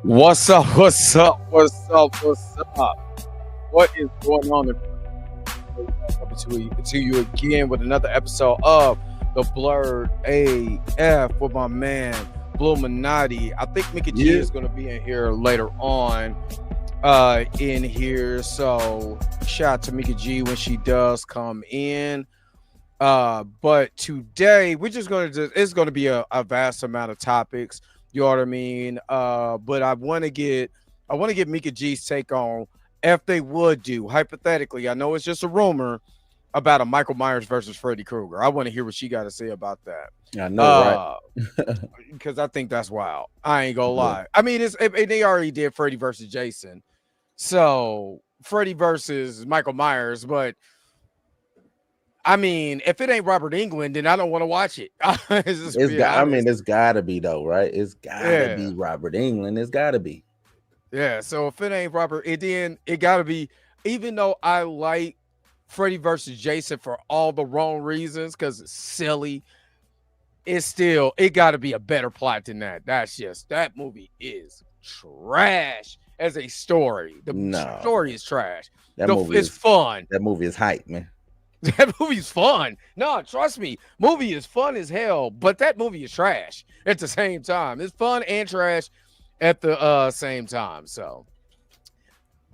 What's up? What's up? What's up? What's up? What is going on? Coming to you again with another episode of the Blurred AF with my man Bluminati. I think Mickey G is going to be in here later on. In here, so shout out to Mickey G when she does come in. But today we're just going to it's going to be a vast amount of topics. You know what I mean? But I want to get Mika G's take on if they would do hypothetically. I know it's just a rumor about a Michael Myers versus Freddy Krueger. I want to hear what she got to say about that. I know, right? Because I think that's wild. I ain't gonna lie. I mean, they already did Freddy versus Jason, so Freddy versus Michael Myers, but. I mean, if it ain't Robert Englund, then I don't want to watch it. It's got to be though, right? It's got to be Robert Englund. It's got to be. Yeah. So if it ain't Robert, then it got to be. Even though I like Freddy versus Jason for all the wrong reasons, because it's silly, it got to be a better plot than that. That movie is trash as a story. The story is trash. It's fun. That movie is hype, man. That movie's fun. No, trust me. Movie is fun as hell, but that movie is trash at the same time. It's fun and trash at the same time. So,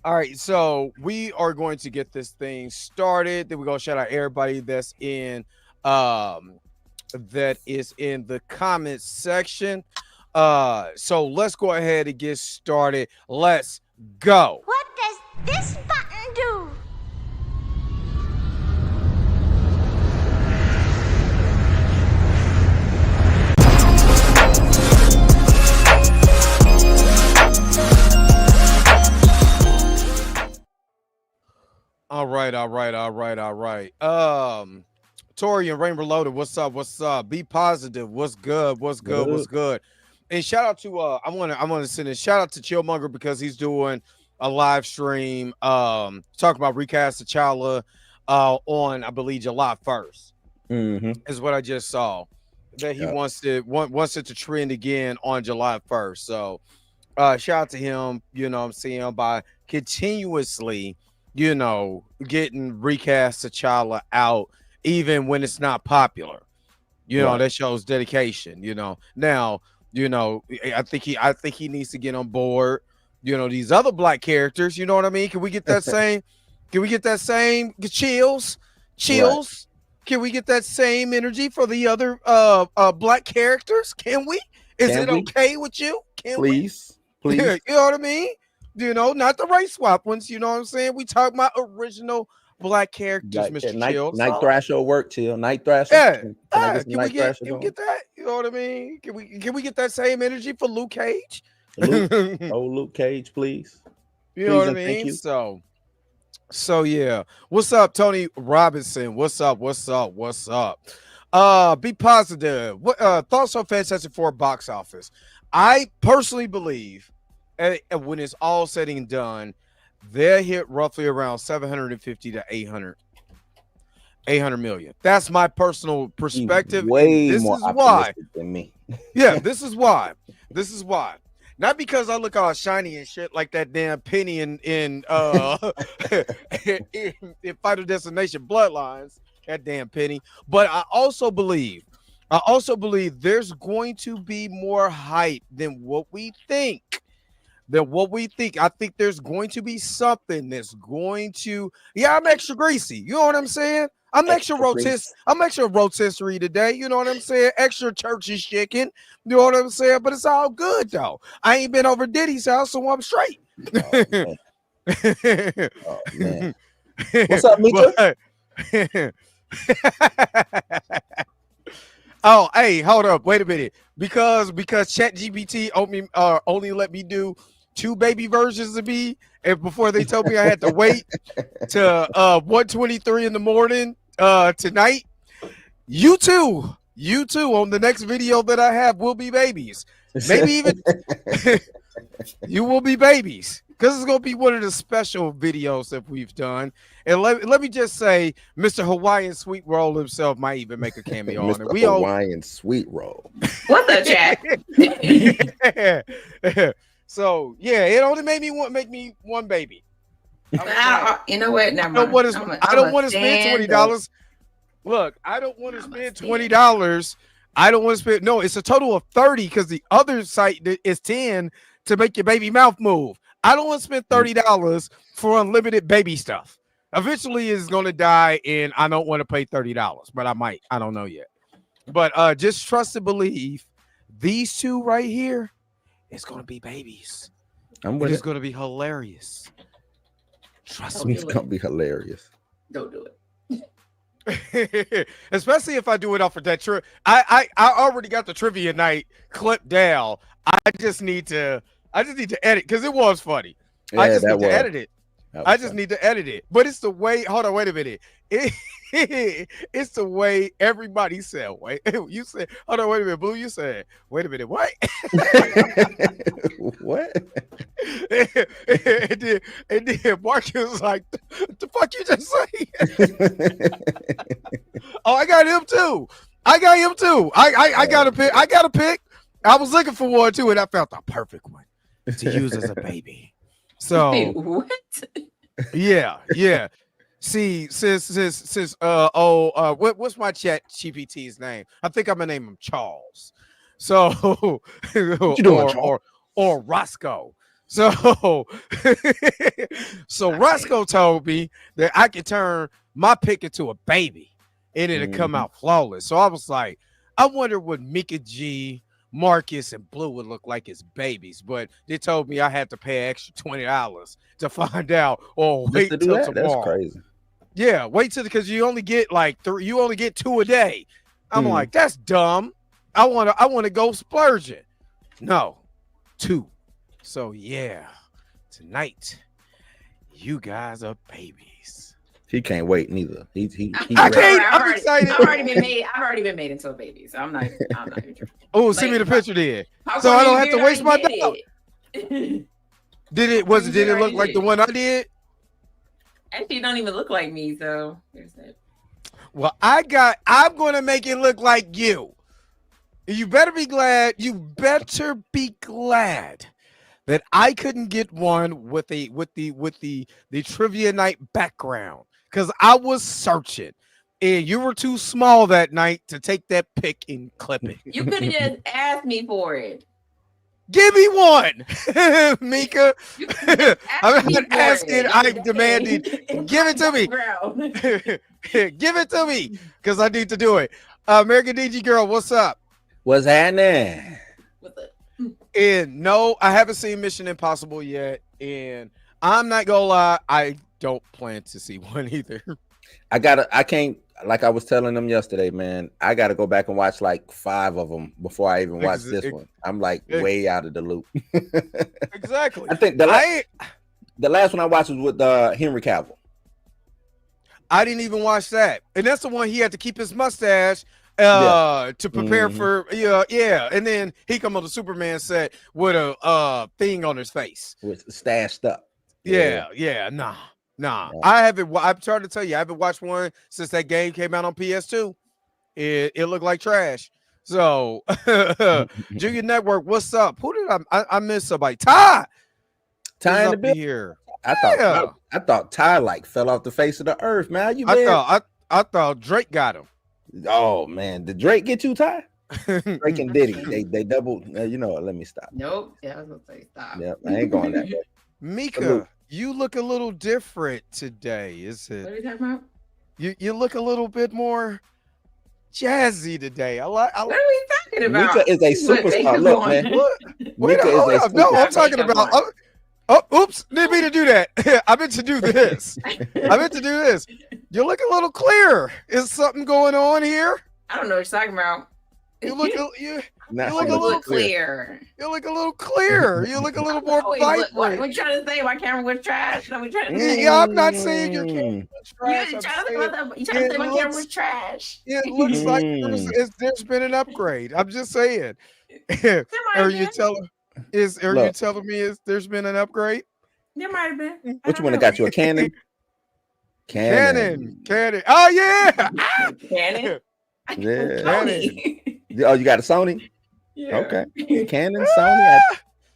all right. So we are going to get this thing started. Then we're going to shout out everybody that's in that is in the comments section. So let's go ahead and get started. Let's go. What does this button do? All right. Tori and Rain Reloaded, what's up? Be positive. What's good? And shout out to I want to send a shout out to Chillmonger because he's doing a live stream talking about Recast T'Challa on I believe July 1st. Is what I just saw. That he wants it to trend again on July 1st. So shout out to him, I'm seeing by continuously getting Recast T'Challa out, even when it's not popular. That shows dedication. Now, I think he needs to get on board. These other black characters. You know what I mean? Can we get that same? Can we get that same chills? Right. Can we get that same energy for the other black characters? Can we? Is it okay with you? Please. You know what I mean? Not the race swap ones. You know what I'm saying? We talk about original black characters, Mr. Chill. Night Thrasher work, Chill. Night Thrasher. Yeah. Can we get that? You know what I mean? Can we get that same energy for Luke Cage? Luke Cage, please. You know what I mean? So yeah. What's up, Tony Robinson? What's up? Be positive. What thoughts on Fantastic Four box office? I personally believe when it's all said and done, they'll hit roughly around 750 to 800 million. That's my personal perspective. Way more optimistic than me. Yeah, this is why. Not because I look all shiny and shit like that damn penny in in Final Destination Bloodlines, that damn penny. But I also believe there's going to be more hype than what we think. I think there's going to be something that's going to. Yeah, I'm extra greasy. You know what I'm saying? I'm extra rotisserie today. You know what I'm saying? Extra church's chicken. You know what I'm saying? But it's all good though. I ain't been over Diddy's house, so I'm straight. Oh, man. What's up, Mika? Oh, hey, hold up. Wait a minute. Because ChatGPT only let me do 2 baby versions of me, and before they told me I had to wait to 1:23 in the morning tonight. You too on the next video that I have will be babies. Maybe even you will be babies. Because it's going to be one of the special videos that we've done. And let me just say, Mr. Hawaiian Sweet Roll himself might even make a cameo on it. Hawaiian Sweet Roll. What the chat? So yeah, it only made me one baby. You know what? Never I mind. don't want to spend $20. Look, I don't want to spend $20. I don't want to spend. No, it's a total of 30 because the other site is 10 to make your baby mouth move. I don't want to spend $30 for unlimited baby stuff. Eventually, it's going to die, and I don't want to pay $30, but I might. I don't know yet. But just trust and believe. These two right here, it's going to be babies. It's going to be hilarious. Trust me, it's going to be hilarious. Don't do it. Especially if I do it off of that trip. I already got the trivia night clip down. I just need to edit because it was funny. Yeah, I just need to edit it. I just funny. need to edit it. But it's the way. Hold on, wait a minute. It's the way everybody said. Wait, you said. Hold on, wait a minute, Blue. You said. Wait a minute. What? What? and then Marcus was like, "The fuck you just say?" Oh, I got him too. I got a pick. I got a pick. I was looking for one too, and I found the perfect one to use as a baby. So Wait, what? yeah. See, what's my chat GPT's name? I think I'm gonna name him Charles. So What you doing, Charles? or Roscoe. So Roscoe told me that I could turn my pick into a baby and it'll come out flawless. So I was like, I wonder what Mika G, Marcus, and Blue would look like as babies. But they told me I had to pay extra $20 to find out or wait till tomorrow. That's crazy. Yeah, wait till because you only get like you only get 2 a day. I'm like, that's dumb. I wanna go splurging. No, 2. So yeah, tonight you guys are babies. He can't wait neither. He I can't. I'm excited. I've already been made into a baby, so I'm not even tripping. Oh, send me the picture then, so I don't have to waste my time. Did it look like the one I did? Actually, it don't even look like me, so there's that. Well, I'm gonna make it look like you. You better be glad. You better be glad that I couldn't get one with the trivia night background because I was searching and you were too small that night to take that pic and clip it. You could have just asked me for it. Give me one, Mika. I'm not asking. I'm demanding. Give it to me. Give it to me because I need to do it. American DG girl, what's up? What's happening? What's up? And no, I haven't seen Mission Impossible yet, and I'm not gonna lie, I don't plan to see one either. I can't, like I was telling them yesterday, man, I gotta go back and watch like 5 of them before I even watch this one. I'm like way out of the loop. Exactly. I think the last one I watched was with Henry Cavill. I didn't even watch that, and that's the one he had to keep his mustache to prepare for and then he come on the Superman set with a thing on his face with stashed up. Nah. I haven't. I'm trying to tell you, I haven't watched one since that game came out on PS2. It looked like trash. So Junior Network, what's up? Who did I miss somebody? Ty in the building here. I thought Ty like fell off the face of the earth, man. I thought Drake got him. Oh man, did Drake get you, Ty? Drake and Diddy, they double. You know what? Let me stop. Nope. Yeah, I was gonna say stop. Yep, I ain't going that way. Mika, you look a little different today. Is it? What are you talking about? You look a little bit more jazzy today. What are we talking about? Mika is a superstar. Look, man. Mika is a superstar. No, I'm talking about. Oops! Didn't mean to do that. I meant to do this. You look a little clear. Is something going on here? I don't know what you're talking about. You look a little clear. You look a little clear. You look a little more vibrant. What are you trying to say? My camera was trash. I'm not saying your camera was trash. You trying to say my camera was trash. It looks like there's been an upgrade. I'm just saying. Are you telling me there's been an upgrade? There might have been. Which one got you a Canon? Canon. Oh yeah. Canon. Yeah. Oh, you got a Sony? Yeah. Okay. Canon, Sony.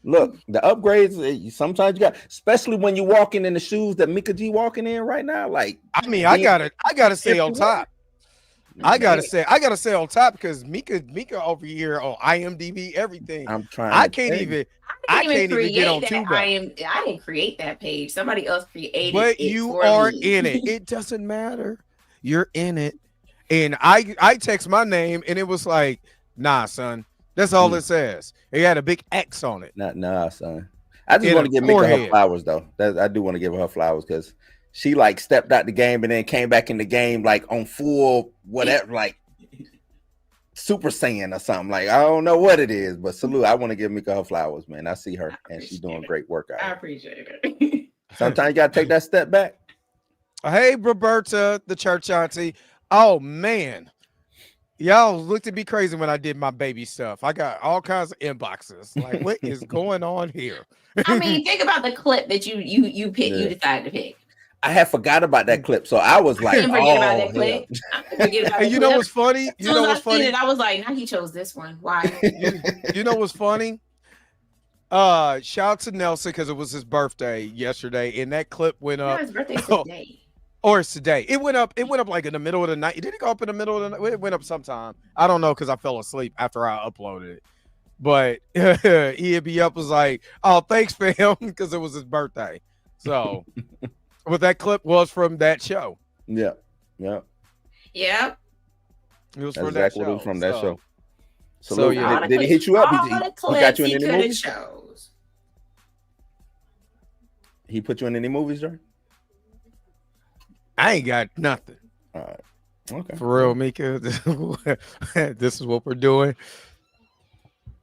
Look, the upgrades. Sometimes you got, especially when you're walking in the shoes that Mika G walking in right now. Like, I mean, I gotta say on top. I gotta say on top because Mika over here on IMDb everything. I'm trying. I can't even get on Tuba. I didn't create that page. Somebody else created but it. You for are me. in it. It doesn't matter. You're in it. And I text my name and it was like, nah, son. That's all it says. It had a big X on it. Nah, son. I just want to give Mika her flowers though. I do want to give her flowers because she like stepped out the game and then came back in the game like on full whatever, like Super Saiyan or something. Like I don't know what it is, but salute. I want to give Mika her flowers, man. I see her and she's doing great work out. I appreciate it. Sometimes you gotta take that step back. Hey, Roberta, the church auntie. Oh man. Y'all looked at me crazy when I did my baby stuff. I got all kinds of inboxes. Like, what is going on here? I mean, think about the clip that you picked. You decided to pick. I had forgot about that clip, so I was like, "Oh, about that clip." And you know what's funny? You know what's funny? I was like, "Now he chose this one. Why?" You know what's funny? Shout out to Nelson because it was his birthday yesterday, and that clip went up. His birthday today. Or it's today. It went up like in the middle of the night. Did it go up in the middle of the night? It went up sometime. I don't know because I fell asleep after I uploaded it. But he'd be up was like, oh, thanks for him because it was his birthday. So but that clip was from that show. Yeah. Yep. It was from exactly that show. It was from that show. So yeah. Did he hit you up? He got you in any movies? He put you in any movies, Jerry? I ain't got nothing. All right. Okay. For real, Mika. This is what we're doing.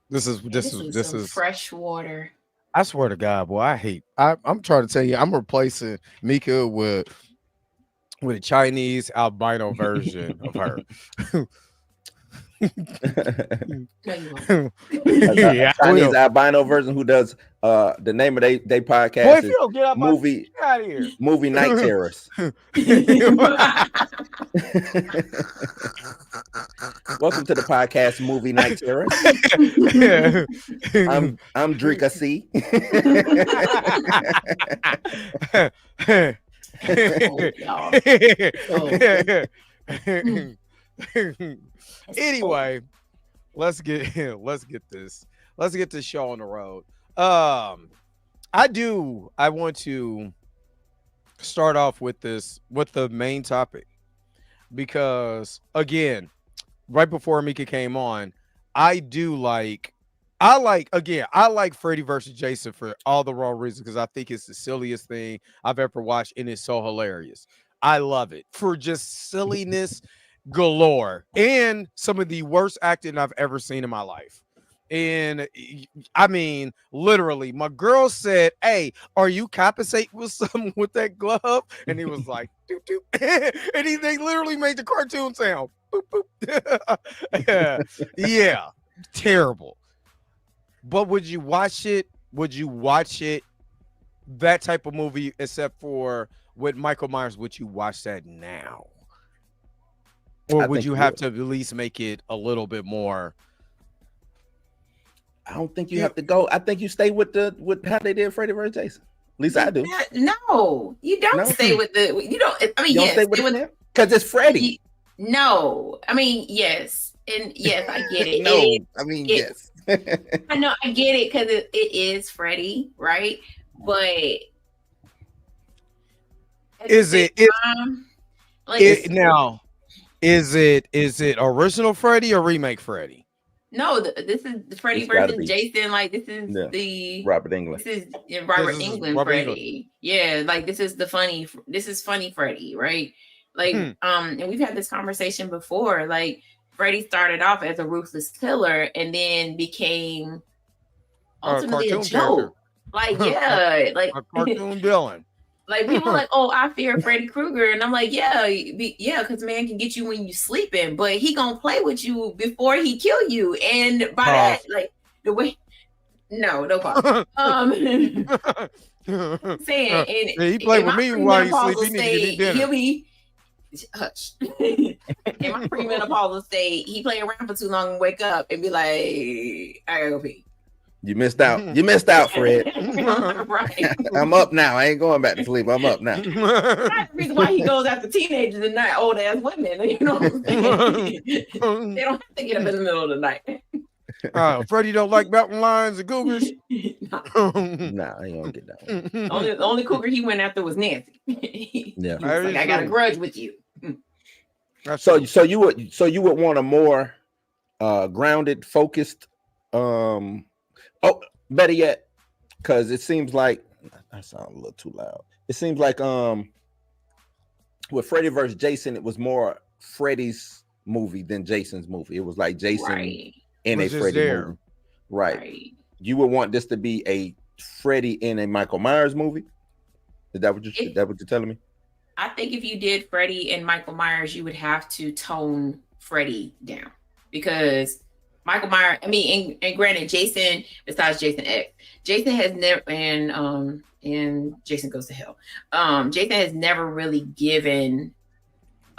This is fresh water. I swear to God, boy, I'm trying to tell you, I'm replacing Mika with a Chinese albino version of her. Chinese albino version who does the name of they podcast is movie Night Terrors. Welcome to the podcast Movie Night Terrors. I'm Drika C. Anyway, let's get this show on the road. I want to start off with the main topic because again, right before Mika came on, I like Freddy versus Jason for all the wrong reasons because I think it's the silliest thing I've ever watched and it's so hilarious. I love it for just silliness galore and some of the worst acting I've ever seen in my life. And I mean, literally, my girl said, "Hey, are you compensating with something with that glove?" And he was like, doop, doop. And they literally made the cartoon sound. Boop, boop. Yeah, terrible. But would you watch it? That type of movie, except for with Michael Myers, would you watch that now? Or would you have to at least make it a little bit more? I don't think you have to go. I think you stay with how they did Freddy vs. Jason. At least I do. No, you don't stay with the. You don't. I mean, yes, stay with because it's Freddy. No, I mean yes, and yes, I get it. Yes. I know, I get it because it is Freddy, right? But is it original Freddy or remake Freddy? No, this is the Freddy versus Jason. Like this is the Robert Englund. This is Robert Englund Freddy. Yeah, like this is funny Freddy, right? Like and we've had this conversation before. Like Freddy started off as a ruthless killer and then became ultimately a joke. Like a cartoon villain. Like people are like, oh, I fear Freddy Krueger, and I'm like, yeah, because man can get you when you sleeping, but he gonna play with you before he kill you, and by that, like the way, no pause. Saying, and he played with me while he sleep. He need to get his dinner. He'll be hush. In my premenopausal state, he play around for too long and wake up and be like, I gotta go pee. You missed out. You missed out, Fred. Right. I'm up now. I ain't going back to sleep. I'm up now. That's the reason why he goes after teenagers and not old ass women. You know what I'm saying? They don't have to get up in the middle of the night. Freddy don't like mountain lions and cougars. Nah, I ain't gonna get that one. The only cougar he went after was Nancy. Yeah, like, I got a grudge with you. So you would want a more grounded, focused. Better yet, because it seems like I sound a little too loud. It seems like with Freddy versus Jason, it was more Freddy's movie than Jason's movie. It was like Jason in a Freddy movie. Right. You would want this to be a Freddy in a Michael Myers movie? Is that what you're telling me? I think if you did Freddy and Michael Myers, you would have to tone Freddy down, because Michael Myers, I mean, and granted, Jason, besides Jason X, Jason has never, and Jason Goes to Hell, Jason has never really given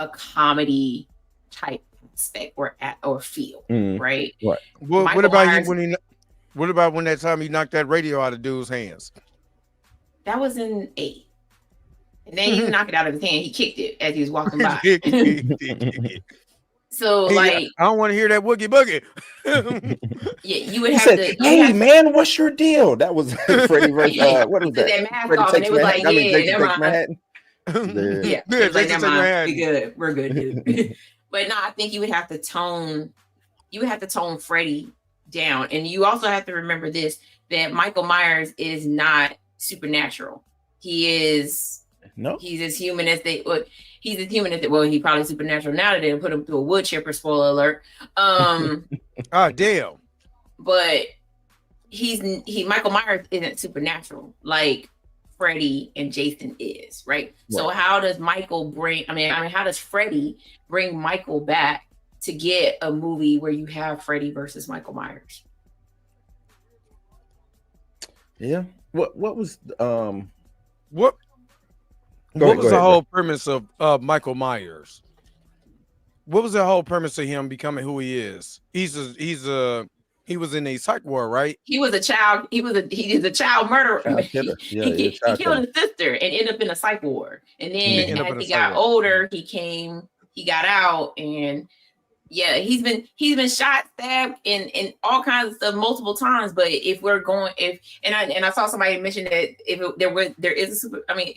a comedy type aspect or feel, right? Right. What about what about when that time he knocked that radio out of dude's hands? That was in 8. And then he didn't knock it out of his hand. He kicked it as he was walking by. So, I don't want to hear that woogie boogie. Yeah, you would have to. Hey, man, what's your deal? That was Freddy versus what was that? That mask off, and it was like, never mind. Yeah, like, never mind. We're good, dude. But no, I think you would have to tone Freddy down, and you also have to remember this: that Michael Myers is not supernatural. He's as human as they would. He's as human as well. He probably supernatural now that they put him through a wood chipper. Spoiler alert. Damn. But Michael Myers isn't supernatural like Freddy and Jason is, right? So how does how does Freddy bring Michael back to get a movie where you have Freddy versus Michael Myers? Yeah. What was What was the whole premise of Michael Myers? What was the whole premise of him becoming who he is? He was in a psych ward, right? He was a child. He is a child murderer. He killed his sister and ended up in a psych ward. And then as he got older, he got out, and he's been shot, stabbed, and all kinds of stuff multiple times. But if we're going, I saw somebody mention that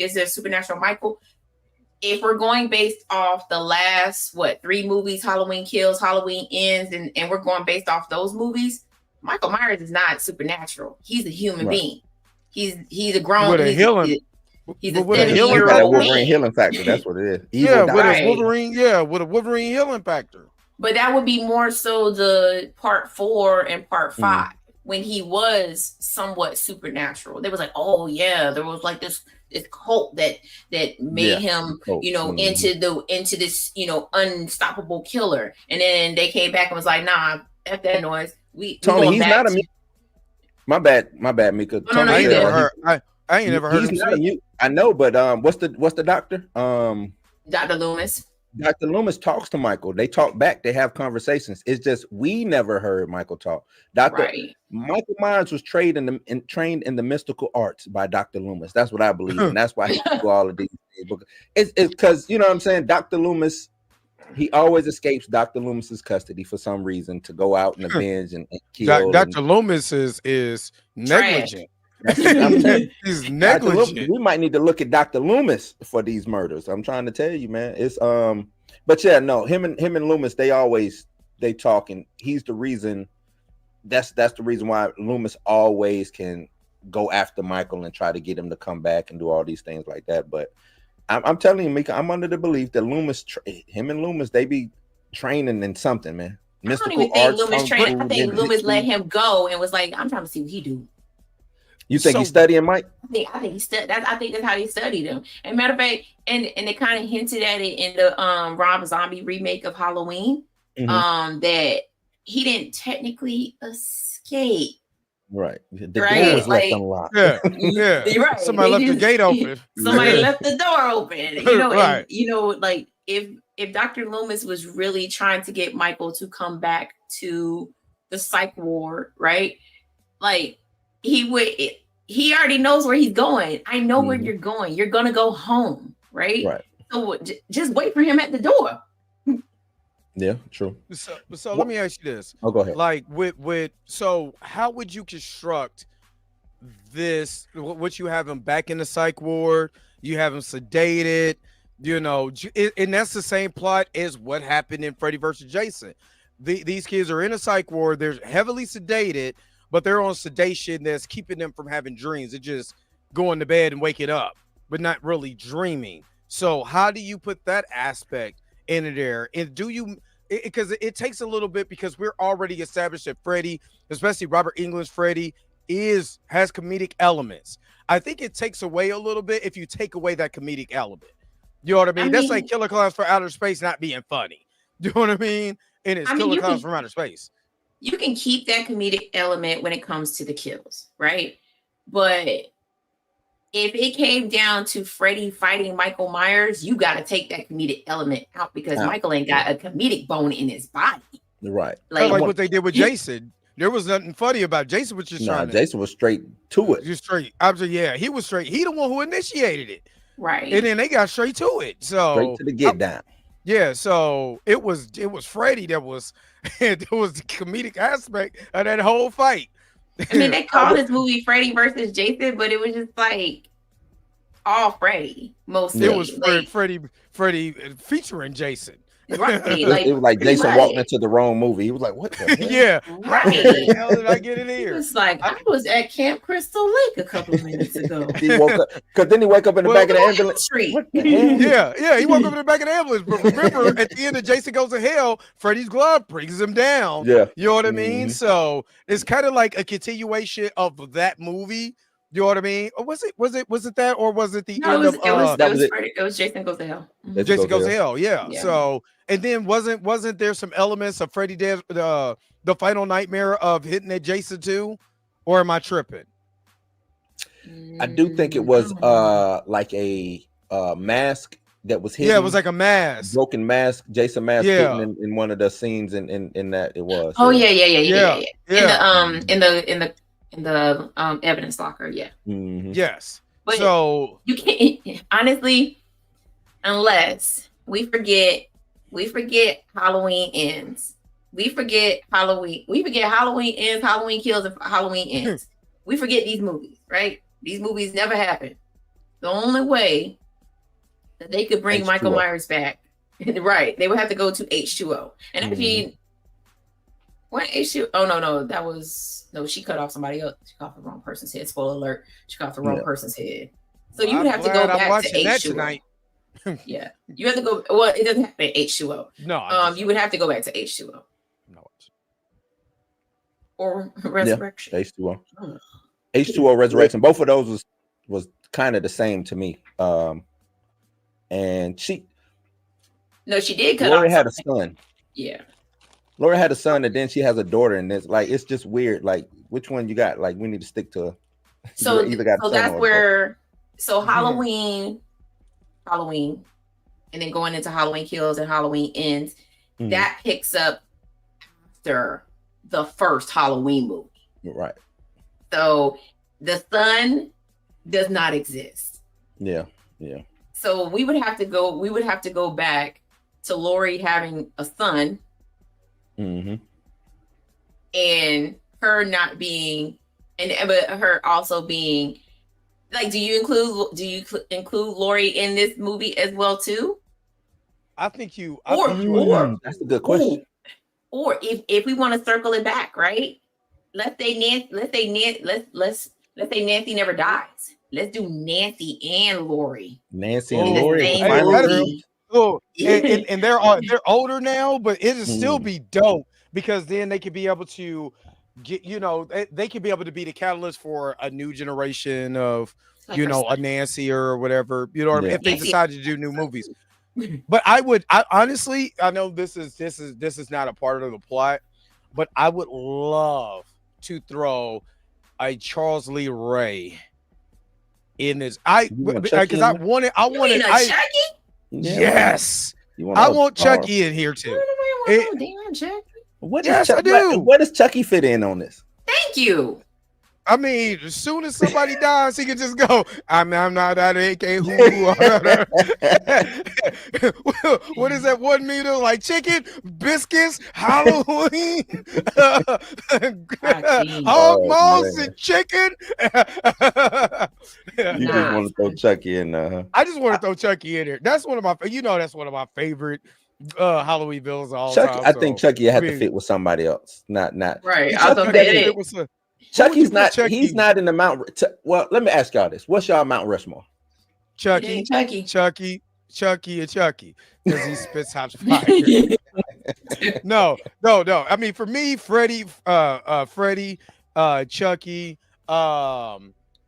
is there supernatural Michael? If we're going based off the last 3 movies, Halloween Kills, Halloween Ends, and we're going based off those movies, Michael Myers is not supernatural. He's a human being. He's a grown. With a healing. He's a Wolverine healing factor. That's what it is. With a Wolverine healing factor. But that would be more so the part 4 and part 5 when he was somewhat supernatural. They was like, oh yeah, there was like this cult that made him, into this, unstoppable killer. And then they came back and was like, nah, F that noise. Tony, he's not a mute. My bad, Mika. No, I ain't never heard. He's not a mute. I know, but what's the doctor? Dr. Loomis. Dr. Loomis talks to Michael. They talk back. They have conversations. It's just we never heard Michael talk. Michael Myers was trained in the mystical arts by Dr. Loomis. That's what I believe, and that's why he do all of these things. It's because you know what I'm saying. Dr. Loomis, he always escapes Dr. Loomis's custody for some reason to go out in the binge and kill. Dr. Loomis is negligent. He's negligent. We might need to look at Dr. Loomis for these murders. I'm trying to tell you, man. It's but yeah, no, him and Loomis, they talk, and he's the reason. That's the reason why Loomis always can go after Michael and try to get him to come back and do all these things like that. But I'm telling you, Mika, I'm under the belief that him and Loomis, they be training in something, man. Mystical I don't even think Loomis trained. I think Loomis let him go and was like, I'm trying to see what he do. You think he's studying Mike? I think he studied. I think that's how he studied him. And matter of fact, and they kind of hinted at it in the Rob Zombie remake of Halloween, that he didn't technically escape. Right. The door was left unlocked. Yeah. You're right. Somebody left the gate open. Somebody left the door open. Right. And, like if Dr. Loomis was really trying to get Michael to come back to the psych ward, right? like he already knows where he's going. I know where you're going. You're gonna go home, right? Right. So just wait for him at the door. Yeah, true. So let me ask you this. Oh, go ahead. Like so how would you construct this? What you have him back in the psych ward, you have him sedated, you know, and that's the same plot as what happened in Freddy versus Jason. These kids are in a psych ward, they're heavily sedated, but they're on sedation that's keeping them from having dreams. They're just going to bed and waking up, but not really dreaming. So how do you put that aspect in there? And do you, because it takes a little bit, because we're already established that Freddy, especially Robert Englund's Freddy, has comedic elements. I think it takes away a little bit if you take away that comedic element. You know what I mean? That's like Killer Clowns from Outer Space not being funny. You know what I mean? And it's Killer Clowns from Outer Space. You can keep that comedic element when it comes to the kills, right? But if it came down to Freddy fighting Michael Myers, you got to take that comedic element out, because Michael ain't got a comedic bone in his body. Right. Like what they did with Jason. There was nothing funny about Jason. Was just trying to. Jason was straight to it. Just straight. Yeah, he was straight. He the one who initiated it. Right. And then they got straight to it. So straight to the get down. Yeah. So it was Freddy that was there was the comedic aspect of that whole fight. I mean, they call this movie Freddy versus Jason, but it was just like all Freddy mostly. It was Freddy featuring Jason. Right. Like, it was like Jason walked into the wrong movie. He was like, "What the hell? Yeah, right. How the hell did I get in here?" It's like I was at Camp Crystal Lake a couple of minutes ago. He woke up, because then he wake up in the back of the ambulance. Yeah, he woke up in the back of the ambulance. But remember, at the end of Jason Goes to Hell, Freddy's glove brings him down. Yeah, you know what I mean. So it's kind of like a continuation of that movie. You know what I mean? Or was it that, or was it the end of? It was Jason Goes to Hell. Mm-hmm. Jason Goes to Hell. Yeah. So, and then wasn't there some elements of Freddy Dead, the final nightmare of hitting at Jason too, or am I tripping? I do think it was like a mask that was hidden. Yeah, it was like a mask, broken mask, Jason mask hidden in one of the scenes in that it was. Oh yeah. In the evidence locker, yeah. Mm-hmm. Yes. But so you can't, honestly, unless we forget Halloween ends. We forget Halloween ends, Halloween kills, and Halloween ends. We forget these movies, right? These movies never happened. The only way that they could bring Michael Myers back, right? They would have to go to H2O. And actually, what H2O? Oh no, she cut off somebody else. She cut off the wrong person's head. Spoiler alert, she cut off the wrong person's head. So you would have to go back to H2O. Yeah, you have to go. Well, it doesn't happen at H2O. No, you would have to go back to H2O. No, or Resurrection. Yeah, H2O. H2O Resurrection. Both of those was kind of the same to me. And she did cut Laurie off. had a son. Yeah. Laura had a son, and then she has a daughter, and it's just weird. Like, which one you got? Like, we need to stick to. So that's where. So Halloween, and then going into Halloween Kills and Halloween Ends, that picks up after the first Halloween movie. Right. So the son does not exist. Yeah. So we would have to go back to Laurie having a son. Mm-hmm. And her not being, but her also being, like, do you include Laurie in this movie as well too? I think you. That's a good question. Or if we want to circle it back, right? Let's say Nancy never dies. Let's do Nancy and Laurie. Nancy and Laurie. And they're older now, but it'll still be dope, because then they could be able to get, they could be able to be the catalyst for a new generation of, a Nancy or whatever, if they decide to do new movies. But I honestly, I know this is not a part of the plot, but I would love to throw a Charles Lee Ray in this. Because I wanted. Chucky? Yes, I want Chucky in here too. What does Chucky fit in on this? Thank you. I mean, as soon as somebody dies, he can just go, I'm not that AK who. What is that 1 meter? Like chicken, biscuits, Halloween, hog moss and chicken. You just want to throw Chucky in there. I just want to throw Chucky in there. That's one of my favorite Halloween villains of all Chucky, time. I think Chucky had to fit with somebody else. Not right. I thought that Chucky's not. He's not in the Mount. Well, let me ask y'all this: what's y'all Mount Rushmore? Chucky, and Chucky, because he spits hot fire. No. I mean, for me, Freddy, Chucky,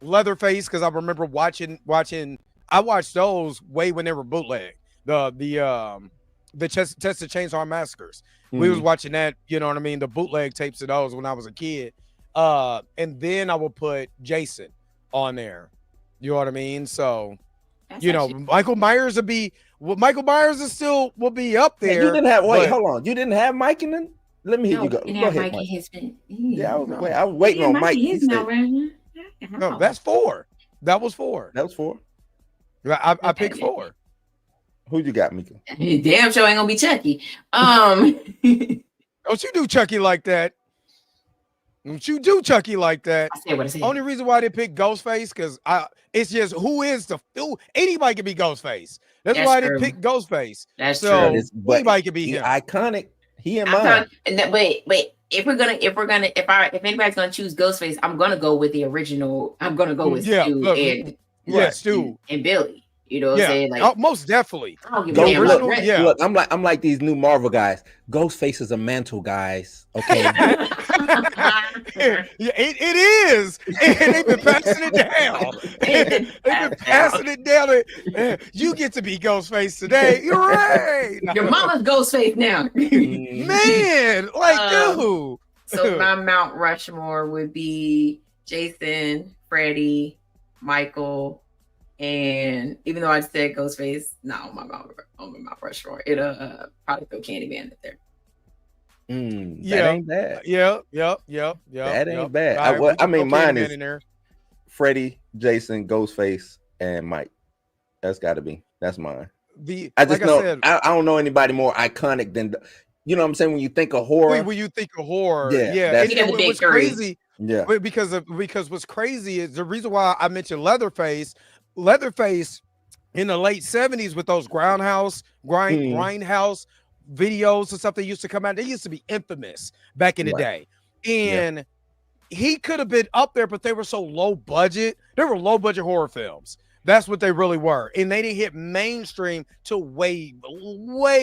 Leatherface, because I remember watching. I watched those way when they were bootleg. The Texas Chainsaw Massacres. We was watching that. You know what I mean? The bootleg tapes of those when I was a kid. And then I will put Jason on there. You know what I mean? So, Michael Myers will be. Well, Michael Myers will be up there. You didn't have. Wait, hold on. You didn't have Mike in them. Let me hear you go. Go ahead, Mike. Mike. Yeah, I was waiting on Mike. No, that's 4. That was 4. That was 4. I picked 4. Who you got, Mika? Damn sure ain't gonna be Chucky. Don't you do Chucky like that? Don't you do Chucky like that? I said what I said. Only reason why they picked Ghostface because it's just anybody can be Ghostface. That's why true. They picked Ghostface. That's so true. Anybody can be him. Iconic. He and mine. Wait. If anybody's gonna choose Ghostface, I'm gonna go with the original. I'm gonna go with Stu and Billy. You know what I'm saying? Like, most definitely. I don't give a damn. Look, I'm like these new Marvel guys. Ghostface is a mantle, guys. Okay. it is. And they've been passing it down. They've been passing it down. You get to be Ghostface today. You're right. Your mama's Ghostface now. Man, dude. So my Mount Rushmore would be Jason, Freddy, Michael, and even though I said Ghostface, on my Mount Rushmore, it'll probably throw Candyman in there. That ain't bad. Yep. That ain't bad. I mean, mine is in there. Freddy, Jason, Ghostface, and Mike. That's got to be. That's mine. I don't know anybody more iconic than. You know what I'm saying? When you think of horror. When you think of horror, It was crazy. Yeah. Because what's crazy is the reason why I mentioned Leatherface in the late 70s with those grindhouse videos and stuff that used to come out. They used to be infamous back in the day. And he could have been up there, but they were so low budget. They were low budget horror films. That's what they really were. And they didn't hit mainstream till way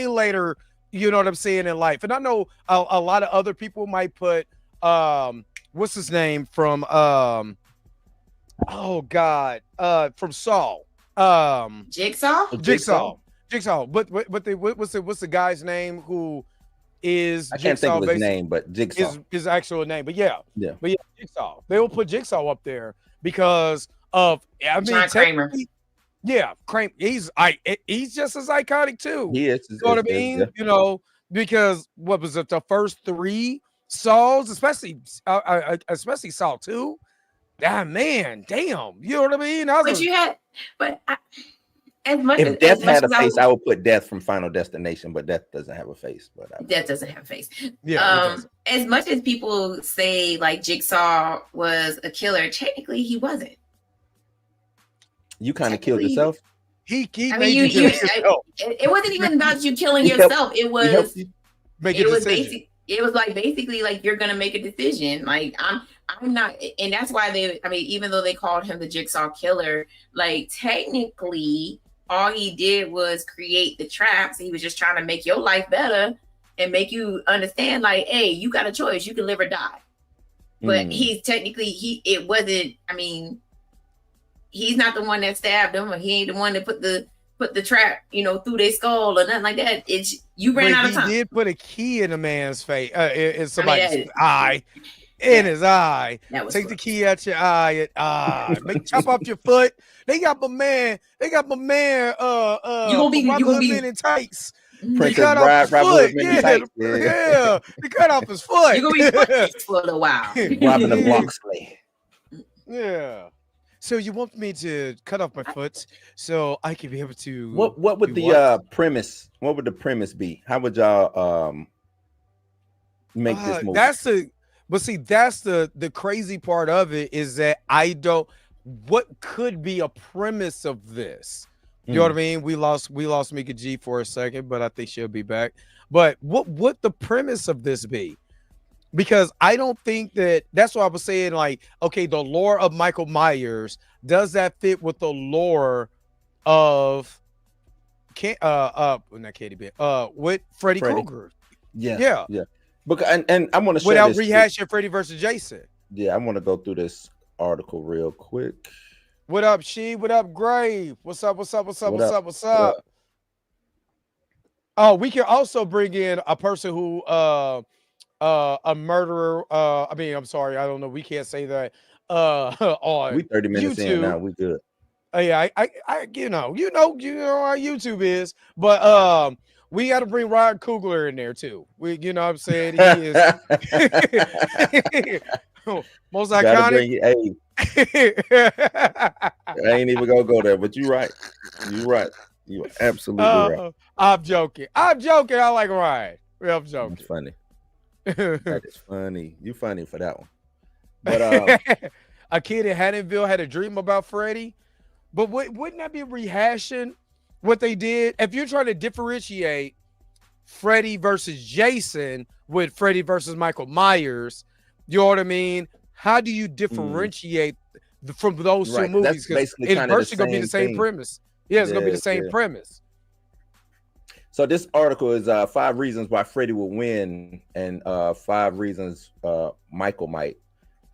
later, you know what I'm saying, in life. And I know a lot of other people might put what's his name from from Saul. Jigsaw. But what's the guy's name who is I can't think of his name, but Jigsaw. His actual name. But yeah, Jigsaw. They will put Jigsaw up there because of John Kramer. Yeah, Kramer. He's just as iconic too. He is. You know what I mean? You know, because what was it? The first 3 Sauls, especially Saw 2. Ah, man, damn. You know what I mean? If Death had a face, I would put Death from Final Destination, but Death doesn't have a face. Death doesn't have a face. Yeah. As much as people say like Jigsaw was a killer, technically he wasn't. You kind of killed yourself. He made you kill yourself. It wasn't even about you killing yourself. It was basically like you're gonna make a decision. Like I'm not, and that's why even though they called him the Jigsaw Killer, like technically all he did was create the traps. He was just trying to make your life better and make you understand, like, hey, you got a choice. You can live or die. But he's technically he's not the one that stabbed him, or he ain't the one that put the trap, through their skull or nothing like that. It's you ran out of time. He did put a key in a man's face, in somebody's eye. In his eye. Take the key out your eye. Chop off your foot. They got my man. You gonna be in tights. Princess Bride, Robert They cut off his foot. You're gonna be putting for a little while. Robin of Locksley. Yeah. So you want me to cut off my foot so I can be able to What would the premise? What would the premise be? How would y'all make this movie? That's the but see that's the crazy part of it is that I don't what could be a premise of this? You know what I mean? We lost Mika G for a second, but I think she'll be back. But what would the premise of this be? Because I don't think that's what I was saying. Like, okay, the lore of Michael Myers, does that fit with the lore of not Katie B, with Freddy Krueger? Yeah. Because and I want to without rehashing Freddy versus Jason. Yeah, I want to go through this article real quick. What up, She? What up, Grave? What's up? Oh, we can also bring in a person who a murderer. I mean, I'm sorry, I don't know. We can't say that. On we 30 minutes YouTube. In now. We good. Yeah, I you know how YouTube is, but we got to bring Ryan Coogler in there too. You know what I'm saying? He is most iconic. I ain't even gonna go there, but you're right. You absolutely right. I'm joking. I like Ryan. I'm joking. That's funny. That is funny. You funny for that one. But a kid in Haddonville had a dream about Freddy. But wouldn't that be rehashing what they did? If you're trying to differentiate Freddy versus Jason with Freddy versus Michael Myers, you know what I mean? How do you differentiate from those two movies? Because it's virtually going to be the same premise. Yeah, it's going to be the same premise. So this article is 5 reasons why Freddy will win and 5 reasons Michael might.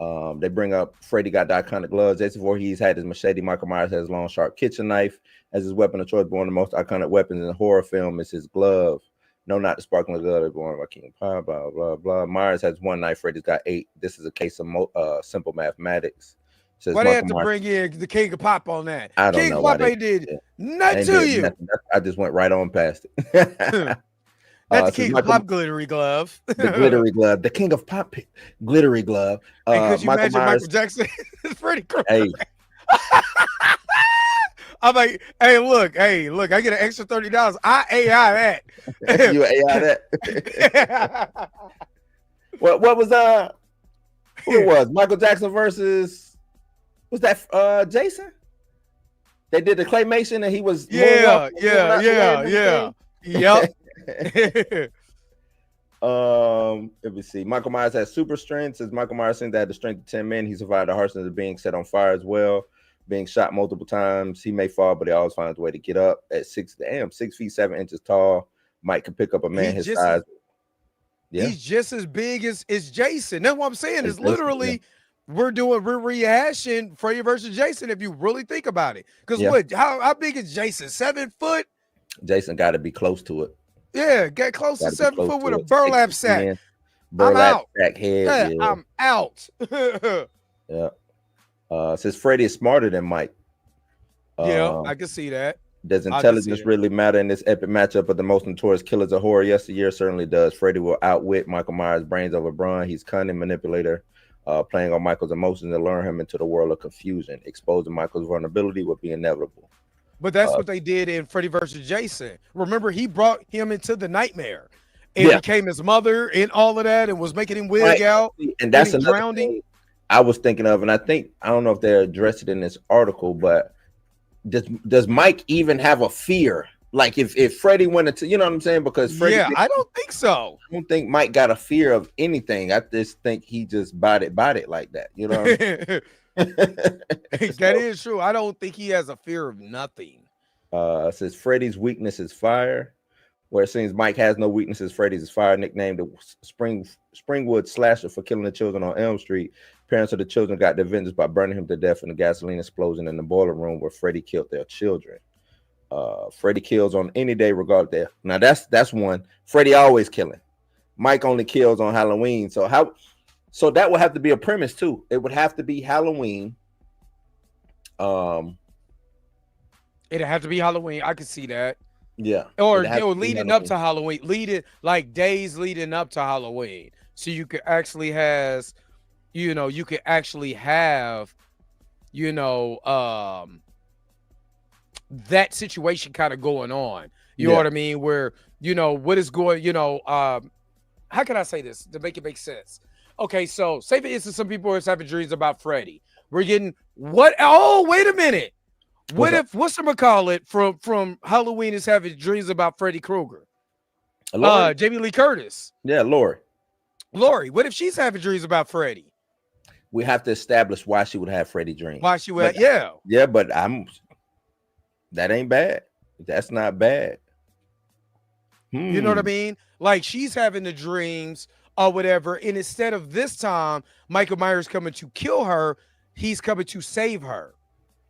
They bring up Freddy got the iconic gloves. Jason Voorhees had his machete. Michael Myers has his long, sharp kitchen knife as his weapon of choice. But one of the most iconic weapons in the horror film is his glove. No, not the sparkling glove born by King Pie, blah, blah, blah. Myers has 1 knife. Freddy's got 8. This is a case of simple mathematics. Why they have to bring in the King of Pop on that? I don't King know. King of Pop ain't did nothing to you. Nothing. I just went right on past it. That's the King of Pop glittery glove. The glittery glove. The King of Pop glittery glove. Could you imagine Michael Jackson? It's pretty crazy. Hey. I'm like, hey, look, I get an extra $30. I AI that. You AI that? What was who it was? Michael Jackson versus was that Jason? They did the claymation and he was yeah. Yep. Let me see. Michael Myers has super strength. Since Michael Myers seemed to have the strength of 10 men, he survived the harshness of being set on fire as well. Being shot multiple times, he may fall, but he always finds a way to get up. At 6 feet 7 inches tall, Mike can pick up a man his size. He's just as big as Jason. That's what I'm saying. It's literally we're rehashing Freddy versus Jason if you really think about it. Because how big is Jason? 7 foot? Jason got to be close to it. Yeah, get close to 7 foot with a burlap sack. Burlap sack head. Yeah, I'm out. Yeah. Says Freddy is smarter than Mike. Yeah, I can see that. Does intelligence really matter in this epic matchup of the most notorious killers of horror yesteryear? Certainly does. Freddy will outwit Michael Myers' brains over brawn. He's cunning manipulator, playing on Michael's emotions and lure him into the world of confusion. Exposing Michael's vulnerability would be inevitable. But that's what they did in Freddy versus Jason. Remember, he brought him into the nightmare and became his mother and all of that and was making him wig out. And that's another thing I was thinking of, and I don't know if they addressed it in this article, but does Mike even have a fear? Like if Freddy went into, you know what I'm saying? Because Freddy, I don't think so. I don't think Mike got a fear of anything. I just think he just bought it like that. You know what I mean? That is true. I don't think he has a fear of nothing. It says Freddy's weakness is fire. Where it seems Mike has no weaknesses, Freddy's is fire. Nicknamed the Springwood Slasher for killing the children on Elm Street. Parents of the children got their vengeance by burning him to death in a gasoline explosion in the boiler room where Freddy killed their children. Freddy kills on any day, regardless. Now that's one. Freddy always killing. Mike only kills on Halloween. So that would have to be a premise too. It would have to be Halloween. It'd have to be Halloween. I could see that. Yeah. Or leading up to Halloween. Days leading up to Halloween. So you could actually have you know, that situation kind of going on. You know what I mean? Where, you know, what is going, you know, how can I say this to make it make sense? Okay, so say for instance, some people are having dreams about Freddy. We're getting what? Oh, wait a minute. What if whatchamacallit from Halloween is having dreams about Freddy Krueger? Jamie Lee Curtis. Yeah, Lori. What if she's having dreams about Freddy? We have to establish why she would have Freddy dreams. Why she would, but that ain't bad. That's not bad. You know what I mean? Like she's having the dreams or whatever, and instead of this time Michael Myers coming to kill her, he's coming to save her,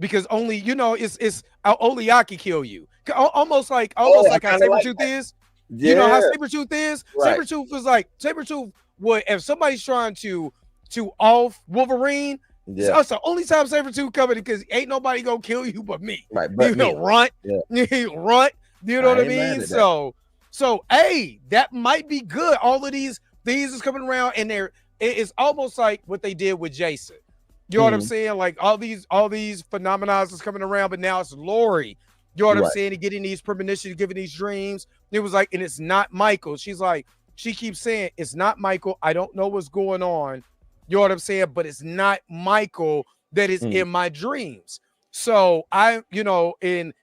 because only, you know, it's only I can kill you. Almost like how Sabretooth is. Yeah. You know how Sabretooth is? Right. Sabretooth was like, Sabretooth would, if somebody's trying to off Wolverine, that's the only time Sabretooth coming, because ain't nobody gonna kill you but me. Right, but you know, runt. Runt. You know what I mean? So hey, that might be good. All of these is coming around, and it's almost like what they did with Jason. You know what I'm saying? Like all these phenomena is coming around, but now it's Lori. You know what I'm saying? And getting these premonitions, giving these dreams. It was like, and it's not Michael. She's like, she keeps saying, it's not Michael. I don't know what's going on. You know what I'm saying? But it's not Michael that is in my dreams. So and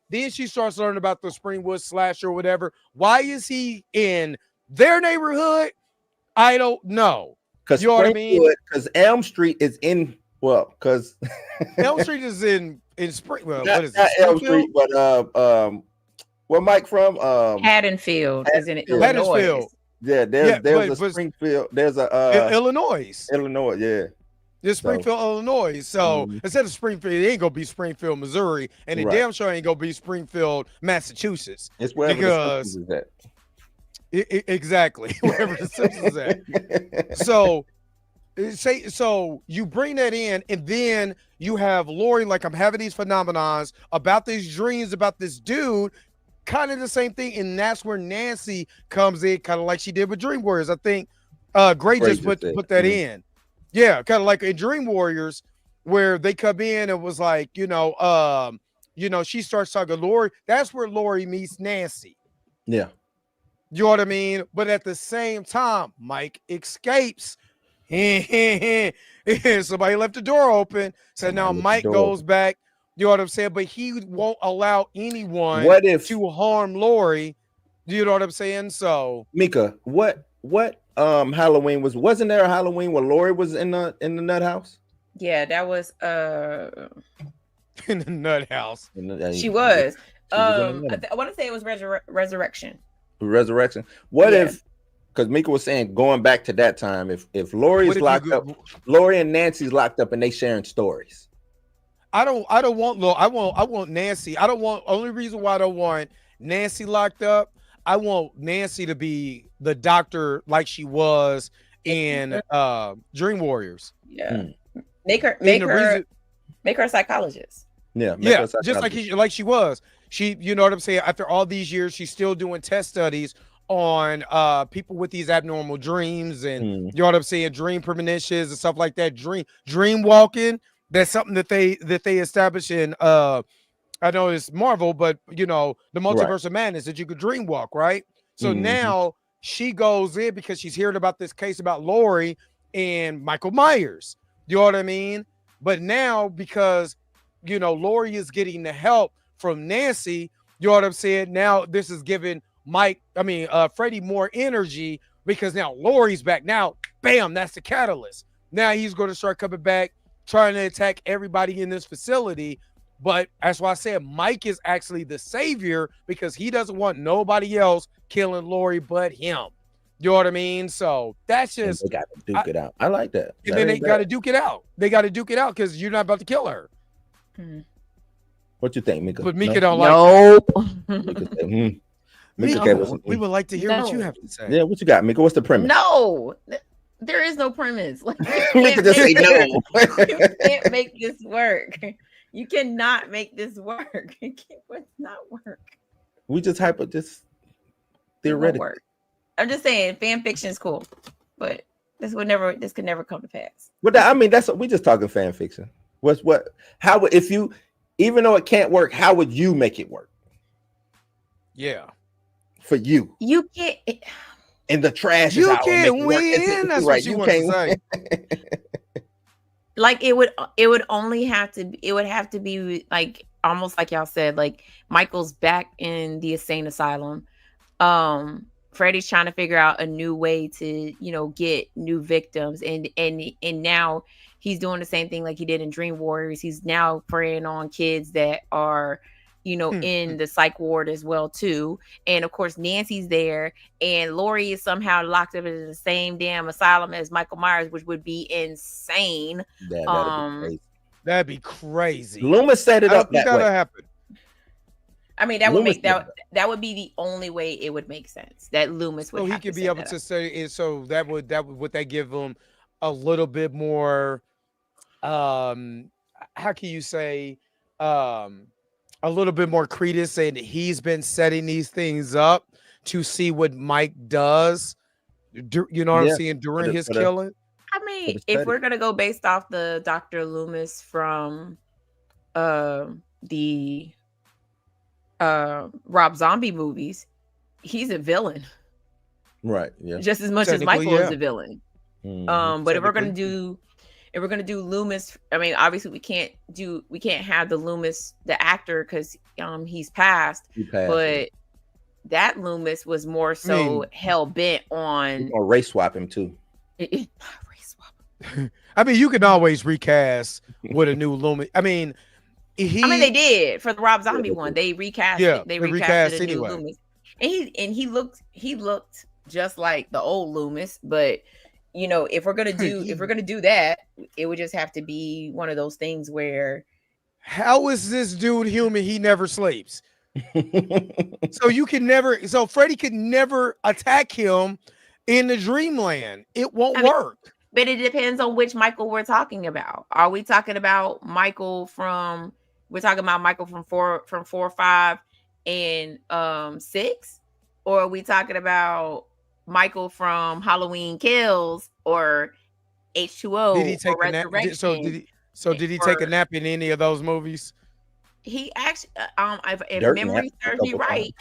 then she starts learning about the Springwood slasher or whatever. Why is he in their neighborhood? I don't know. Because, you know what I mean? Because Elm Street is in, because Elm Street is in Spring. Well, what is it? Elm Street, but where Mike from? Haddonfield is in Illinois. Haddonfield. Yeah, there's a Springfield. There's a Illinois. Yeah. There's Springfield, Illinois. So instead of Springfield, it ain't gonna be Springfield, Missouri, and it damn sure ain't gonna be Springfield, Massachusetts. It's wherever the Simpsons is at. Exactly, wherever the Simpsons is at. So you bring that in, and then you have Lori, like, I'm having these phenomenons about these dreams about this dude, kind of the same thing, and that's where Nancy comes in, kind of like she did with Dream Warriors. I think Gray just put that in. Yeah, kind of like in Dream Warriors, where they come in and was like, she starts talking to Lori. That's where Lori meets Nancy. Yeah. You know what I mean? But at the same time, Mike escapes. Somebody left the door open. So now Mike goes back. You know what I'm saying? But he won't allow anyone to harm Lori. You know what I'm saying? So Mika, what Halloween wasn't there a Halloween where Lori was in the nut house? Yeah, that was in the nut house. She was. I want to say it was Resurrection. Resurrection. What if, because Mika was saying going back to that time, if Lori's locked up, Lori and Nancy's locked up and they sharing stories. I want Nancy. Only reason why I don't want Nancy locked up, I want Nancy to be the doctor like she was in Dream Warriors. Yeah. Make her a psychologist. Yeah. Just like she was. She, you know what I'm saying? After all these years, she's still doing test studies on people with these abnormal dreams, and you know what I'm saying, dream premonitions and stuff like that. Dream walking. That's something that they established in I know it's Marvel, but the multiverse of madness, that you could dream walk, right? So now she goes in because she's hearing about this case about Lori and Michael Myers. You know what I mean? But now, because Lori is getting the help from Nancy, you know what I'm saying? Now this is giving Freddy more energy, because now Lori's back. Now, bam, that's the catalyst. Now he's going to start coming back, trying to attack everybody in this facility. But that's why I said Mike is actually the savior, because he doesn't want nobody else killing Lori but him. You know what I mean? So that's just, they got to duke it out. I like that. And then they got to duke it out. They got to duke it out because you're not about to kill her. What you think, Mika? But Mika don't like that. Mika, we would like to hear what you have to say. Yeah, what you got, Mika? What's the premise? No, there is no premise. Like, Mika just say no. You can't make this work. You cannot make this work. It would not work. We just theoretically. I'm just saying, fan fiction is cool, but this could never come to pass. But we just talking fan fiction. How if you, even though it can't work, how would you make it work? Yeah. For you. You can't. And the trash you is how can't it win. That's right. what you You want to can't say. Like it would only have to. It would have to be like almost like y'all said. Like Michael's back in the insane asylum. Freddy's trying to figure out a new way to, get new victims, and now he's doing the same thing like he did in Dream Warriors. He's now preying on kids that are, in the psych ward as well too. And of course, Nancy's there, and Laurie is somehow locked up in the same damn asylum as Michael Myers, which would be insane. That'd be crazy. Loomis set it up that way. Happen. I mean, that would make that would be the only way it would make sense that Loomis would. So he could be able to say it. So that would give him a little bit more. How can you say? A little bit more credence, and he's been setting these things up to see what Mike does. You know what I'm saying during his killing. I mean, if we're gonna go based off the Dr. Loomis from the Rob Zombie movies, he's a villain, right? Yeah, just as much as Michael is a villain. But if we're gonna do Loomis, I mean, obviously we can't have the Loomis, the actor, because he's passed. But that Loomis was more so hell bent on or race swap him too. Race swap. I mean, you can always recast with a new Loomis. I mean, they did for the Rob Zombie one. They recast. Yeah, they recast a anyway. new Loomis, and he looked just like the old Loomis. But if we're gonna do that, it would just have to be one of those things where, how is this dude human? He never sleeps. So Freddy could never attack him in the dreamland. It won't work. But it depends on which Michael we're talking about. Are we talking about Michael from? We're talking about Michael from 4, 5, and 6, or are we talking about Michael from Halloween Kills or H2O? Did he take a nap? Did he take a nap in any of those movies? He actually, if memory serves me right,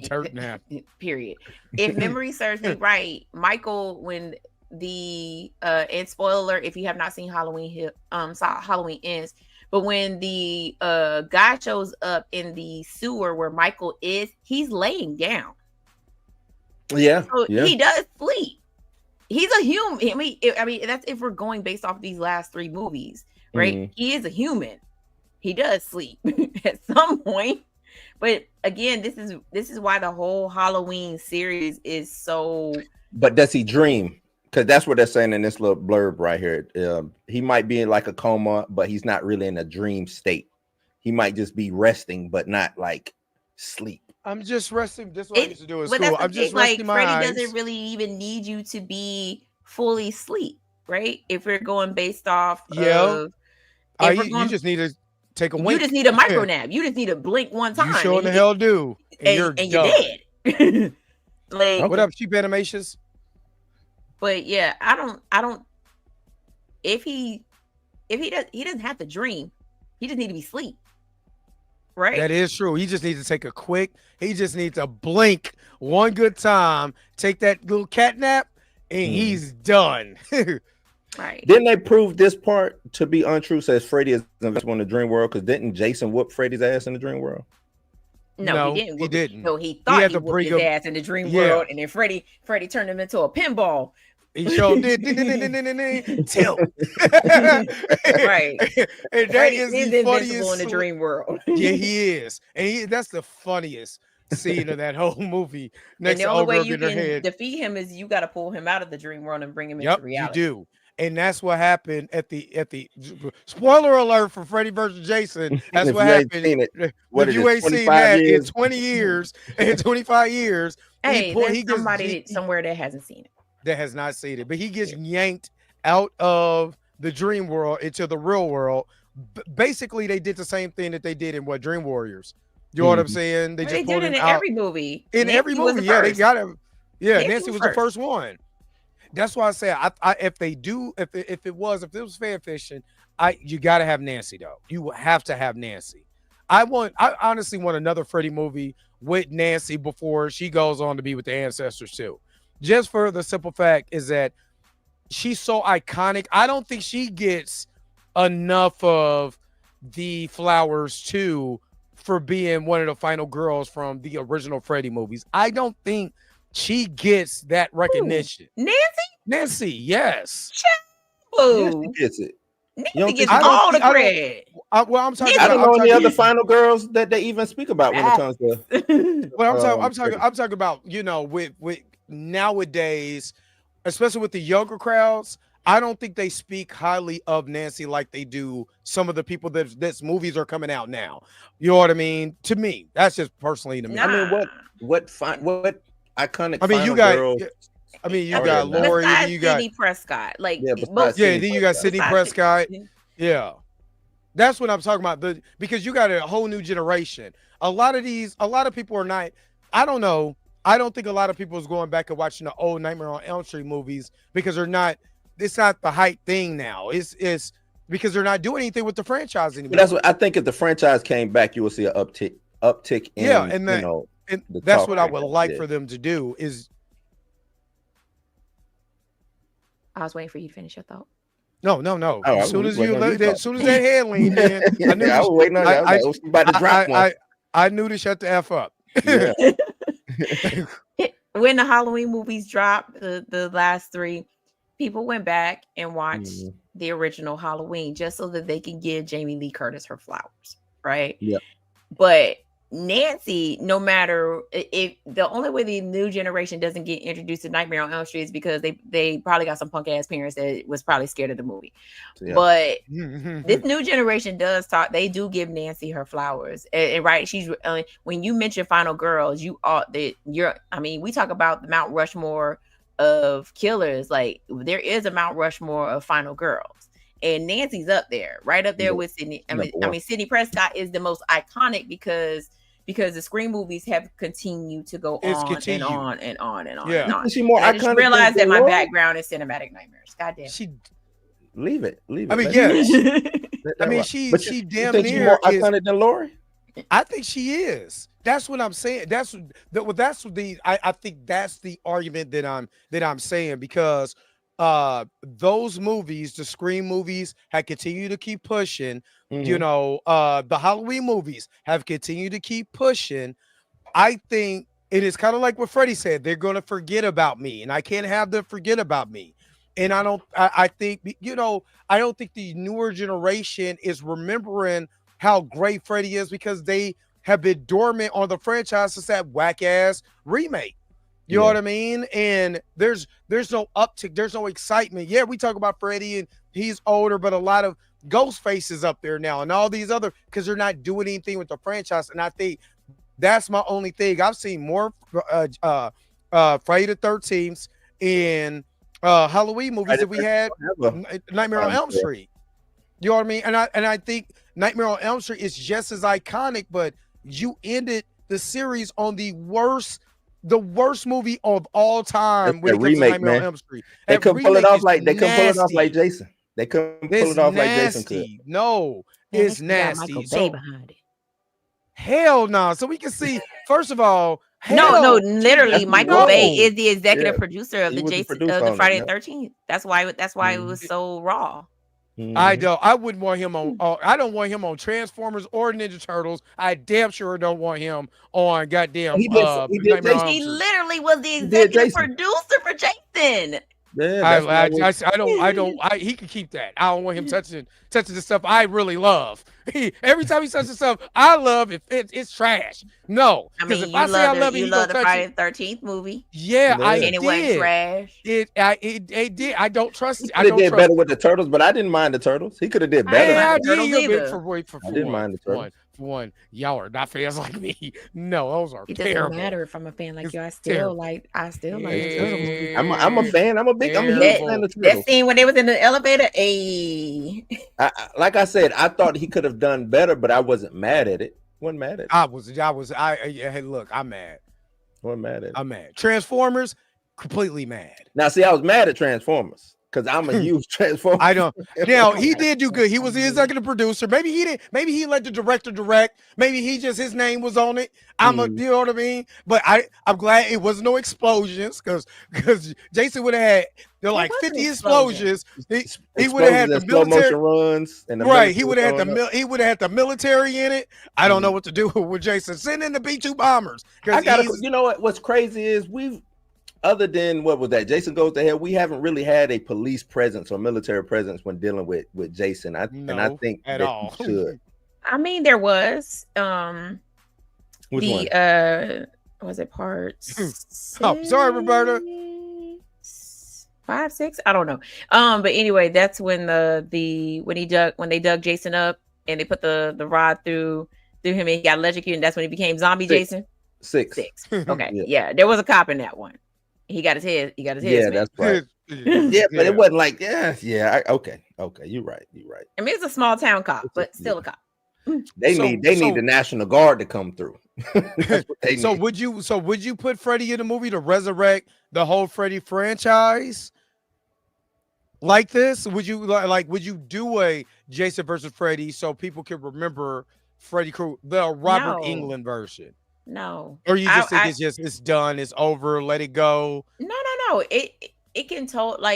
dirt nap. Period. If memory serves me right, Michael, when the and spoiler alert, if you have not seen Halloween Ends, but when the guy shows up in the sewer where Michael is, he's laying down. Yeah, so he does sleep. He's a human. I mean, that's if we're going based off these last 3 movies, right? Mm-hmm. He is a human. He does sleep at some point. But again, this is why the whole Halloween series is so. But does he dream? Because that's what they're saying in this little blurb right here. He might be in like a coma, but he's not really in a dream state. He might just be resting, but not like sleep. I'm just resting. That's what I used to do in school. I'm just resting my eyes. Freddy doesn't really even need you to be fully asleep, right? If we're going based off you just need to take a wink. You just need a micro nap. You just need to blink one time. You sure the hell do. And you're dead. Like, what up, cheap animations? But yeah, I don't. If he doesn't have to dream, he just need to be asleep, right? That is true. He just needs to take he just needs to blink one good time, take that little cat nap, and he's done. Right. Didn't they prove this part to be untrue? Says Freddy is invisible in the dream world, because didn't Jason whoop Freddy's ass in the dream world? No, he didn't. No, he thought he whooped his ass in the dream world, and then Freddy turned him into a pinball. He sure did. Tilt. Right. And that is the funniest in the dream world. Yeah, he is. And that's the funniest scene of that whole movie. And the only way you can defeat him is you got to pull him out of the dream world and bring him into reality. You do. And that's what happened at the spoiler alert for Freddy versus Jason. That's what happened. If you ain't seen that in 20 years, in 25 years, hey, there's somebody somewhere that hasn't seen it. That has not seen it, but he gets yanked out of the dream world into the real world. Basically, they did the same thing that they did in Dream Warriors. You know what I'm saying? They just pulled him out. Every movie. In every movie, they got him. Yeah, Nancy was the first one. That's why I say if it was fan fiction, You got to have Nancy though. You have to have Nancy. I honestly want another Freddy movie with Nancy before she goes on to be with the ancestors too. Just for the simple fact is that she's so iconic. I don't think she gets enough of the flowers too for being one of the final girls from the original Freddy movies. I don't think she gets that recognition. Ooh, Nancy, yes. Yes, she gets it. Nancy gets all the credit. Well, I'm talking. I don't know any other final girls that they even speak about when it comes to. Well, I'm talking about, you know, with nowadays, especially with the younger crowds. I don't think they speak highly of Nancy like they do some of the people that's movies are coming out now. You know what I mean? To me, that's just personally to me. I mean, what iconic? I mean, you got. Girl, I mean, you got Lori. You got Sidney Prescott. Like, then you got Sidney Prescott. Yeah, that's what I'm talking about. Because you got a whole new generation. A lot of people are not. I don't know. I don't think a lot of people is going back and watching the old Nightmare on Elm Street movies because they're not. It's not the hype thing now. It's because they're not doing anything with the franchise anymore. But that's what I think. If the franchise came back, you will see an uptick in. Yeah, and that's what I would like for them to do. Is I was waiting for you to finish your thought. No. Oh, as soon as that head leaned in, I knew I was waiting on that. I was about to drop one. I knew to shut the F up. Yeah. When the Halloween movies dropped, the last 3, people went back and watched the original Halloween just so that they can give Jamie Lee Curtis her flowers, right? Yeah. But Nancy, no matter if the only way the new generation doesn't get introduced to Nightmare on Elm Street is because they probably got some punk ass parents that was probably scared of the movie. Yeah. But this new generation does talk. They do give Nancy her flowers, and right, she's when you mention final girls, we talk about the Mount Rushmore of killers. Like there is a Mount Rushmore of final girls, and Nancy's up there, right up there with Sidney. I mean, Sidney Prescott is the most iconic because the Scream movies have continued to go on and on and on and on. Yeah. And on. Is she more I just iconic realized that my Lori? background is cinematic nightmares. God damn. Leave it. I mean, yes. I mean, she damn near she's more iconic than Lori. I think she is. That's what I'm saying. I think that's the argument that I'm saying because those movies, the Scream movies, have continued to keep pushing. You know, the Halloween movies have continued to keep pushing. I think it is kind of like what Freddy said. They're going to forget about me, and I can't have them forget about me. And I think, you know, I don't think the newer generation is remembering how great Freddy is because they have been dormant on the franchise since that whack ass remake. You know what I mean? And there's no uptick, there's no excitement. Yeah, we talk about Freddy and he's older, but a lot of Ghostface is up there now and all these other because they're not doing anything with the franchise. And I think that's my only thing. I've seen more Friday the 13th in Halloween movies that we had Nightmare on Elm Street. You know what I mean? And I think Nightmare on Elm Street is just as iconic, but you ended the series on the worst movie of all time when it comes to Nightmare on Elm Street. They couldn't pull it off like Jason. They couldn't pull it off like Jason could. No, it's nasty. Michael Bay behind it. Hell no. So we can see, first of all, no, literally, Michael Bay is the executive producer of the Friday the 13th. That's why it was so raw. I wouldn't want him on. I don't want him on Transformers or Ninja Turtles. I damn sure don't want him on goddamn. He literally was the executive producer for Jason. Yeah, he can keep that. I don't want him touching the stuff I really love. Every time he touches stuff I love, it's trash. No, I mean, if I say I love it, you love the Friday the 13th movie. Yeah, I did. And it wasn't trash. It did. I don't trust it. He could have did better with the Turtles, but I didn't mind the Turtles. He could have did better. I didn't mind the Turtles. For one, y'all are not fans like me. No, those are terrible. It doesn't matter if I'm a fan like you. I still like the Turtles. I'm a fan. I'm a huge fan of Turtles. That scene when they was in the elevator, like I said, I thought he could have done better, but I wasn't mad at it. Wasn't mad at it. Hey, look, I'm mad. Wasn't mad at it. I'm mad. Transformers, completely mad. Now, see, I was mad at Transformers. because I'm a huge Transformers. I don't. Now he did do good. He was the executive producer. Maybe he didn't. Maybe he let the director direct. Maybe he just his name was on it. You know what I mean. But I'm glad it was no explosions because Jason would have had like 50 explosions. He would have had the military runs and right. He would have had the military in it. I don't know what to do with Jason. Send in the B-2 bombers. You know what's crazy is other than what was that? Jason Goes to Hell. We haven't really had a police presence or military presence when dealing with Jason. I think at all. Should. I mean, there was Which one? Was it part? Oh, sorry, Roberta. 5, 6, I don't know. But anyway, that's when when they dug Jason up and they put the rod through him and he got electrocuted, and that's when he became zombie 6. Jason. 6. Okay, yeah, there was a cop in that one. He got his head. Yeah, that's right. Yeah, but it wasn't like okay. You're right. I mean, it's a small town cop, but still a cop. They need the National Guard to come through. That's what they need. Would you put Freddy in the movie to resurrect the whole Freddy franchise like this? Would you would you do a Jason versus Freddy so people can remember Freddy Krueger, the Robert Englund version? No. Or you just think it's done, it's over, let it go? No. It can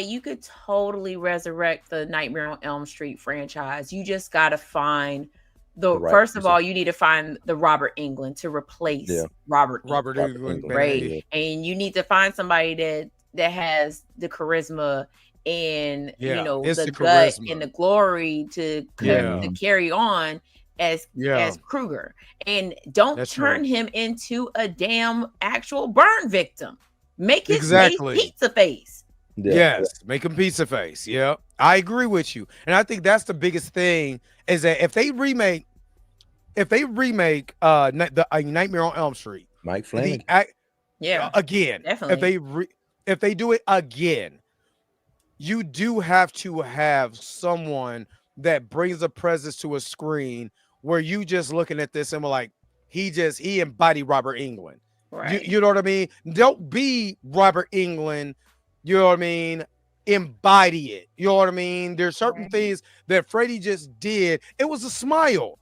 you could totally resurrect the Nightmare on Elm Street franchise. You just gotta find first of all, you need to find the Robert Englund to replace Robert Englund, right? Yeah. And you need to find somebody that has the charisma and the gut and the glory to carry on as Krueger, and don't turn him into a damn actual burn victim. Make his face pizza face. Yes, make him pizza face. Yeah, I agree with you, and I think that's the biggest thing is that if they remake the Nightmare on Elm Street, Mike Flanagan, again, definitely. If they do it again, you do have to have someone that brings a presence to a screen where you just looking at this and we're like, he embodied Robert Englund. Right. You know what I mean? Don't be Robert Englund. You know what I mean? Embody it. You know what I mean? There's certain things that Freddy just did. It was a smile.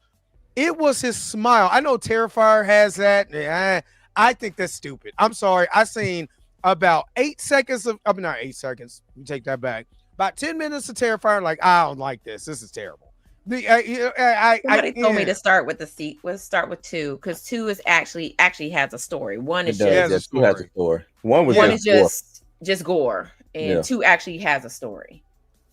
It was his smile. I know Terrifier has that. I think that's stupid. I'm sorry. I seen about 8 seconds of, not 8 seconds. You take that back. About 10 minutes of Terrifier. Like, I don't like this. This is terrible. Somebody told me to start with Let's start with 2 because 2 is actually has a story. One is has a story. One is just gore, and 2 actually has a story.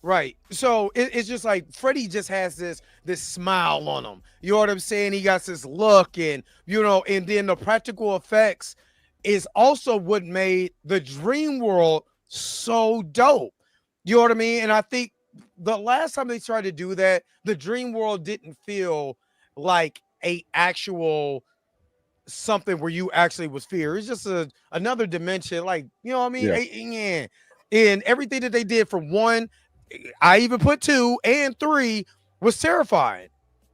Right. So it's just like Freddy just has this smile on him. You know what I'm saying? He got this look, and and then the practical effects is also what made the dream world so dope. You know what I mean? And I think the last time they tried to do that, the dream world didn't feel like a actual something where you actually was fear. It's just another dimension, like, you know what I mean? Yeah. And everything that they did from 1, I even put 2 and 3 was terrifying.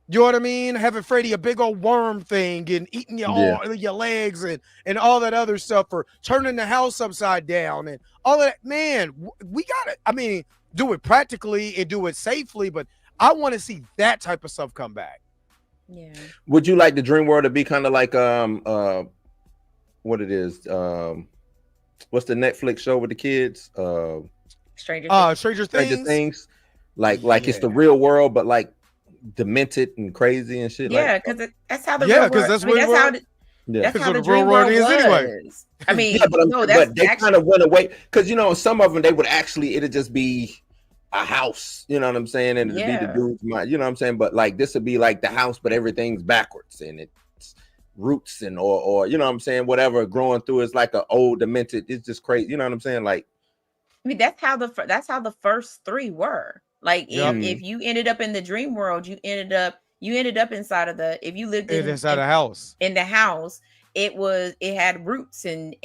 You know what I mean? Having Freddy a big old worm thing and eating your legs and all that other stuff, for turning the house upside down and all that. Man, we got it. I mean, do it practically and do it safely, but I want to see that type of stuff come back. Yeah. Would you like the dream world to be kind of like what it is? What's the Netflix show with the kids? Stranger Things. Like it's the real world, but like demented and crazy and shit. Yeah, because that's how the real world. That's how the dream world is anyway. I mean, but they kind of went away because some of them they would actually it'd just be a house, you know what I'm saying, and it'd be the dude's mind, you know what I'm saying. But like this would be like the house, but everything's backwards and it's roots and or you know what I'm saying, whatever growing through is like an old demented. It's just crazy, you know what I'm saying. Like, I mean, that's how the first 3 were. Like, if you ended up in the dream world, you ended up inside of if you lived inside a house. In the house, it had roots and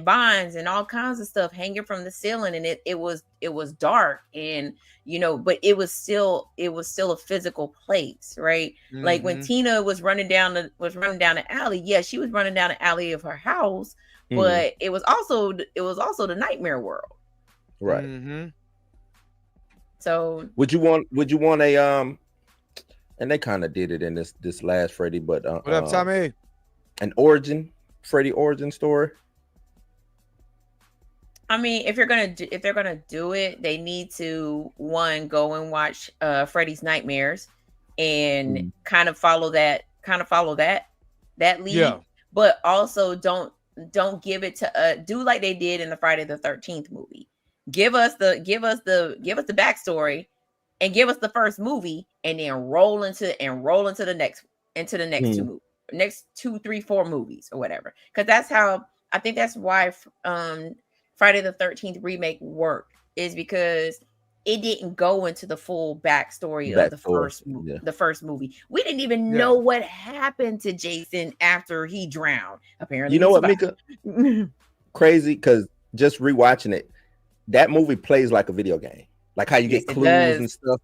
vines and all kinds of stuff hanging from the ceiling, and it was dark, and but it was still a physical place, right? Mm-hmm. Like when Tina was running down the alley, she was running down the alley of her house, but it was also the nightmare world. Right. Mm-hmm. So would you want a and they kind of did it in this last Freddy, but what up, Tommy? An Freddy origin story. I mean, if they're gonna do it, they need to go and watch Freddy's Nightmares and kind of follow that lead. Yeah. But also don't give it to do like they did in the Friday the 13th movie. Give us the backstory and give us the first movie and then roll into the next next 2, 3, 4 movies or whatever. Because that's how I think that's why Friday the 13th remake worked, is because it didn't go into the full backstory of the first movie. We didn't even know what happened to Jason after he drowned. Apparently, you know what, Mika? Crazy, because just rewatching it, that movie plays like a video game, like how you get clues and stuff.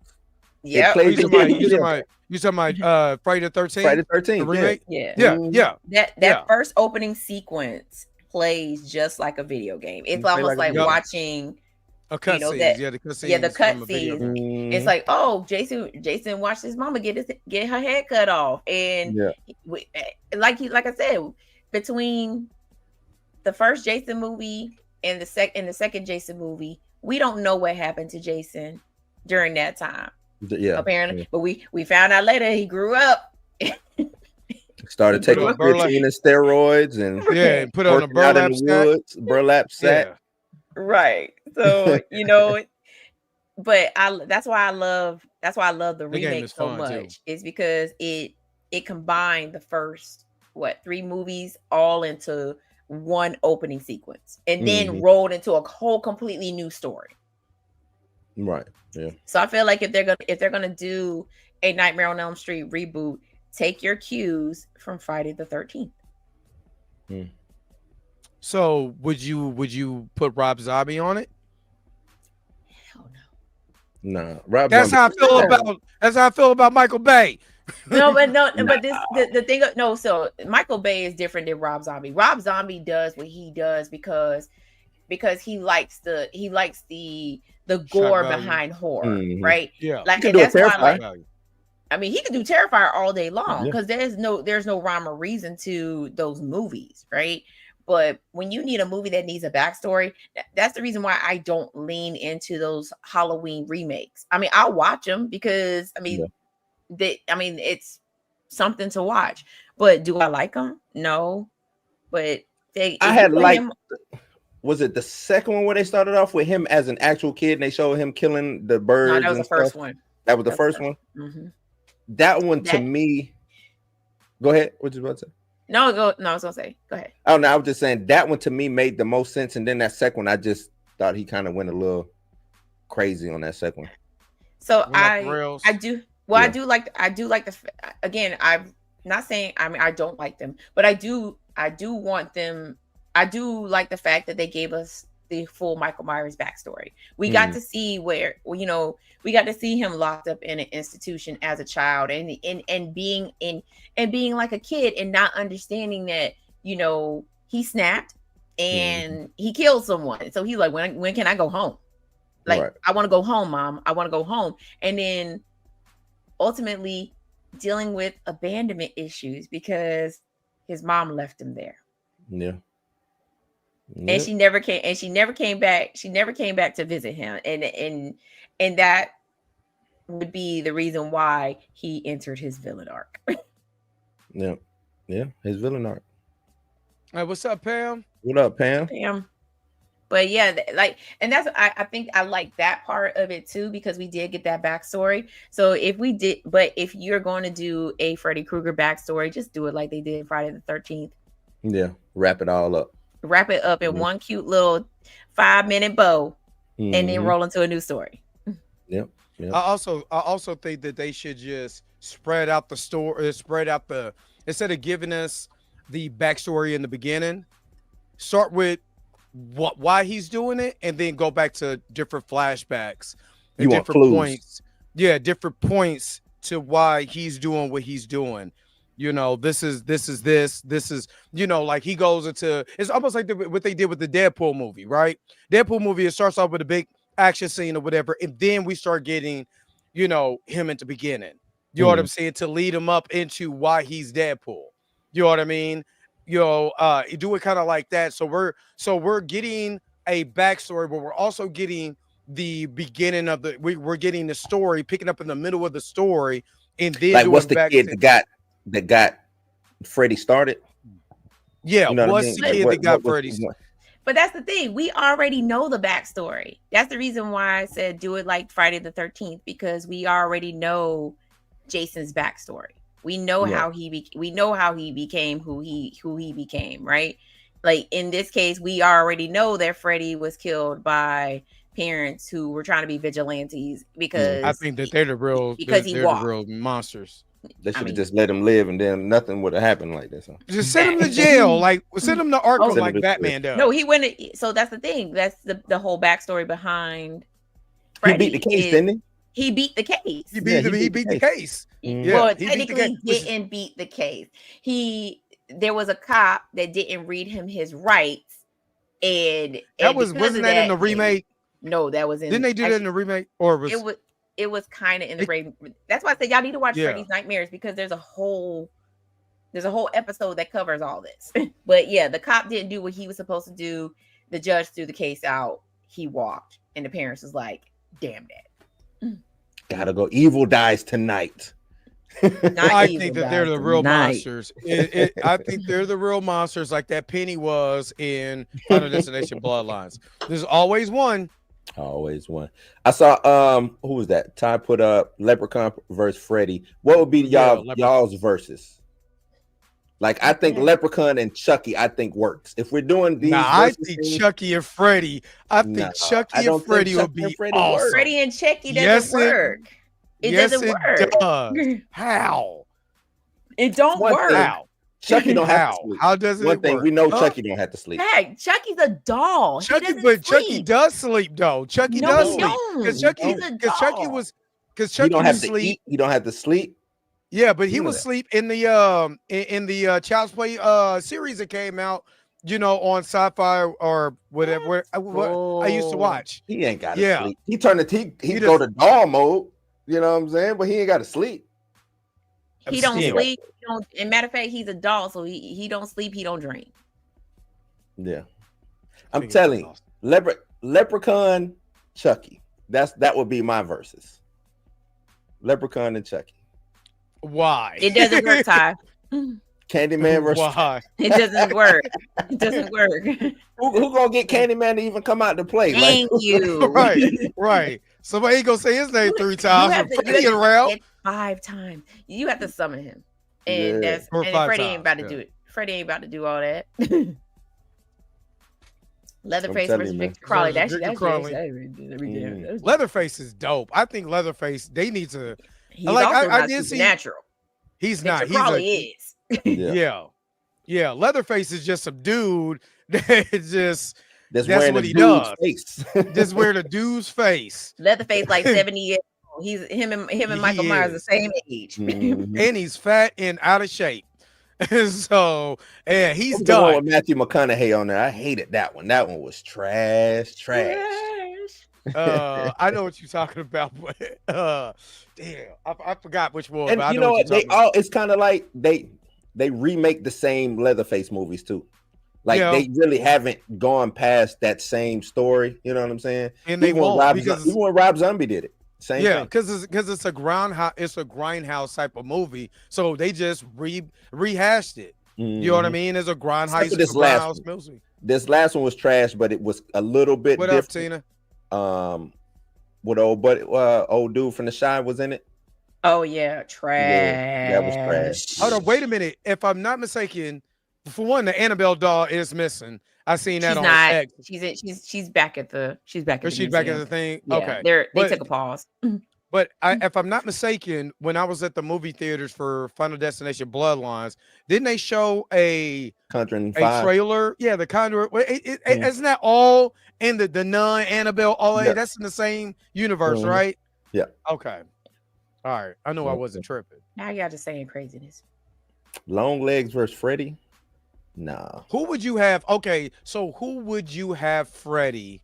Yeah, you talking about Friday the 13th? Friday the 13th remake. Yeah. That first opening sequence plays just like a video game. It's almost like watching a cutscene. The cutscene. The cutscene. It's like, oh, Jason watched his mama get her head cut off, and like I said, between the first Jason movie and the second Jason movie, we don't know what happened to Jason during that time. Yeah, apparently, but we found out later he grew up. Started taking protein and steroids and put on a burlap sack. Yeah. Right. So, but that's why I love the remake so much. Is because it combined the first 3 movies all into one opening sequence and then rolled into a whole completely new story. Right. Yeah. So I feel like if they're gonna do a Nightmare on Elm Street reboot, take your cues from Friday the 13th. So would you put Rob Zombie on it? Hell no. Rob. That's Zombie. That's how I feel about Michael Bay. But the thing. No, so Michael Bay is different than Rob Zombie. Rob Zombie does what he does because he likes the gore behind horror, right? Yeah, like and that's why. I mean, he could do Terrifier all day long because there's no rhyme or reason to those movies, right? But when you need a movie that needs a backstory, that's the reason why I don't lean into those Halloween remakes. I mean, I'll watch them because it's something to watch. But do I like them? No. But was it the second one where they started off with him as an actual kid and they showed him killing the birds? No, that was the first one. That was the first one? Mm-hmm. That one to me. Go ahead. What you about to say? No, I was gonna say. Go ahead. Oh no, I was just saying that one to me made the most sense, and then that second one, I just thought he kind of went a little crazy on that second one. So I do like the. Again, I'm not saying I don't like them, but I do want them. I do like the fact that they gave us the full Michael Myers backstory. We got to see we got to see him locked up in an institution as a child and being like a kid and not understanding that, he snapped and he killed someone. So he's like, when can I go home? Like, right. I want to go home, Mom. I want to go home. And then ultimately dealing with abandonment issues because his mom left him there. Yeah. And she never came back. She never came back to visit him. And that would be the reason why he entered his villain arc. Yeah. His villain arc. Hey, what's up, Pam? What up, Pam? But yeah, and that's I think I like that part of it too, because we did get that backstory. So if you're going to do a Freddy Krueger backstory, just do it like they did Friday the 13th. Yeah, wrap it all up. Wrap it up in one cute little 5-minute bow, and then roll into a new story. Yep. I also think that they should just spread out the story, instead of giving us the backstory in the beginning, start with why he's doing it, and then go back to different flashbacks and different points. Yeah, different points to why he's doing what he's doing. This is like he goes into, it's almost like what they did with the Deadpool movie, right? Deadpool movie, it starts off with a big action scene or whatever, and then we start getting, you know, him at the beginning. You know what I'm saying? To lead him up into why he's Deadpool. You know what I mean? You know, you do it kind of like that. So we're getting a backstory, but we're also getting the beginning of we're getting the story, picking up in the middle of the story, and then like doing what's the back kid that got Freddy started? Yeah, you know what's what I mean? the Like, kid that got Freddy? But that's the thing. We already know the backstory. That's the reason why I said do it like Friday the 13th, because we already know Jason's backstory. We know how he became who he became, right? Like in this case, we already know that Freddy was killed by parents who were trying to be vigilantes because I think that they're the real the real monsters. They should have just let him live, and then nothing would have happened like this. Huh? Just send him to jail, like send him to Arkham, like Batman does. No, he went. So that's the thing. That's the whole backstory behind Freddy. He beat the case, didn't he? He beat the case. He beat the case. Yeah, well, technically didn't beat the case. There was a cop that didn't read him his rights, and wasn't that in the remake? No, that was in. Didn't they do that in the remake, or was it was kind of in the remake? That's why I said y'all need to watch Freddy's Nightmares, because there's a whole episode that covers all this. But yeah, the cop didn't do what he was supposed to do. The judge threw the case out. He walked, and the parents was like, "Damn that." Gotta go. Evil dies tonight. I think that they're the real monsters. I think they're the real monsters, like that Penny was in Final Destination Bloodlines. There's always one. Always one. I saw who was that? Ty put up Leprechaun versus Freddy. What would be y'all's verses? Like, I think Leprechaun and Chucky, I think works. If we're doing these, I think Chucky and Freddy. I think Chucky and Freddy would be awesome. Freddy and Chucky doesn't work. It doesn't work. Does. How? It don't work. How? Chucky don't have to sleep. How does it work? One thing we know, Chucky don't have to sleep. Heck, Chucky's a doll. Chucky does sleep though. Chucky does sleep because Chucky was Chucky don't have to eat. He don't have to sleep. Yeah, but he was asleep in the Child's Play series that came out, you know, on Sci-Fi or whatever. I used to watch. He ain't got to sleep. He go to doll mode. You know what I'm saying? But he ain't got to sleep. He don't sleep. And matter of fact, he's a doll, so he don't sleep. He don't drink. Yeah, I'm telling you, Leprechaun, Chucky. That would be my verses. Leprechaun and Chucky. Why? It doesn't work, Ty. Candyman versus why? It doesn't work. It doesn't work. Who gonna get Candyman to even come out to play? Thank you. Right. Somebody ain't gonna say his name 3 times. You around 5 times. You have to summon him, and Freddy ain't about to do it. Freddy ain't about to do all that. Leatherface versus Victor Crowley. That's Leatherface is dope. I think Leatherface. They need to. He's also not supernatural. He's not. Crowley is. Yeah. Leatherface is just some dude that just. That's what he does. Just wear the dude's face. Leatherface like 70 years old. He's him and Michael Myers the same age. Mm-hmm. And he's fat and out of shape. So he's done. done. With Matthew McConaughey on there. I hated that one. That one was trash. I know what you're talking about, but damn, I forgot which one. And but I you know what? It's kind of like they remake the same Leatherface movies too. Like they really haven't gone past that same story. You know what I'm saying? And they won't, even when Rob Zombie did it. Same thing. because it's a grindhouse type of movie. So they just rehashed it. You know what I mean? It's a grindhouse movie. This last one was trash, but it was a little bit different. What up, Tina? What old dude from The Shy was in it? Oh yeah, trash. Yeah, that was trash. Hold on, wait a minute. If I'm not mistaken, for one, the Annabelle doll is missing. I seen that on X. She's back at the back at the thing. Yeah, okay, they took a pause. But if I'm not mistaken, when I was at the movie theaters for Final Destination Bloodlines, didn't they show a Conjuring 5 trailer? Yeah, the Conjuring. Isn't that all in the Nun, Annabelle, all that? That's in the same universe, right? Yeah. Okay. All right. I know I wasn't tripping. Now y'all just saying craziness. Long Legs versus Freddy. Nah. Who would you have? Okay, so who would you have Freddy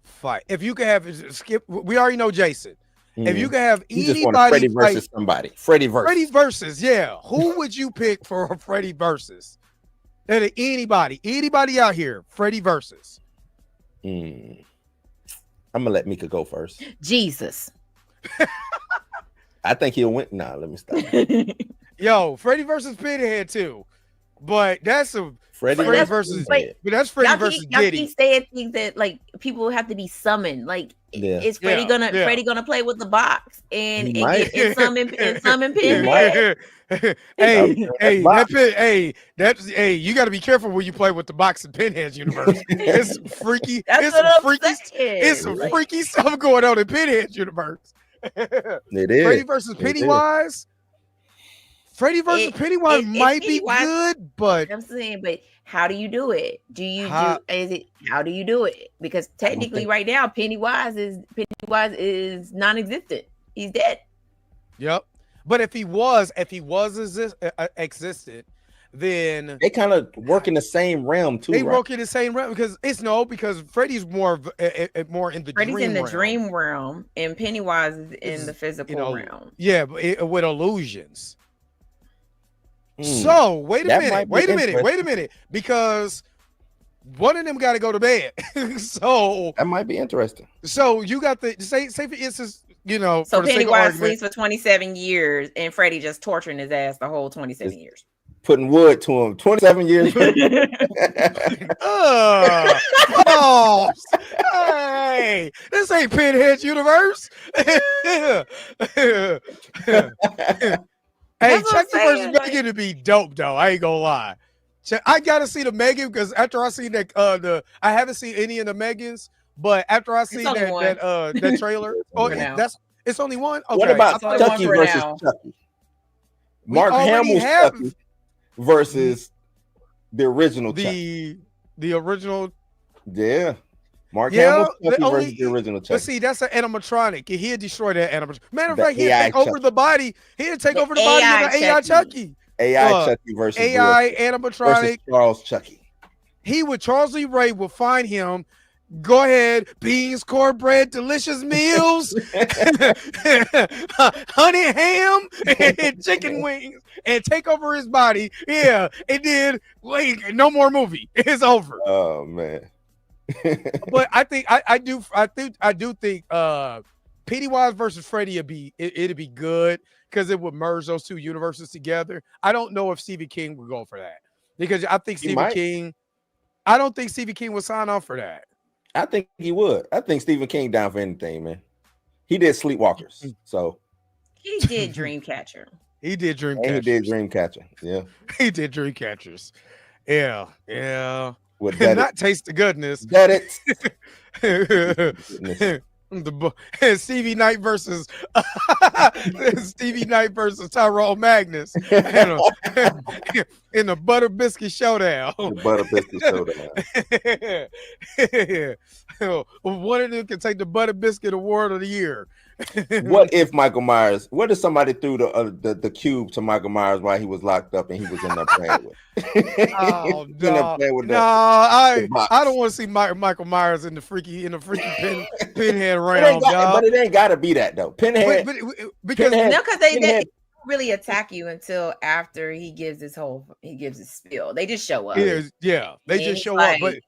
fight. If you could have skip, we already know Jason. If you could have you just want Freddy anybody versus somebody, Freddy versus, yeah. Who would you pick for a Freddy versus? Anybody out here, Freddy versus. I'm gonna let Mika go first. Jesus. I think he'll win. Nah, let me stop. Yo, Freddy versus Pinhead too, but that's a Freddy versus. Pinhead. But that's Freddy versus Diddy. Y'all keep saying things that like people have to be summoned. Like, is Freddy Freddy gonna play with the box and get summon Pinhead? Hey, you got to be careful when you play with the box and Pinhead's universe. It's freaky. It's some freaky stuff going on in Pinhead's universe. It is Freddy versus Pennywise. Freddy versus Pennywise might be good, but I'm saying, but how do you do it? How do you do it? Because technically, right now, Pennywise is non-existent. He's dead. Yep. But if he was existent, then they kind of work in the same realm too. They work in the same realm because Freddy's more in the Freddy's dream in the realm. Dream realm, and Pennywise is in the physical realm. Yeah, but with illusions. So wait a minute, because one of them got to go to bed. So that might be interesting. So you got the say for instance, So Pennywise sleeps for 27 years, and Freddy just torturing his ass the whole 27 years. Putting wood to him 27 years. Hey, this ain't Pinhead's universe. Hey, Chucky versus Megan to be dope though. I ain't gonna lie. I gotta see the Megan because after I seen that I haven't seen any of the Megans, but after I seen that trailer, it's only one. Okay. What about Chucky versus Chucky? Mark Hamill's Chucky versus the original Chucky. The original. Yeah. Mark Hamill's Chucky versus the original Chucky. But see, that's an animatronic. He'd destroy that animatronic. Matter of fact, he'd take over the body. He'd take over the body of the AI Chucky. AI Chucky versus AI animatronic versus Charles Chucky. Charles Lee Ray would find him. Go ahead, beans, cornbread, delicious meals, honey ham, and chicken wings, and take over his body. Yeah, and then no more movie. It's over. Oh man. But I do think Pennywise versus Freddy it'd be good because it would merge those two universes together. I don't know if Stephen King would go for that because I think I don't think Stephen King would sign off for that. I think he would. I think Stephen King down for anything, man. He did Sleepwalkers, so he did Dreamcatcher. He did Dreamcatcher. And he did Dreamcatcher. Yeah, he did Dreamcatchers. Yeah. Would not taste the goodness. That it. Stevie Knight versus Tyrone Magnus in the Butter Biscuit Showdown. The Butter Biscuit Showdown. One of them can take the Butter Biscuit Award of the year. What if somebody threw the cube to Michael Myers while he was locked up and he was in there playing with? Oh no! I don't want to see Michael Myers in the freaky Pinhead realm, but it ain't got to be that though. Pinhead, because they don't really attack you until after he gives his spiel. They just show up. Yeah, they just show up. But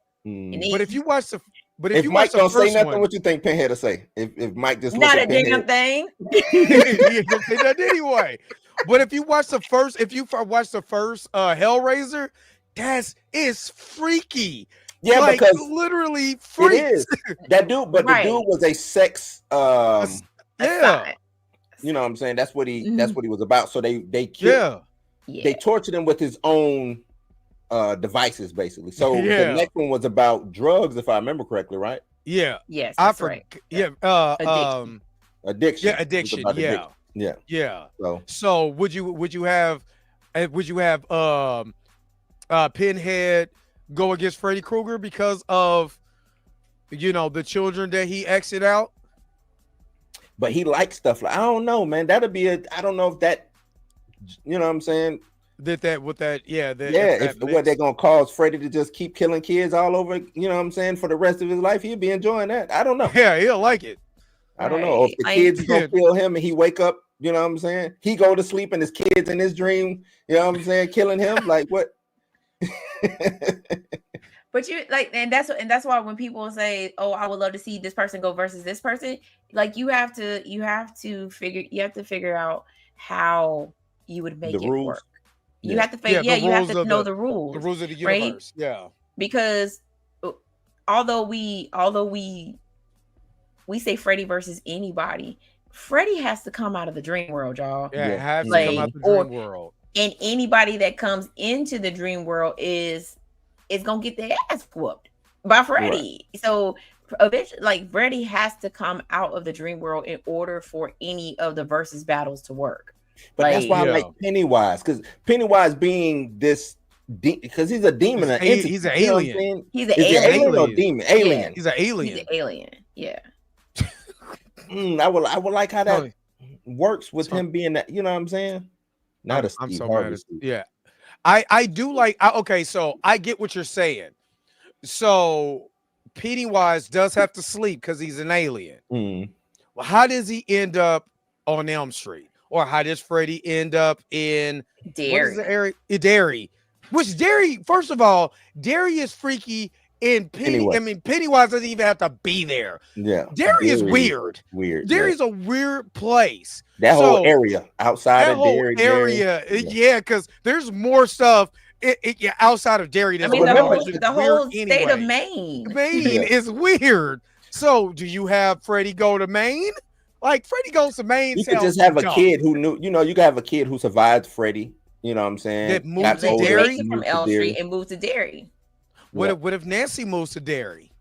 if you watch the if Mike don't say nothing, what you think Pinhead will say? If Mike just not a damn thing, he ain't gonna say that anyway. But if you watch the first Hellraiser, it's freaky. Yeah, like, because literally freaks. It is that dude, but the dude was a sex. Yeah, you know what I'm saying. That's what he was about. So they killed. Yeah, they tortured him with his own devices, basically. So the next one was about drugs, if I remember correctly, right? Yeah. Yes, that's right. Yeah. Addiction. Yeah, addiction. Yeah. Yeah. Yeah. So would you have Pinhead go against Freddy Krueger because of the children that he exited out? But he likes stuff like, I don't know, man. That'll be I don't know if that, you know what I'm saying? If what they're gonna cause Freddy to just keep killing kids all over, you know what I'm saying, for the rest of his life, he'd be enjoying that. I don't know. Yeah, he'll like it. I don't know if the kids is gonna kill him and he wake up, you know what I'm saying? He go to sleep and his kids in his dream, you know what I'm saying, killing him. Like what? But you like, and that's why when people say, "Oh, I would love to see this person go versus this person," like you have to figure out how you would make it work. You have to figure, you have to know the rules of the universe, right? Yeah, because although we say Freddy versus anybody, Freddy has to come out of the dream world, y'all. Yeah, it has to come out the dream world. And anybody that comes into the dream world is gonna get their ass whooped by Freddy. Right. So eventually, like, Freddy has to come out of the dream world in order for any of the versus battles to work. But that's why I like Pennywise, because Pennywise being this, because he's a demon. He's an alien. He's an alien or demon. Alien. Yeah. He's an alien. He's an alien. Yeah. I would like how that works with him being that. You know what I'm saying? I'm so mad. Yeah, I do like. Okay, so I get what you're saying. So Pennywise does have to sleep because he's an alien. Well, how does he end up on Elm Street? Or how does Freddy end up in Derry? Which Derry, first of all, Derry is freaky, and Pennywise doesn't even have to be there. Yeah, Derry is weird. Derry's a weird place. That whole area outside of Derry. Yeah, because there's more stuff outside of Derry. I mean, the whole state of Maine. Maine is weird. So, do you have Freddy go to Maine? Like, Freddy goes to Maine. You could just have a kid who knew, you could have a kid who survived Freddy. You know what I'm saying? That moved to Derry from Elm Street and moved to Derry. What if Nancy moves to Derry?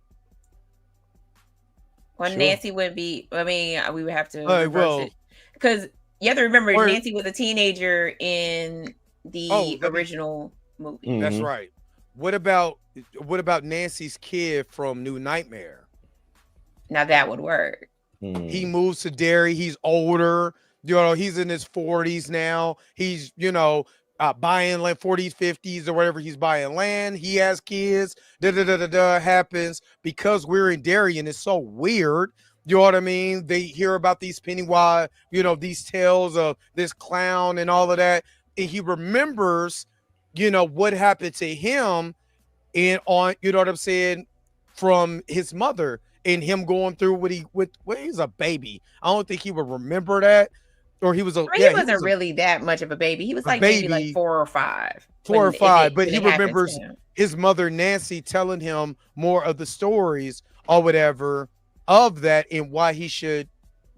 Well, Nancy wouldn't be. I mean, we would have to reverse it, because you have to remember Nancy was a teenager in the original movie. Mm-hmm. That's right. What about Nancy's kid from New Nightmare? Now that would work. He moves to Derry. He's older. He's in his 40s now. He's, buying like 40s, 50s or whatever. He's buying land. He has kids. Happens because we're in Derry and it's so weird. You know what I mean? They hear about these Pennywise, these tales of this clown and all of that. And he remembers, what happened to him and on, you know what I'm saying, from his mother. And him going through he's a baby. I don't think he would remember that. Or he was he wasn't really that much of a baby. He was like maybe like 4 or 5. But he remembers his mother Nancy telling him more of the stories or whatever of that and why he should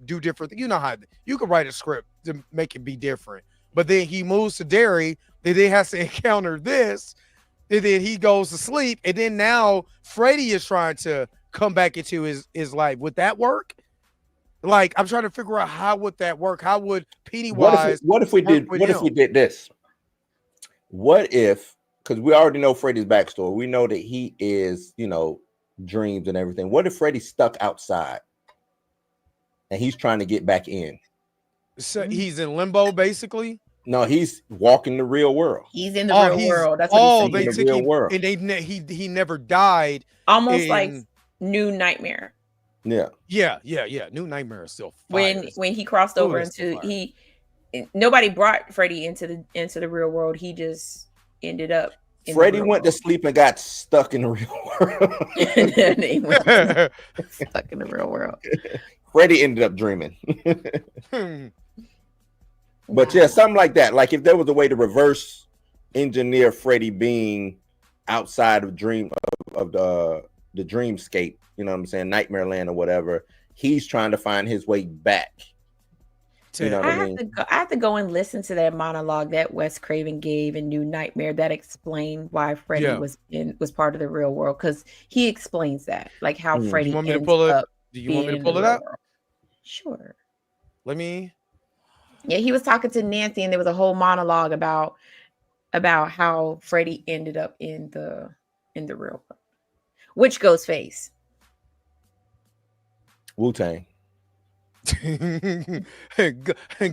do different. You know how you could write a script to make it be different. But then he moves to Derry, and then has to encounter this, and then he goes to sleep, and then now Freddy is trying to come back into his life. Would that work? Like, I'm trying to figure out how would that work? How would Pennywise? What if we did this? What if, because we already know Freddy's backstory, we know that he is, dreams and everything. What if Freddy's stuck outside and he's trying to get back in? So he's in limbo, basically. No, he's walking the real world. He's in the real world. That's what he's in the real world. And he never died. Almost like New Nightmare. Yeah. New Nightmare is still fire. When he crossed over into nobody brought Freddy into the real world. He just ended up. Freddy went to sleep and got stuck in the real world. And then he went stuck in the real world. Freddy ended up dreaming. But yeah, something like that. Like if there was a way to reverse engineer Freddy being outside of the dreamscape, you know what I'm saying, Nightmare Land or whatever, he's trying to find his way back. You know what I mean? I have to go and listen to that monologue that Wes Craven gave in New Nightmare that explained why Freddy was part of the real world, because he explains that, like how Freddy. Do you want me to pull it up? Sure. Let me. Yeah, he was talking to Nancy, and there was a whole monologue about how Freddy ended up in the real world. Which Ghostface? Wu-Tang.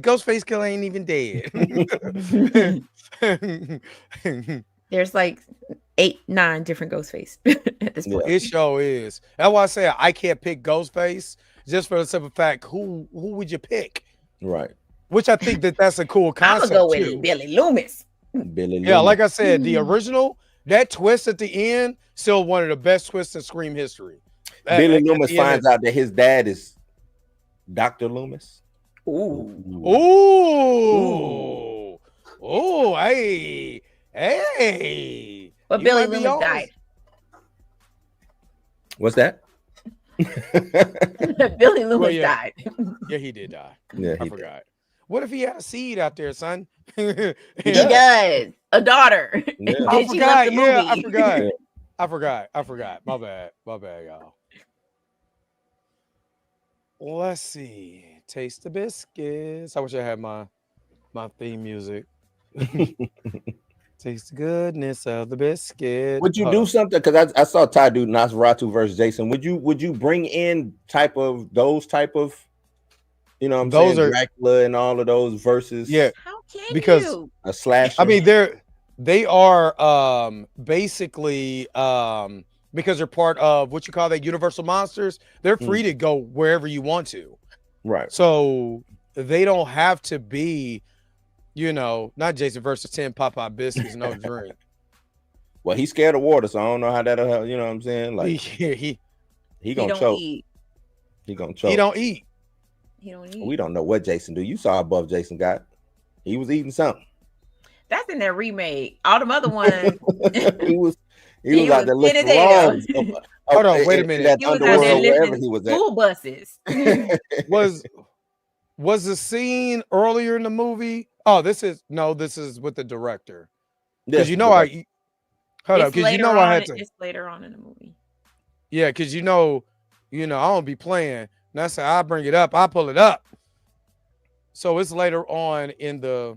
Ghostface Killer ain't even dead. There's like 8, 9 different Ghostface at this point. It sure is. That's why I say I can't pick Ghostface just for the simple fact who would you pick? Right. Which I think that's a cool concept. I'm gonna go with Billy Loomis. Yeah, like I said, the original, that twist at the end, still one of the best twists in Scream history. Billy Loomis finds out that his dad is Dr. Loomis. Ooh. Hey. But Billy Loomis died. What's that? Billy Loomis died. Yeah, he did die. Yeah, I forgot. What if he had a seed out there, son? He does. A daughter. Yeah. I forgot. Yeah, I forgot. I forgot. My bad, y'all. Let's see. Taste the biscuits. I wish I had my theme music. Taste the goodness of the biscuit. Would you do something? Because I saw Ty do Nosferatu versus Jason. Would you bring in those type of you know what I'm those saying? Are Dracula and all of those verses. Yeah. How can because you? A slasher. I mean, they are basically because they're part of what you call that Universal Monsters. They're free to go wherever you want to. Right. So they don't have to be, not Jason versus 10 Popeye biscuits, no drink. Well, he's scared of water, so I don't know how that'll help. You know what I'm saying? Like he gonna choke. Eat. He gonna choke. He don't eat. We don't know what Jason do. You saw how buff Jason got. He was eating something. That's in their remake. All them other ones. he was out there lifting logs. Hold on, wait a minute. He was out there lifting school buses. Was the scene earlier in the movie? Oh, this is with the director. Because It's later on in the movie. Yeah, because I don't be playing. That's how I bring it up. I pull it up. So it's later on in the.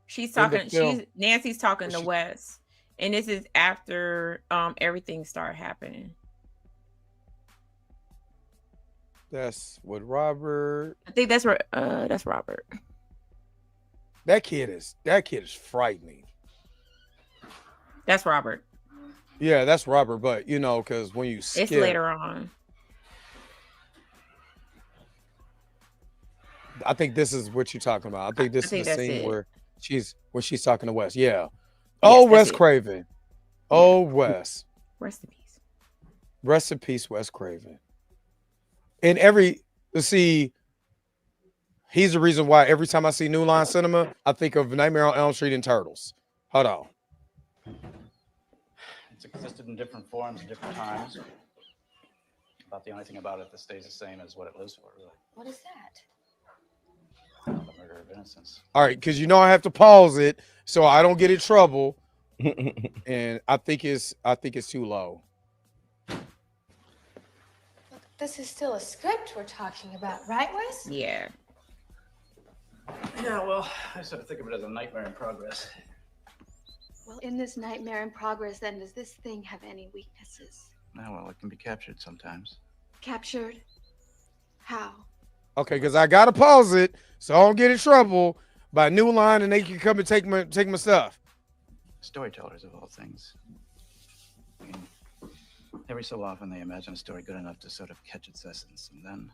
She's talking. Nancy's talking to Wes, and this is after everything started happening. That's what Robert. I think that's Robert. That kid is frightening. That's Robert. Yeah, that's Robert. But because when you skip, it's later on. I think this is what you're talking about. I think this is the scene where she's talking to Wes. Yeah. Oh, Wes Craven. Oh, Wes. Rest in peace. Rest in peace, Wes Craven. And he's the reason why every time I see New Line Cinema, I think of Nightmare on Elm Street and Turtles. Hold on. It's existed in different forms at different times. About the only thing about it that stays the same is what it lives for, really. What is that? The murder of innocence. All right, because I have to pause it so I don't get in trouble. And I think it's too low. Look, this is still a script we're talking about, right, Wes? Yeah. Yeah, well, I sort of think of it as a nightmare in progress. Well, in this nightmare in progress, then, does this thing have any weaknesses? No, well, it can be captured sometimes. Captured? How? Okay, because I gotta pause it so I don't get in trouble by New Line and they can come and take my stuff. Storytellers of all things. I mean, every so often they imagine a story good enough to sort of catch its essence, and then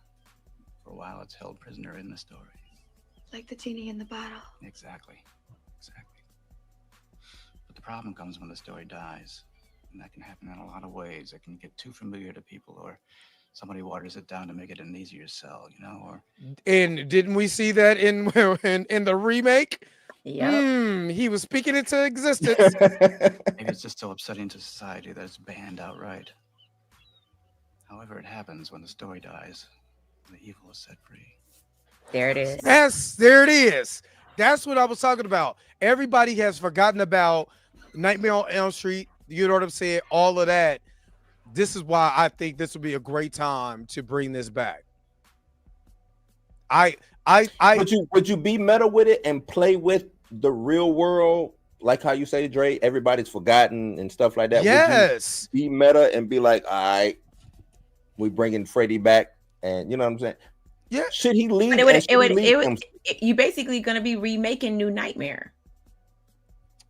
for a while it's held prisoner in the story. Like the genie in the bottle. Exactly. But the problem comes when the story dies. And that can happen in a lot of ways. It can get too familiar to people, or somebody waters it down to make it an easier sell, or. And didn't we see that in the remake? Yeah. He was speaking into existence. Maybe it's just so upsetting to society that it's banned outright. However, it happens when the story dies, and the evil is set free. There it is. There it is. That's what I was talking about. Everybody has forgotten about Nightmare on Elm Street. You know what I'm saying? All of that. This is why I think this would be a great time to bring this back. Would you be meta with it and play with the real world, like how you say, Dre? Everybody's forgotten and stuff like that. Yes. Would you be meta and be like, all right, we bringing Freddy back, and you know what I'm saying? Yeah. Should he leave? You basically going to be remaking New Nightmare.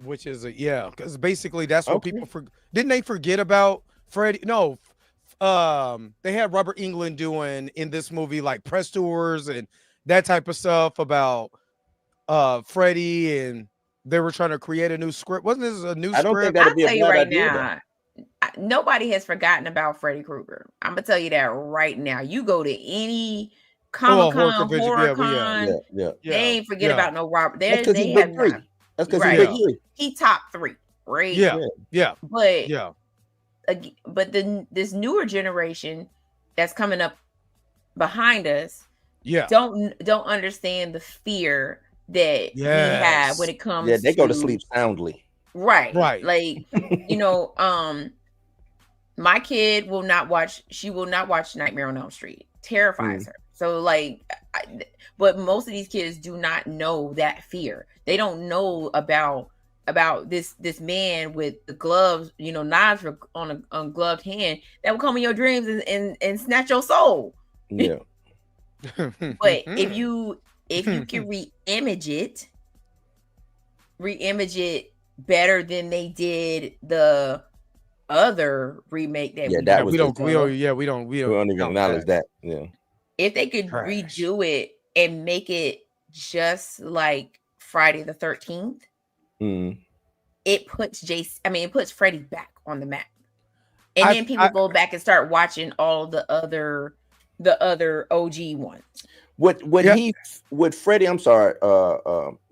Which is because basically that's what people didn't they forget about Freddy? No, they had Robert Englund doing in this movie like press tours and that type of stuff about Freddy, and they were trying to create a new script. Wasn't this a new script? I don't think that'd be a bad idea. Now, nobody has forgotten about Freddy Krueger. I'm gonna tell you that right now. You go to any Comic-Con, HorrorCon, they ain't forget about no Robert. They have not. That's because he's big three. He top 3, right? Yeah. But this newer generation that's coming up behind us, don't understand the fear that we have when it comes. Yeah, they go to sleep soundly. Right. Like my kid will not watch. She will not watch Nightmare on Elm Street. Terrifies her. So but most of these kids do not know that fear. They don't know about this man with the gloves, knives on a ungloved hand that will come in your dreams and snatch your soul. Yeah. But if you can re-image it better than they did the other remake that we don't even acknowledge that. Yeah. If they could redo it and make it just like Friday the 13th, it puts Freddy back on the map. And then people go back and start watching all the other OG ones. Would Freddy, I'm sorry,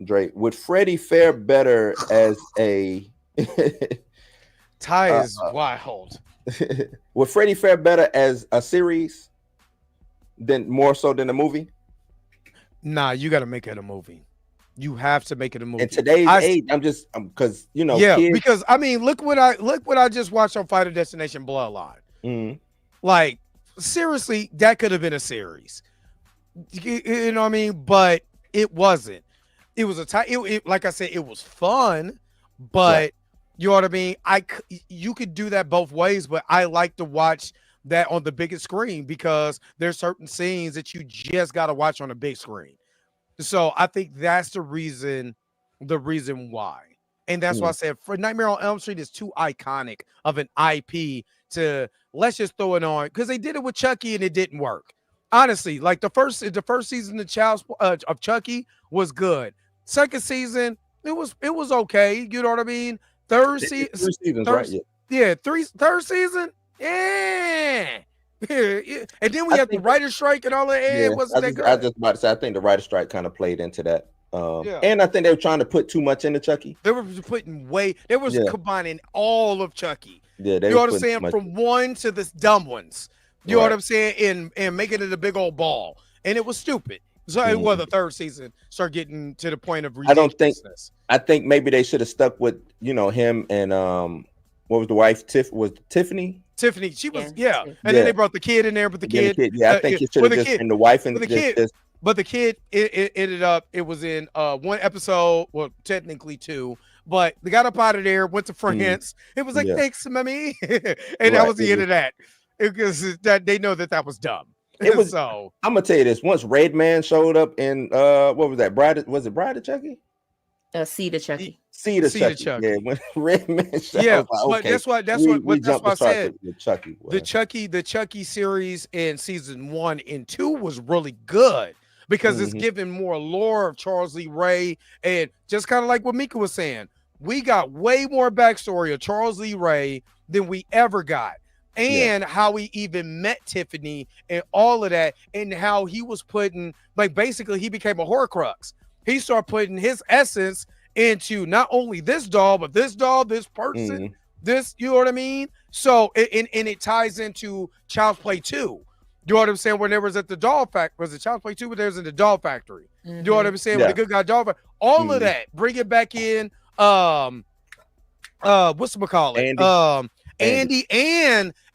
Dre, would Freddy fare better as a Ty is wild. Would Freddy fare better as a series more so than a movie? Nah, you got to make it a movie. You have to make it a movie. In today's age, I'm just because kids... because I mean, look what I just watched on Final Destination Bloodline. Like seriously, that could have been a series. You know what I mean? But it wasn't. It was like I said, it was fun, but you know what I mean? You could do that both ways, but I like to watch that on the biggest screen because there's certain scenes that you just got to watch on a big screen. So I think that's the reason why. And that's why I said for Nightmare on Elm Street is too iconic of an IP to let's just throw it on, because they did it with Chucky and it didn't work. Honestly, like the first season of Chucky was good. Second season, it was okay. You know what I mean? Third season, third season, yeah. And then we had the writer's strike and all that. It wasn't that good. I was just about to say, I think the writer's strike kind of played into that. And I think they were trying to put too much into Chucky. They were putting combining all of Chucky. Yeah, you know what I'm saying? From one to the dumb ones. You know what I'm saying? And making it a big old ball. And it was stupid. So it was the third season start getting to the point of ridiculousness. I think maybe they should have stuck with, him and what was the wife? Tiffany? Tiffany, she was, and then they brought the kid in there, but the kid, I think it should have just been the wife and the kid. But the kid, it ended up, it was in one episode, well, technically 2, but they got up out of there, went to France. It was like, thanks, mommy, and that was the end of that. Because that they know that was dumb. It was. So I'm gonna tell you this: once Red Man showed up in what was that? Was it Bride of Chucky? Seed of Chucky. Seed of Chucky. Yeah, when Red Man showed up. But that's what I said. Chucky. The Chucky series in season 1 and 2 was really good because it's giving more lore of Charles Lee Ray, and just kind of like what Mika was saying, we got way more backstory of Charles Lee Ray than we ever got. And how he even met Tiffany and all of that, and how he was putting, like, basically he became a Horcrux. He started putting his essence into not only this doll, but this doll, this person, this, you know what I mean? So, and it ties into Child's Play 2. You know what I'm saying? When there was at the doll factory, was it Child's Play 2? But there's in the doll factory. You know what I'm saying? With the good guy doll factory. All of that, bring it back in. Whatchamacallit? Andy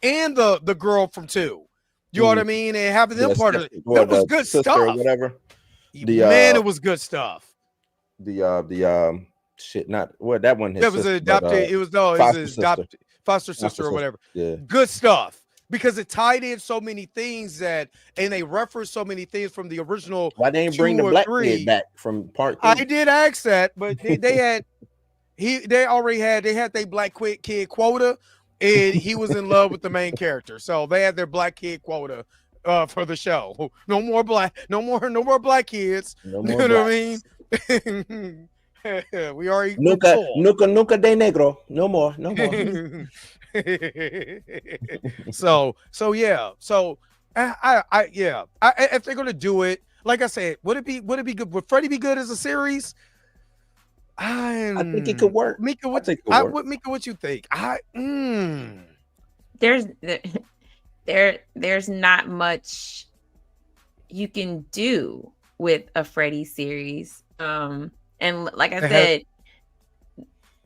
and the girl from 2. You know what I mean? And having them part of it. That was good stuff. Or whatever. It was good stuff. The shit, not what that one. That was adopted. It was adopted foster sister or whatever. Yeah. Good stuff. because it tied in so many things and they referenced so many things from the original. Why they didn't bring the black kid back from part 3? I did ask that, but they had they had their black kid quota, and he was in love with the main character, so they had their black kid quota for the show. No more black kids. No more, you know blacks. What I mean? We already nunca de negro. No more. So yeah. So if they're gonna do it, like I said, would it be good? Would Freddy be good as a series? I think it could work. Mika, what you think? There's not much you can do with a Freddy series. And like I said,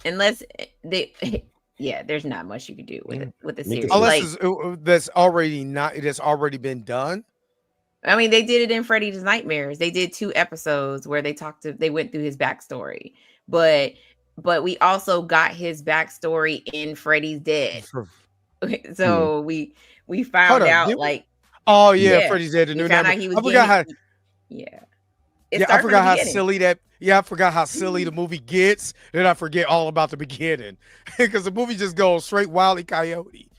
unless there's not much you can do with the series. Unless that's already been done. I mean, they did it in Freddy's Nightmares. They did 2 episodes where they went through his backstory, but we also got his backstory in Freddy's Dead. So we found out Freddy's Dead. The new I forgot how silly that. Yeah, I forgot how silly the movie gets. Then I forget all about the beginning because the movie just goes straight Wile E. Coyote.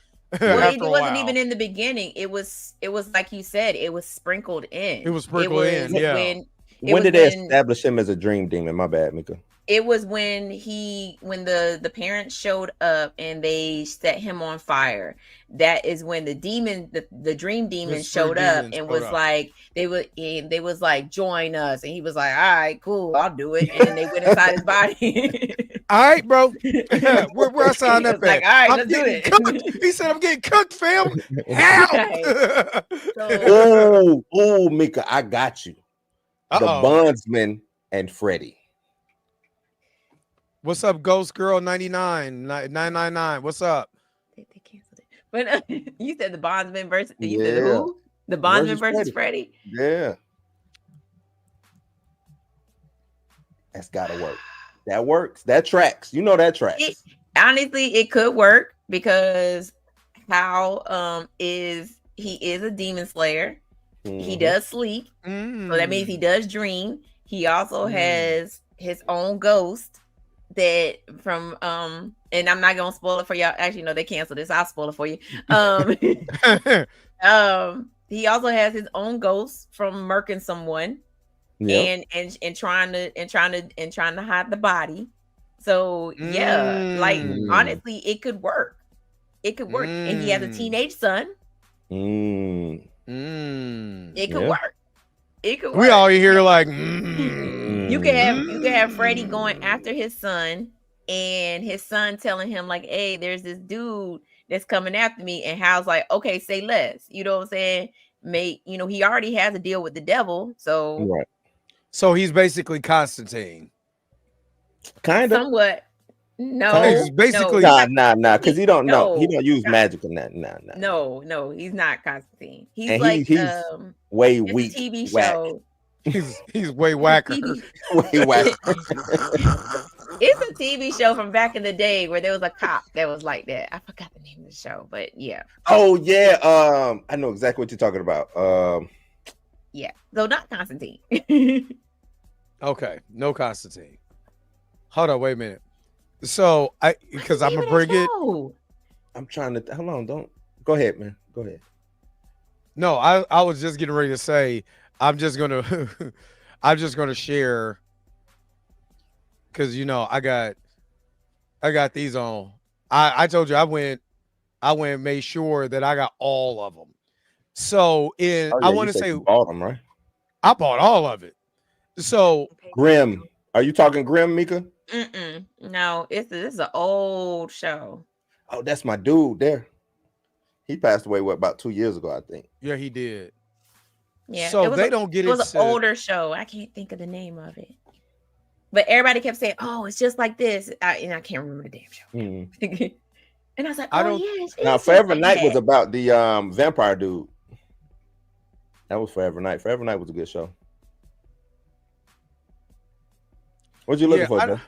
Well, it wasn't even in the beginning. It was like you said. It was sprinkled in. Yeah. When did they establish him as a dream demon? My bad, Mika. It was when the parents showed up and they set him on fire. That is when the dream demon showed up and was like, they was like, join us, and he was like, all right, cool, I'll do it, and then they went inside his body. All right, bro, where I signed up at? Like, all right, let's do it. Cooked. He said, I'm getting cooked, fam. Oh, Mika, I got you. The Bondsman and Freddy. What's up, Ghost Girl 999? What's up? They canceled it. But you said the Bondsman versus you said who? The Bondsman versus Freddy. Yeah. That's gotta work. That works. That tracks. You know that tracks. Honestly, it could work because Hal he is a demon slayer. Mm-hmm. He does sleep. So that means he does dream. He also has his own ghost. That from and I'm not gonna spoil it for y'all. Actually, no, they canceled this. I'll spoil it for you. He also has his own ghost from murking someone, and trying to hide the body. So like honestly, it could work. It could work, and he has a teenage son. It could work. It could work. We all here like. You can have Freddy going after his son, and his son telling him like, "Hey, there's this dude that's coming after me," and Hal's like, "Okay, say less." You know what I'm saying? He already has a deal with the devil, so So he's basically Constantine. Kind of. Somewhat. No, he's basically nah, because he don't know. He don't use magic in that. No, he's not Constantine. He's he's way weak. TV show. He's way whacker. Way whacker. It's a TV show from back in the day where there was a cop that was like that. I forgot the name of the show, but yeah. Oh yeah, I know exactly what you're talking about. Yeah, so not Constantine. Okay, no Constantine. Hold on, wait a minute. So because I'm gonna bring it. I'm trying to hold on. Don't go ahead, man. Go ahead. No, I was just getting ready to say. I'm just gonna share because I got these on. I told you I went and made sure that I got all of them. So I want to say you bought them, right? I bought all of it. So Grimm, are you talking Grimm, Mika? No, this is an old show. Oh, that's my dude there. He passed away about 2 years ago, I think. Yeah, he did. Yeah, so they don't get it. It was an older show. I can't think of the name of it. But everybody kept saying, "Oh, it's just like this," and I can't remember the damn show. And I was like, "Oh yeah." Now, Forever Night was about the vampire dude. That was Forever Night. Forever Night was a good show. What you looking for, Joe?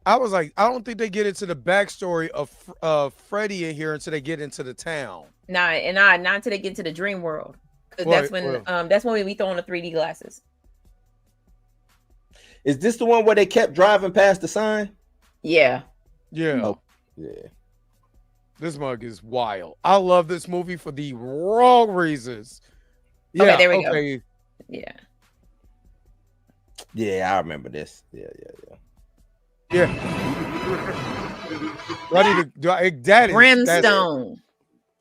I was like, I don't think they get into the backstory of Freddy in here until they get into the town. Not until they get to the dream world. Because that's when we throw on the 3D glasses. Is this the one where they kept driving past the sign? Yeah. Yeah. Oh, yeah. This mug is wild. I love this movie for the wrong reasons. Yeah, okay, there we go. Yeah. Yeah, I remember this. Yeah. Ready to that Brimstone.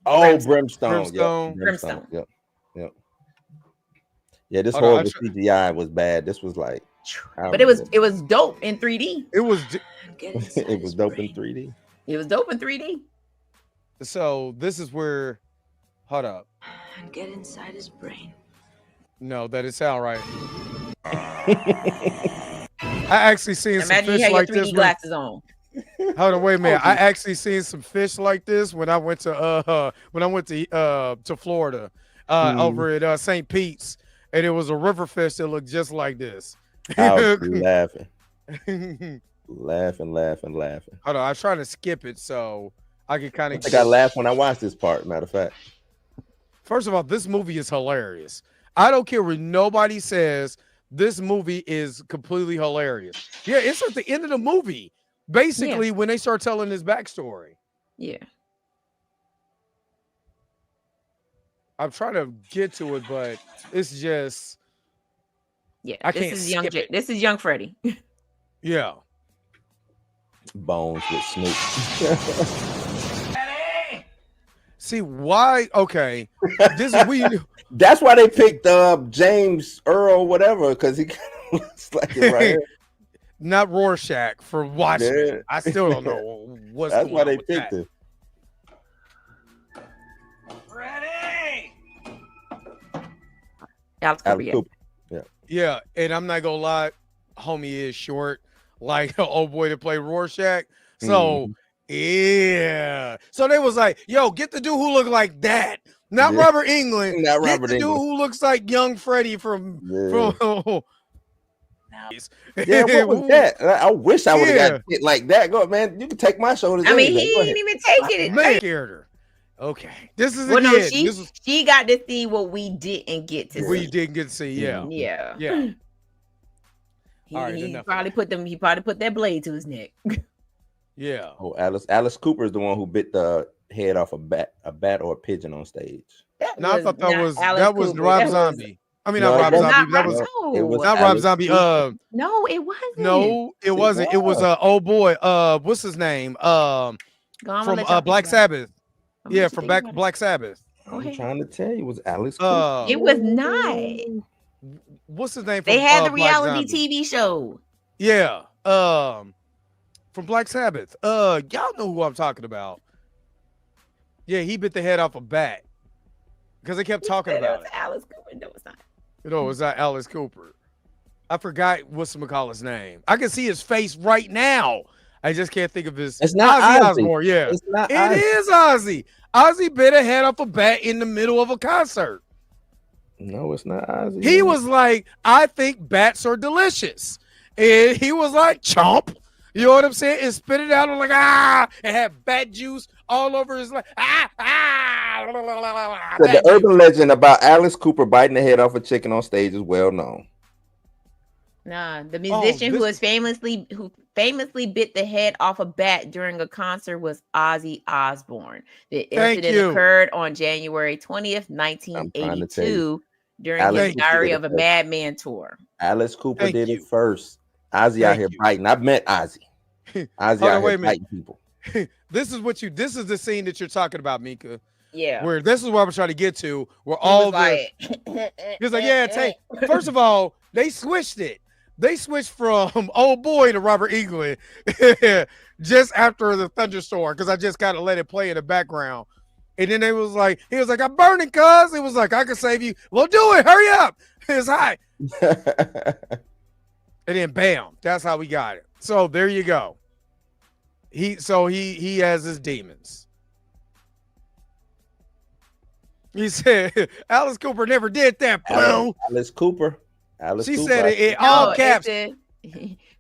Brimstone. Yep. Yeah, this whole CGI was bad. This was like, but it was dope in 3D. It was dope in 3D. It was dope in 3D. So this is where, hold up. And get inside his brain. No, that didn't sound right. I actually seen some fish you like your 3D this. Glasses on. Hold on, wait a minute. I actually seen some fish like this when I went to Florida, over at St. Pete's, and it was a river fish that looked just like this. I was laughing. Laughing. Hold on, I was trying to skip it so I could kind of. I think I laughed when I watched this part. Matter of fact. First of all, this movie is hilarious. I don't care what nobody says. This movie is completely hilarious. Yeah, it's at the end of the movie, basically, when they start telling his backstory. Yeah. I'm trying to get to it, but it's just. Yeah, I can't skip it. This is young Freddy. Yeah. Bones with Snoop. See why? Okay, this is we. That's why they picked James Earl, whatever, because he kind of looks like it right here. Not Rorschach for Watchmen. Yeah. I still don't know what's. That's why they picked him. Freddy. Alice Cooper. Yeah, and I'm not gonna lie, homie is short, like an old boy to play Rorschach. So. Yeah. So they was like, yo, get the dude who look like that. Not Robert Englund. Not Robert Get the dude who looks like young Freddy from Yeah, what was that? I wish I would have got it like that. Go, man. You can take my shoulders. I mean, he didn't even take it. Man, scared her. Okay. This is she got to see what we didn't get to see. We didn't get to see, yeah. He probably put that blade to his neck. Yeah. Oh, Alice Cooper is the one who bit the head off a bat or a pigeon on stage. No, I thought that was Rob Zombie. I mean, not Rob Zombie. That was not Rob Zombie. No, it wasn't. No, it wasn't. It was old boy. What's his name? From Black Sabbath. Yeah, from Black Sabbath. I'm trying to tell you, it was Alice Cooper. It was not. What's his name? They had the reality TV show. Yeah. From Black Sabbath. Y'all know who I'm talking about. Yeah, he bit the head off a bat because they kept talking about it. Alice Cooper. No, it's not. No, it's not Alice Cooper. I forgot what's name. I can see his face right now. I just can't think of his. It's not Ozzy Ozzy. Osbourne. Yeah, it's not. It is Ozzy. Ozzy bit a head off a bat in the middle of a concert. No, it's not Ozzy. He was like, "I think bats are delicious," and he was like, "Chomp." You know what I'm saying? And spit it out and like and had bat juice all over his like So the urban legend about Alice Cooper biting the head off a chicken on stage is well known. Nah, the musician who famously bit the head off a bat during a concert was Ozzy Osbourne. The incident occurred on January 20th, 1982 during his Diary of a Madman tour. Alice Cooper did it first. Ozzy out here biting. I've met Ozzy. Ozzy out here biting people. This is the scene that you're talking about, Mika. Yeah. Where this is what I'm trying to get to. Where all the he's like, first of all, they switched it. They switched from old boy to Robert Englund just after the thunderstorm because I just kind of let it play in the background. And then he was like, I'm burning, cuz. It was like, I can save you. Well, do it. Hurry up. It's hot. And then bam, that's how we got it. So there you go. He has his demons. He said Alice Cooper never did that, bro. Alice Cooper. She said it in all caps.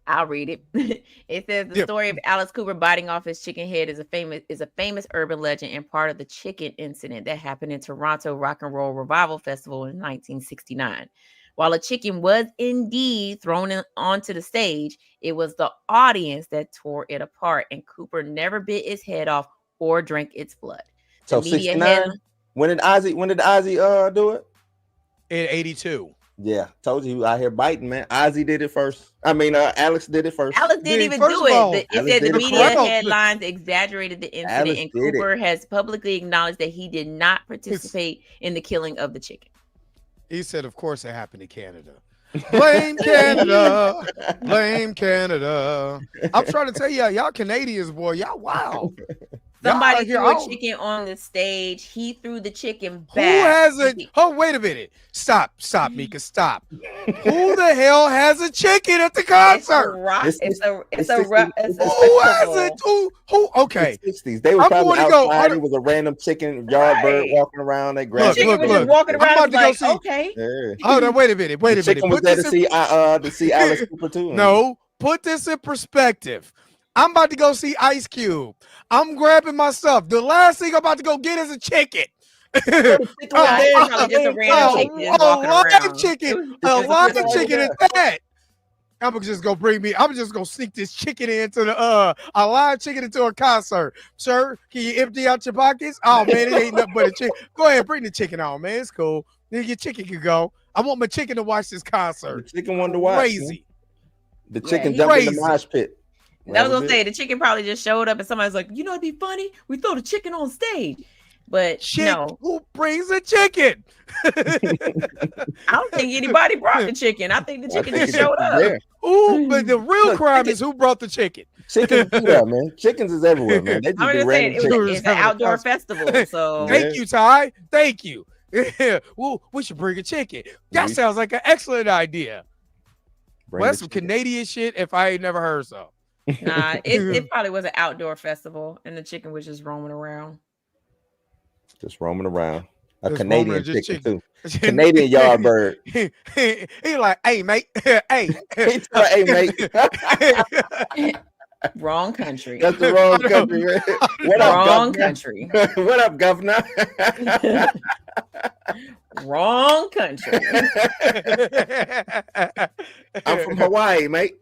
I'll read it. It says the story of Alice Cooper biting off his chicken head is a famous urban legend and part of the chicken incident that happened in Toronto Rock and Roll Revival Festival in 1969. While a chicken was indeed thrown onto the stage, it was the audience that tore it apart, and Cooper never bit its head off or drank its blood. So 69. When did Ozzy do it? In 82. Yeah, told you out here biting, man. Ozzy did it first. I mean, Alex did it first. Alex didn't even do it. It said the media headlines exaggerated the incident, and Cooper has publicly acknowledged that he did not participate in the killing of the chicken. He said, of course it happened in Canada. Blame Canada. Blame Canada. I'm trying to tell y'all Canadians, boy, y'all wow. Somebody threw a chicken on the stage. He threw the chicken back. Who has a... Oh, wait a minute. Stop, Mika, stop. Who the hell has a chicken at the concert? Who has it? Who? Okay. The 60s. They were probably outside. It was a random chicken yard bird walking around. They grabbed it. Was just walking around. I'm about to go see. Okay. Yeah. Oh, no, wait a minute. The chicken was there to see Alice Cooper too. No, put this in perspective. I'm about to go see Ice Cube. I'm grabbing my stuff. The last thing I'm about to go get is a chicken. A live chicken is that. I'm just gonna sneak this chicken into a live chicken into a concert. Sir, can you empty out your pockets? Oh man, it ain't nothing but a chicken. Go ahead, bring the chicken on, man. It's cool. Then your chicken can go. I want my chicken to watch this concert. The chicken wanted to watch. Crazy. The chicken jumped in the mosh pit. I was gonna say the chicken probably just showed up and somebody's like, you know, it'd be funny. We throw the chicken on stage, but no. Who brings a chicken? I don't think anybody brought the chicken. I think the chicken just showed up. Yeah. Ooh, but the real crime is who brought the chicken. Chickens, man. Chickens is everywhere, man. They just it's an outdoor festival. So thank you, Ty. Thank you. Well, we should bring a chicken. That sounds like an excellent idea. Well, that's some Canadian shit if I ain't never heard so. Nah, it probably was an outdoor festival and the chicken was just roaming around. Just roaming around. A Canadian chicken too. Canadian yard bird. He like, hey, mate. Hey. Hey, mate. Wrong country. That's the wrong country, man. What up, wrong country. What up, governor? Wrong country. I'm from Hawaii, mate.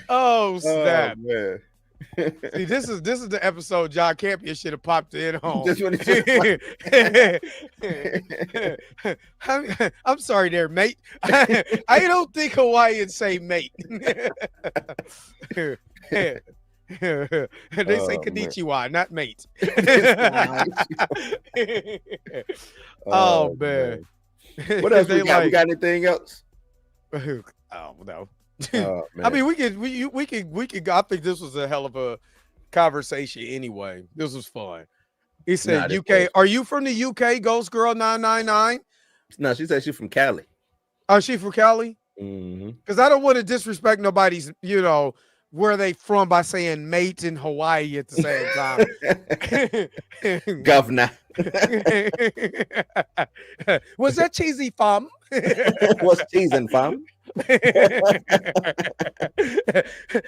Oh snap! Man. See, this is the episode John Campion should have popped in on. I'm sorry there, mate. I don't think Hawaiians say mate. They say konnichiwa, not mate. Oh man. What else we got? We got anything else? Oh no. Oh, I mean, we could. I think this was a hell of a conversation. Anyway, this was fun. He said, "UK, are you from the UK?" Ghost Girl 999. No, she said she's from Cali. Oh, she from Cali? Because I don't want to disrespect nobody's, where they from by saying mate in Hawaii at the same time. Governor. Was that cheesy, fam? What's cheesing, fam?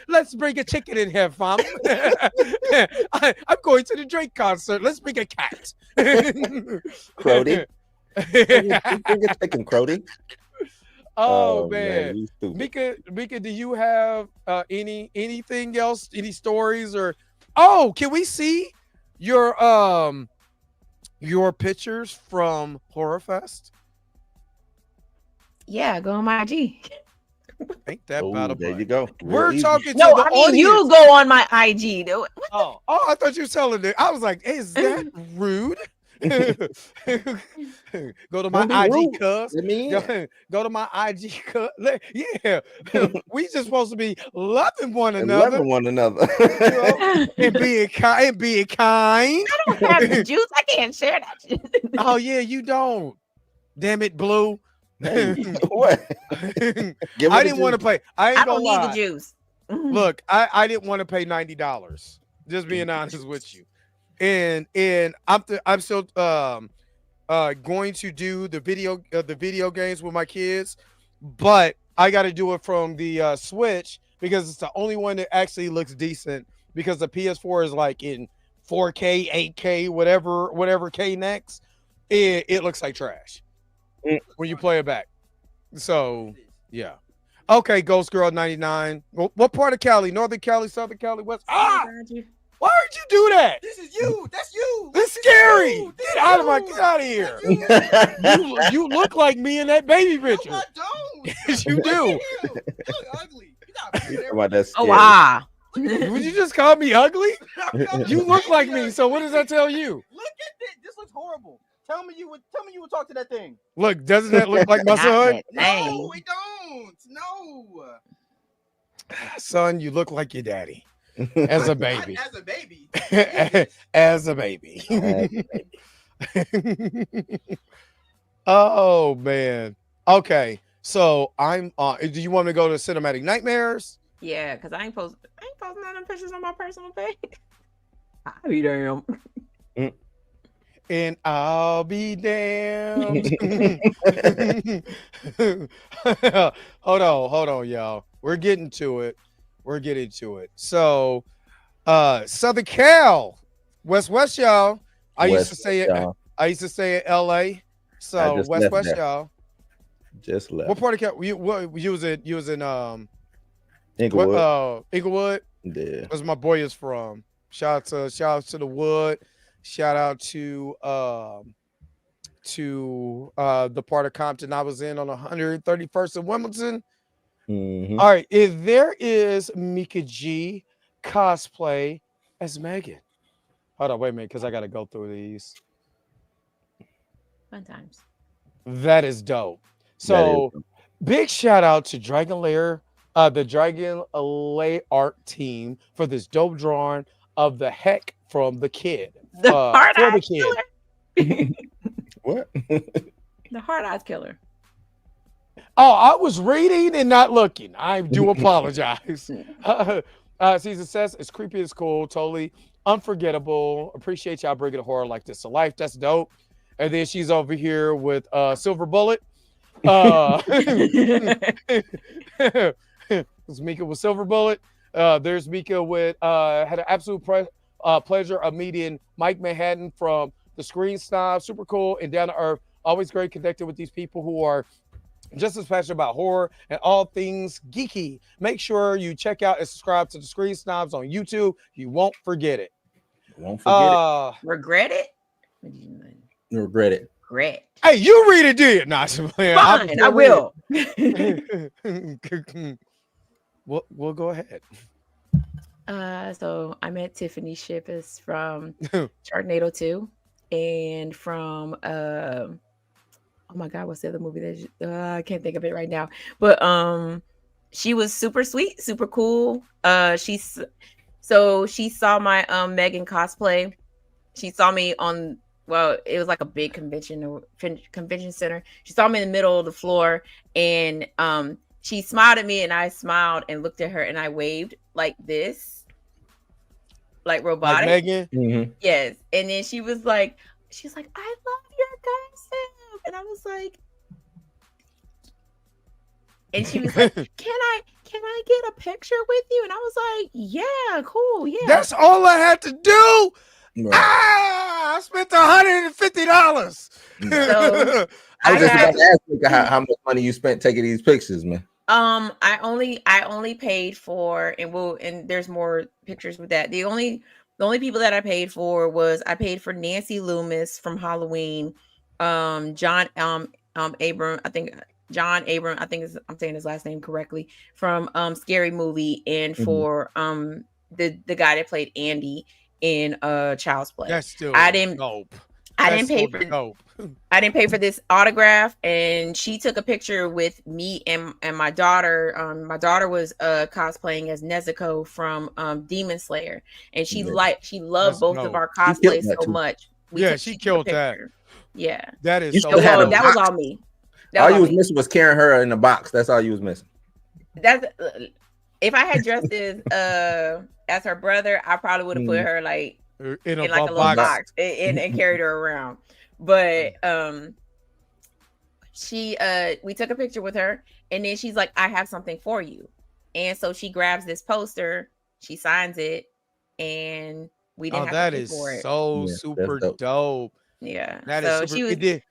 Let's bring a chicken in here, fam. I'm going to the Drake concert. Let's bring a cat. Crody. Bring a chicken, Crody. Oh man. Mika, do you have anything else? Any stories or can we see your pictures from Horror Fest? Yeah, go on my IG. Ain't that about a there you go. We're easy. talking to the audience. You go on my IG. Though. Oh, I thought you were telling it. I was like, is that rude? Go to my IG, cuz. Go to my IG, cuz. Yeah, we just supposed to be loving one another. And being kind. I don't have the juice. I can't share that shit. Oh yeah, you don't. Damn it, Blue. Hey, what? I didn't want to pay. I don't need the juice. Look, I didn't want to pay $90. Just being honest with you. and I'm still going to do the video games with my kids, but I got to do it from the Switch because it's the only one that actually looks decent, because the PS4 is like in 4K, 8K, whatever K next. It looks like trash when you play it back. So yeah. Okay, Ghost Girl 99. What part of Cali? Northern Cali, Southern Cali, West? Ah! Why would you do that? This is you. That's you. It's scary. Get out of here. You look like me in that baby picture. No, I don't. Yes, you do. You look ugly. You got Oh wow. Would you just call me ugly? You look like me. So what does that tell you? Look at this. This looks horrible. Tell me you would talk to that thing. Look, doesn't that look like my son? No, it don't. No. Son, you look like your daddy. As a baby. As a baby. As a baby. Oh man. Okay. So I'm do you want me to go to Cinematic Nightmares? Yeah, because I ain't posting none of them pictures on my personal page. I'll be damn. And I'll be damned. Hold on, y'all. We're getting to it. So Southern Cal, West, y'all. I used to say it in LA. So West, y'all. Just left. What part of Cal? You was in Inglewood. Inglewood. Yeah. That's where my boy is from. Shout out to the Wood. Shout out to the part of Compton I was in on 131st and Wimbledon. Mm-hmm. All right, if there is Mika G cosplay as Megan. Hold on, wait a minute, because I got to go through these. Fun times. That is dope. So big shout out to Dragon Lair, the Dragon Lair art team for this dope drawing of the heck from the kid. The hard for the eyes kid. killer. What? The hard eyes killer. Oh, I was reading and not looking. I do apologize. Season says it's creepy as cool, totally unforgettable. Appreciate y'all bringing a horror like this to life. That's dope. And then she's over here with Silver Bullet. It's Mika with Silver Bullet. There's Mika with had an absolute pleasure of meeting Mike Manhattan from the Screen Snob. Super cool and down to earth. Always great connected with these people who are just as passionate about horror and all things geeky. Make sure you check out and subscribe to the Screen Snobs on YouTube. You won't forget it. Regret it? You regret it. Regret. Hey, you read it, do you? Nah, fine, I will. We'll go ahead. So I met Tiffany Shippas from Sharknado 2 and from oh my God, what's the other movie that I can't think of it right now? But she was super sweet, super cool. She saw my Megan cosplay. She saw me on, well, it was like a big convention center. She saw me in the middle of the floor and she smiled at me and I smiled and looked at her and I waved like this, like robotic. Like Megan? Mm-hmm. Yes. And then she was like, I love your costume. And I was like, and she was like, can I get a picture with you? And I was like, yeah, cool. Yeah. That's all I had to do. Right. I spent $150. So I was just about to ask you how much money you spent taking these pictures, man. I only paid for, and there's more pictures with that. The only people that I paid for was I paid for Nancy Loomis from Halloween, John Abram, I think I'm saying his last name correctly, from Scary Movie, and for the guy that played Andy in Child's Play. That's still dope. I didn't pay for this autograph, and she took a picture with me and my daughter. My daughter was cosplaying as Nezuko from Demon Slayer, and she loved both of our cosplays so much. She killed that. Yeah, that is so. That was all me. All you was missing was carrying her in the box. That's all you was missing. That's if I had dressed as her brother, I probably would have put her like in like a little box and carried her around. But we took a picture with her, and then she's like, I have something for you. And so she grabs this poster, she signs it, and we didn't have to pay for it. So super dope. Yeah. That so is super. She was,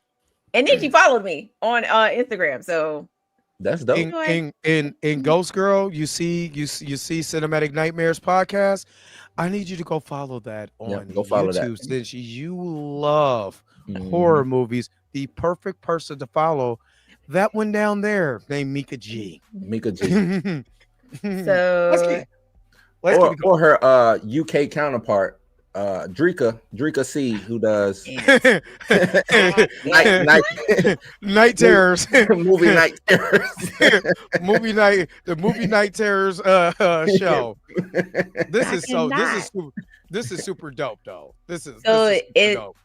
and then she followed me on Instagram. So that's dope. In Ghost Girl, you see Cinematic Nightmares podcast. I need you to go follow that on YouTube since you love horror movies. The perfect person to follow. That one down there named Mika G. So or her UK counterpart, Drika C, who does Night Terrors, movie Night Terrors, the movie Night Terrors show. This is super dope though. This is super dope.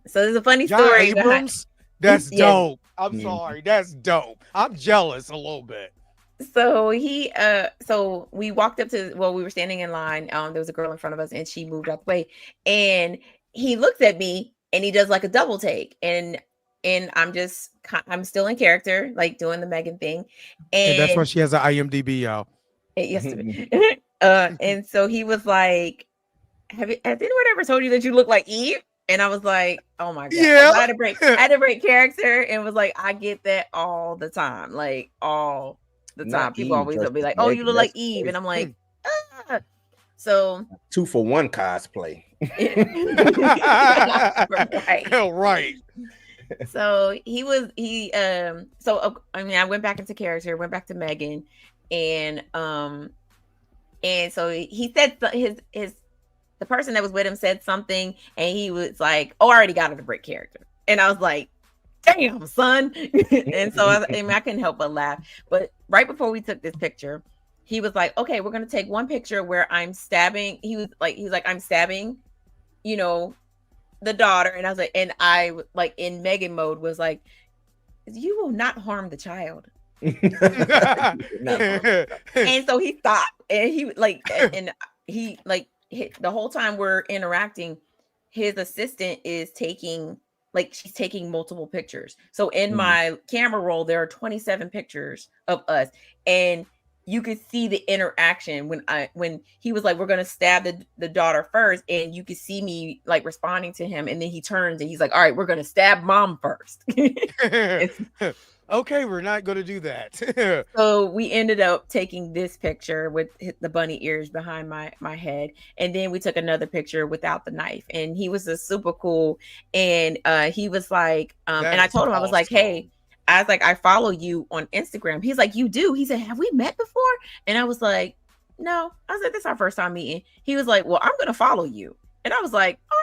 So there's a funny John story. Abrams, that's dope. I'm sorry, that's dope. I'm jealous a little bit. So so we walked up to, we were standing in line. There was a girl in front of us, and she moved out the way, and he looks at me, and he does like a double take, and I'm still in character, like doing the Megan thing, and that's why she has an IMDb, y'all. Yesterday, and so he was like, has anyone ever told you that you look like Eve? And I was like, oh my God. Yeah. I had to break character, and was like, I get that all the time. Like all the time. People always will be like, oh, you look like Eve. And I'm like, ah. So 2-for-1 cosplay. Right. So I went back into character, went back to Megan, and so he said the person that was with him said something, and he was like, oh, I already got it to break character. And I was like, damn, son. And so I couldn't help but laugh. But right before we took this picture, he was like, okay, we're going to take one picture where I'm stabbing. He was like, I'm stabbing, the daughter. And I was like, and I like in Megan mode was like, you will not harm the child. And so he stopped, and he the whole time we're interacting, his assistant is she's taking multiple pictures. So in my camera roll, there are 27 pictures of us, and you could see the interaction when he was like, we're going to stab the daughter first, and you could see me like responding to him, and then he turns and he's like, all right, we're going to stab mom first. Okay, we're not going to do that. So we ended up taking this picture with the bunny ears behind my head, and then we took another picture without the knife, and he was super cool. And he was like, and I told him, I was like, hey, I follow you on Instagram. He's like, you do? He said, have we met before? And I was like, no. I said, this is our first time meeting. He was like, well, I'm going to follow you. And I was like, oh.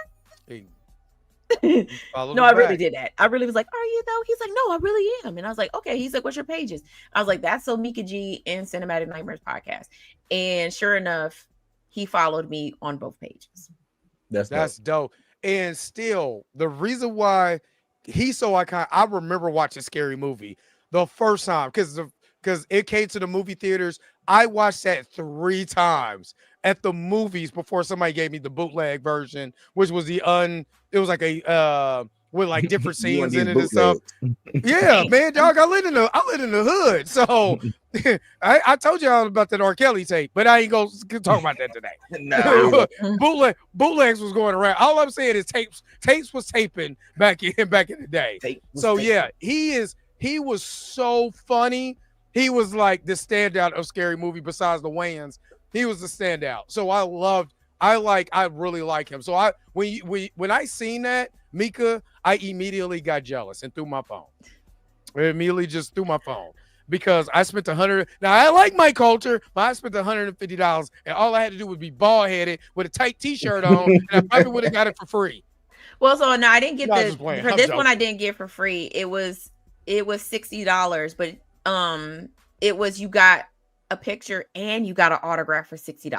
No, I really did that. I really was like, are you though? He's like, no, I really am. And I was like, okay. He's like, what's your pages? I was like, that's so Mika G and Cinematic Nightmares podcast. And sure enough, he followed me on both pages. That's dope. And still, the reason why he's so iconic, I remember watching Scary Movie the first time because it came to the movie theaters. I watched that 3 times at the movies before somebody gave me the bootleg version, which was it was like a with like different scenes in it and stuff. Yeah, man, dog. I live in the hood, so I told y'all about that R. Kelly tape, but I ain't gonna talk about that today. No, bootlegs was going around. All I'm saying is tapes was taping back in the day. So yeah, he was so funny. He was like the standout of Scary Movie besides the Wayans. He was the standout. So I really like him. So when I seen that Mika, I immediately got jealous and threw my phone. I immediately just threw my phone because I spent $100. Now I like my culture, but I spent $150, and all I had to do was be bald headed with a tight T-shirt on, and I probably would have got it for free. Well, so no, I didn't get one. I didn't get for free. It was $60, but it was you got a picture and you got an autograph for $60.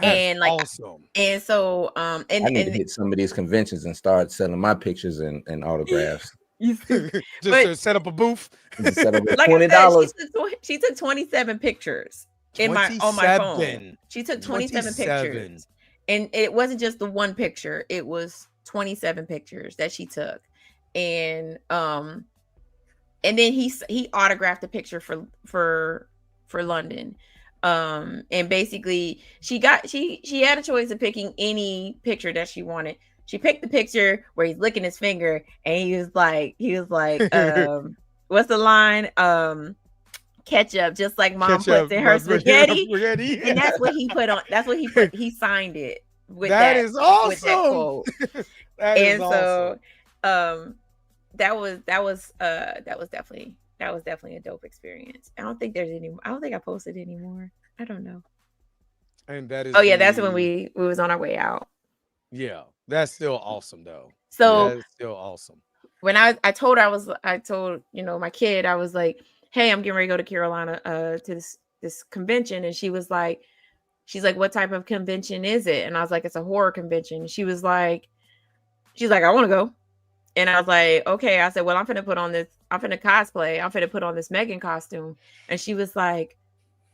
And like awesome. And so I need to hit some of these conventions and start selling my pictures and autographs. To set up a booth. Set up like $20. She took 27 pictures on my phone. She took 27 pictures. And it wasn't just the one picture, it was 27 pictures that she took. And then he autographed a picture for London. And basically she had a choice of picking any picture that she wanted. She picked the picture where he's licking his finger, and he was like, what's the line? Ketchup, just like mom puts in her spaghetti. And that's what he put on. That's what he put. He signed it with that is awesome. With that quote. And so that was definitely a dope experience. I don't think I posted anymore. I don't know. And that is that's when we was on our way out. Yeah, that's still awesome though. So that is still awesome. When I told my kid, I was like, hey, I'm getting ready to go to Carolina to this convention. And she's like, what type of convention is it? And I was like, it's a horror convention. She's like, I want to go. And I was like, okay. I said, well, I'm finna cosplay. I'm finna put on this Megan costume. And she was like,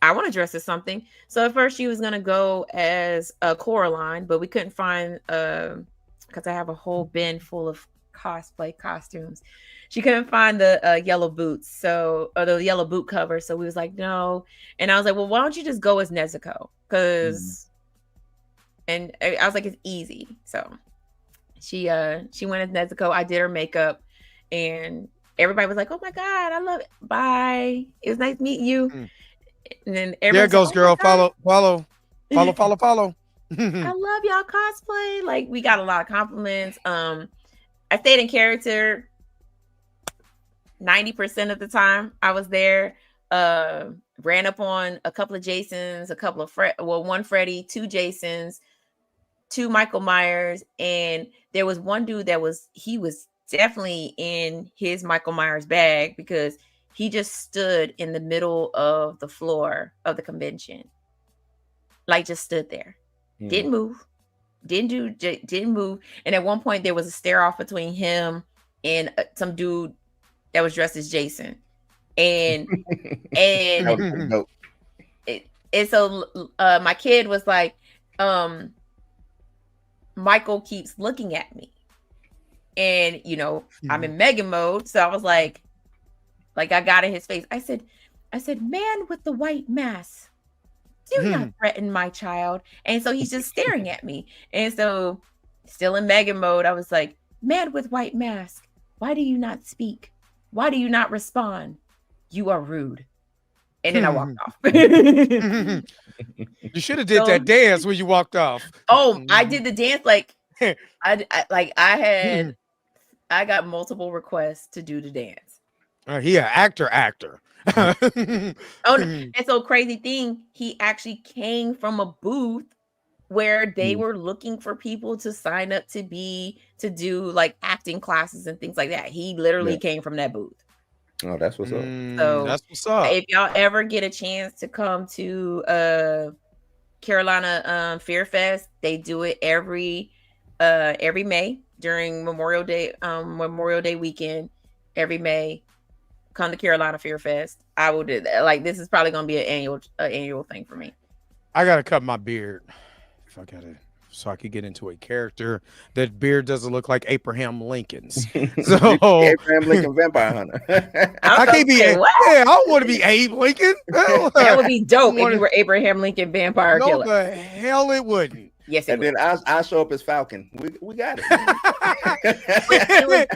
I want to dress as something. So at first she was going to go as a Coraline, but we couldn't find, because I have a whole bin full of cosplay costumes. She couldn't find the yellow boots, or the yellow boot cover. So we was like, no. And I was like, well, why don't you just go as Nezuko? And I was like, it's easy. So she went as Nezuko. I did her makeup, and everybody was like, oh my God, I love it. Bye. It was nice meeting you. And then there goes, girl. Follow. I love y'all cosplay. Like, we got a lot of compliments. I stayed in character 90% of the time I was there. Ran up on a couple of Jasons, a couple of one Freddy, 2 Jasons, 2 Michael Myers, and there was one dude he was definitely in his Michael Myers bag, because he just stood in the middle of the floor of the convention, like just stood there, didn't move, didn't move. And at one point there was a stare off between him and some dude that was dressed as Jason, and so my kid was like, Michael keeps looking at me, and I'm in Megan mode, so I was like I got in his face. I said, man with the white mask, do not threaten my child. And so he's just staring at me. And so, still in Megan mode, I was like, man with white mask, why do you not speak? Why do you not respond? You are rude. And then I walked off. You should have did that dance when you walked off. Oh, I did the dance I got multiple requests to do the dance. He an actor. And so crazy thing, he actually came from a booth where they were looking for people to sign up to do like acting classes and things like that. He literally came from that booth. Oh, that's what's up. So that's what's up. If y'all ever get a chance to come to Carolina Fear Fest, they do it every May during Memorial Day weekend. Every May, come to Carolina Fear Fest. I will do that. Like, this is probably gonna be an annual thing for me. I gotta cut my beard so I could get into a character that beard doesn't look like Abraham Lincoln's. So Abraham Lincoln Vampire Hunter. I can't be. Yeah, I don't want to be Abe Lincoln. That would be dope if you were Abraham Lincoln Vampire Killer. No, the hell it wouldn't. Yes, and then I show up as Falcon. We got it.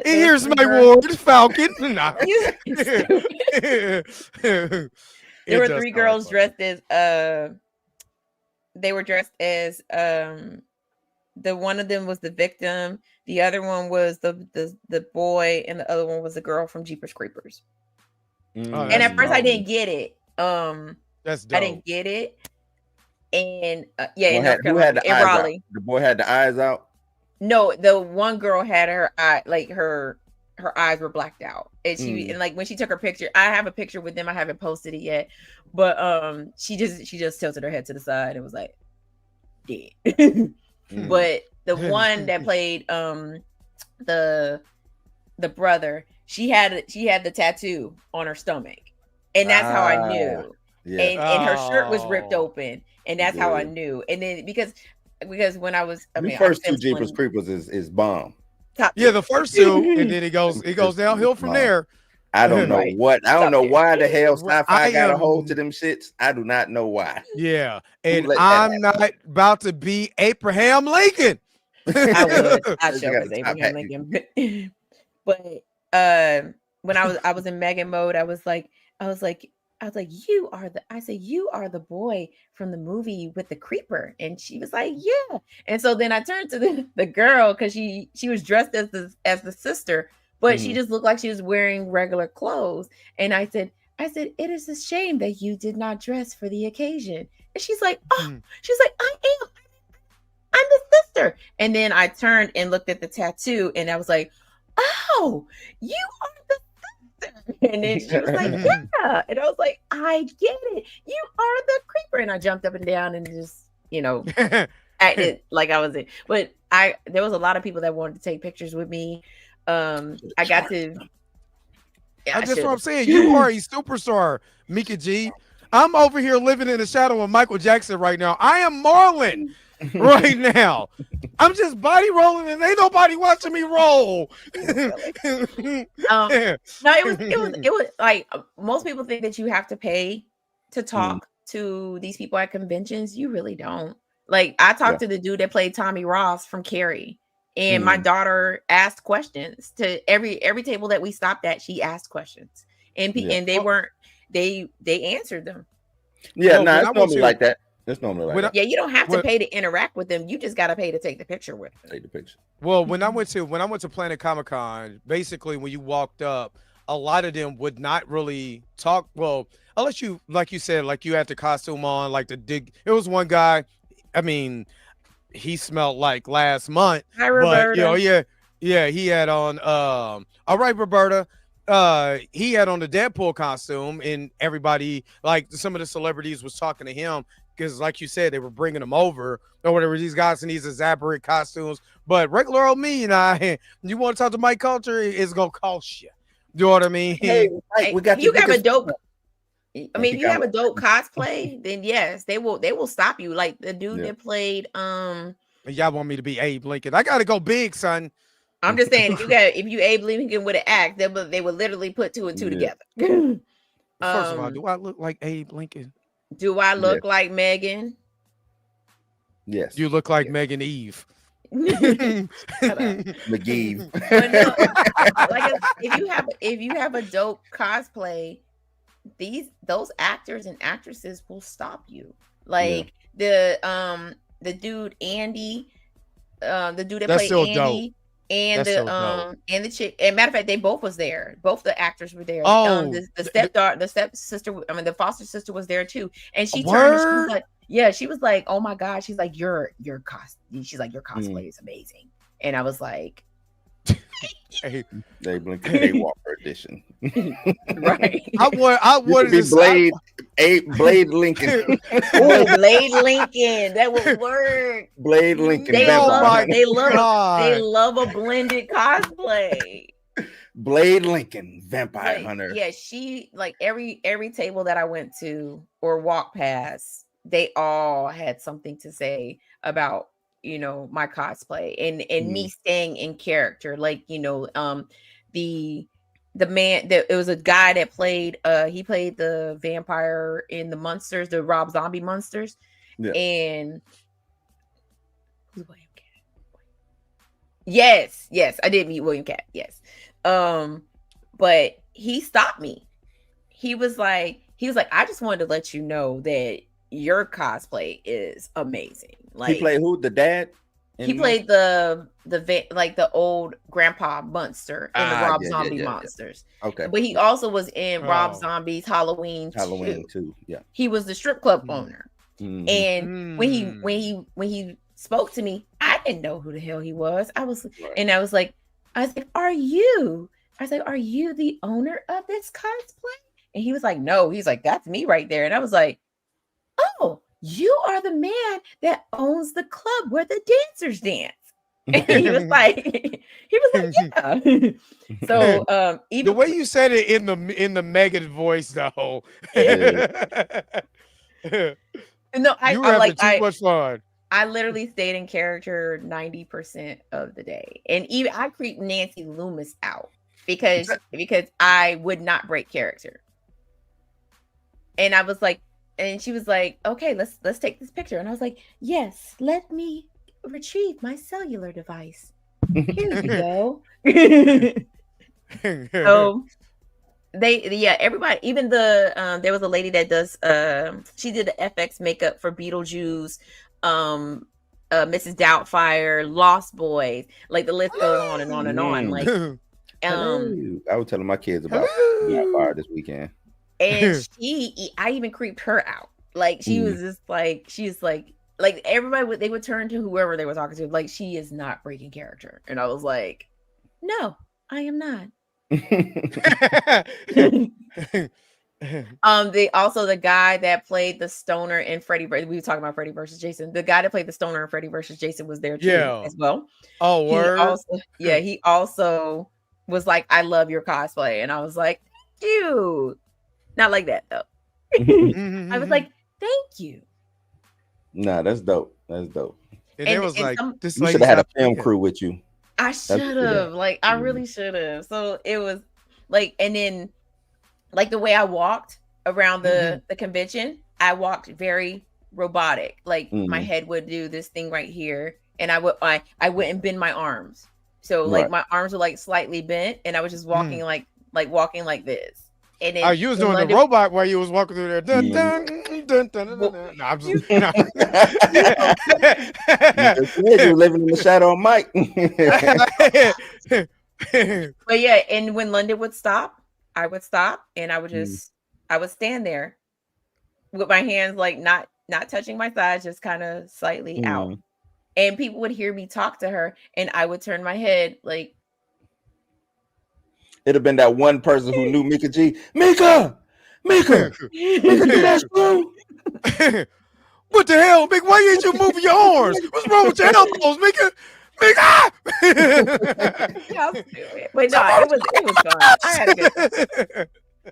Here's my ward, Falcon. There were 3 girls dressed as they were dressed as the one of them was the victim, the other one was the boy, and the other one was the girl from Jeepers Creepers. And at first I didn't get it. That's dope. I didn't get it. And who had the eyes Raleigh. Out? The boy had the eyes out. No, the one girl had her eye, like her eyes were blacked out, and and like when she took her picture, I have a picture with them. I haven't posted it yet, but she just tilted her head to the side and was like dead. But the one that played the brother, she had the tattoo on her stomach, and that's how I knew. and her shirt was ripped open, and that's how I knew. And then because when I was, the first two Jeepers Creepers is bomb. The first two, and then it goes downhill from there. I don't know what. I don't know why the hell sci-fi got a hold to them shits. I do not know why. Yeah, and I'm not about to be Abraham Lincoln. I was Abraham Lincoln, but when I was in Megan mode, I was like, you are the boy from the movie with the creeper, and she was like, yeah. And so then I turned to the girl because she was dressed as the sister. But she just looked like she was wearing regular clothes. And I said, it is a shame that you did not dress for the occasion. And she's like, I'm the sister. And then I turned and looked at the tattoo, and I was like, oh, you are the sister. And then she was like, yeah. And I was like, I get it. You are the creeper. And I jumped up and down and just, acted like I was it. But there was a lot of people that wanted to take pictures with me. I got to. That's what I'm saying. You are a superstar, Mika G. I'm over here living in the shadow of Michael Jackson right now. I am Marlon right now. I'm just body rolling, and ain't nobody watching me roll. No, it was like most people think that you have to pay to talk to these people at conventions. You really don't. Like I talked to the dude that played Tommy Ross from Carrie. And my daughter asked questions to every table that we stopped at. She asked questions, and they answered them. Yeah, it's normally like that. It's normally like that. Yeah, you don't have to pay to interact with them. You just got to pay to take the picture with them. Take the picture. Well, when I went to Planet Comic Con, basically when you walked up, a lot of them would not really talk. Well, unless you, like you said, like you had the costume on, like it was one guy. I mean, he smelled like last month. Hi, Roberta. But he had on all right, Roberta. He had on the Deadpool costume, and everybody, like some of the celebrities was talking to him because, like you said, they were bringing him over or whatever. These guys in these elaborate costumes, but regular old me and you want to talk to Mike Culture, it's gonna cost you. You know what I mean? Hey, we got you have a dope. I mean, if you have a dope cosplay, then yes, they will stop you. Like the dude that played Y'all want me to be Abe Lincoln? I gotta go big, son. I'm just saying, if you Abe Lincoln with an act, they would literally put two and two together. First of all, do I look like Abe Lincoln? Do I look like Megan? Yes. You look like Megan Eve. McGee. Like if you have a dope cosplay, those actors and actresses will stop you. Like the dude Andy, the dude that played Andy, dope. And and the chick. And matter of fact, they both was there. Both the actors were there. The stepdaughter, the stepsister. I mean, the foster sister was there too. And she turned. And she was like, yeah, she was like, oh my god. She's like, your cosplay is amazing. And I was like, they walk edition. Right. I wanted to be Blade Lincoln. Oh, Blade Lincoln. That would work. Blade Lincoln. They love a blended cosplay. Blade Lincoln, vampire hunter. Yeah, she like every table that I went to or walked past, they all had something to say about my cosplay and me staying in character. Like, the man that it was a guy that played he played the vampire in the Monsters, the Rob Zombie Monsters. Yeah. And who's William Cat? Yes, I did meet William Cat. Yes. But he stopped me. He was like, I just wanted to let you know that your cosplay is amazing. Like, he played who? The dad? He played the old grandpa monster in the Rob Zombie Monsters. Yeah. Okay. But he also was in Rob Zombie's Halloween 2. Yeah. He was the strip club owner. Mm-hmm. And when he spoke to me, I didn't know who the hell he was. I was like, are you the owner of this cosplay? And he was like, no. He's like, that's me right there. And I was like, oh, you are the man that owns the club where the dancers dance. And he was like, yeah. So even the way you said it in the Megan voice, though. No, you were having too much fun. I literally stayed in character 90% of the day, and even I creeped Nancy Loomis out because I would not break character, and I was like, and she was like, "Okay, let's take this picture," and I was like, "Yes, let me retrieve my cellular device. Here you go." So everybody, even there was a lady that does she did the FX makeup for Beetlejuice, Mrs. Doubtfire, Lost Boys, like the list goes on and on and on. Like I was telling my kids about Doubtfire this weekend. And I even creeped her out. Like she was just like, she's like everybody they would turn to whoever they were talking to, like, she is not breaking character. And I was like, no, I am not. The guy that played the stoner in Freddy, we were talking about Freddy versus Jason. The guy that played the stoner in Freddy versus Jason was there too as well. Oh, word. He also was like, I love your cosplay. And I was like, thank you. Not like that though. I was like, thank you. Nah, that's dope. That's dope. And it was like, you should have had a film crew with you. I should have. Like, I really should have. So it was like, and then like the way I walked around the convention, I walked very robotic. Like my head would do this thing right here, and I wouldn't bend my arms. So like my arms were like slightly bent, and I was just walking like walking like this. And then you was doing the robot while you was walking through there. Dun, dun, dun, dun, dun, dun. No, I'm just you're living in the shadow of Mike. But yeah, and when London would stop, I would stop, and I would just I would stand there with my hands like not touching my thighs, just kind of slightly out. And people would hear me talk to her, and I would turn my head like. It'd have been that one person who knew Mika G. Mika, that's true. What the hell, Mika? Why ain't you moving your arms? What's wrong with your elbows, Mika? Mika! But no, it was fun. I had a good time.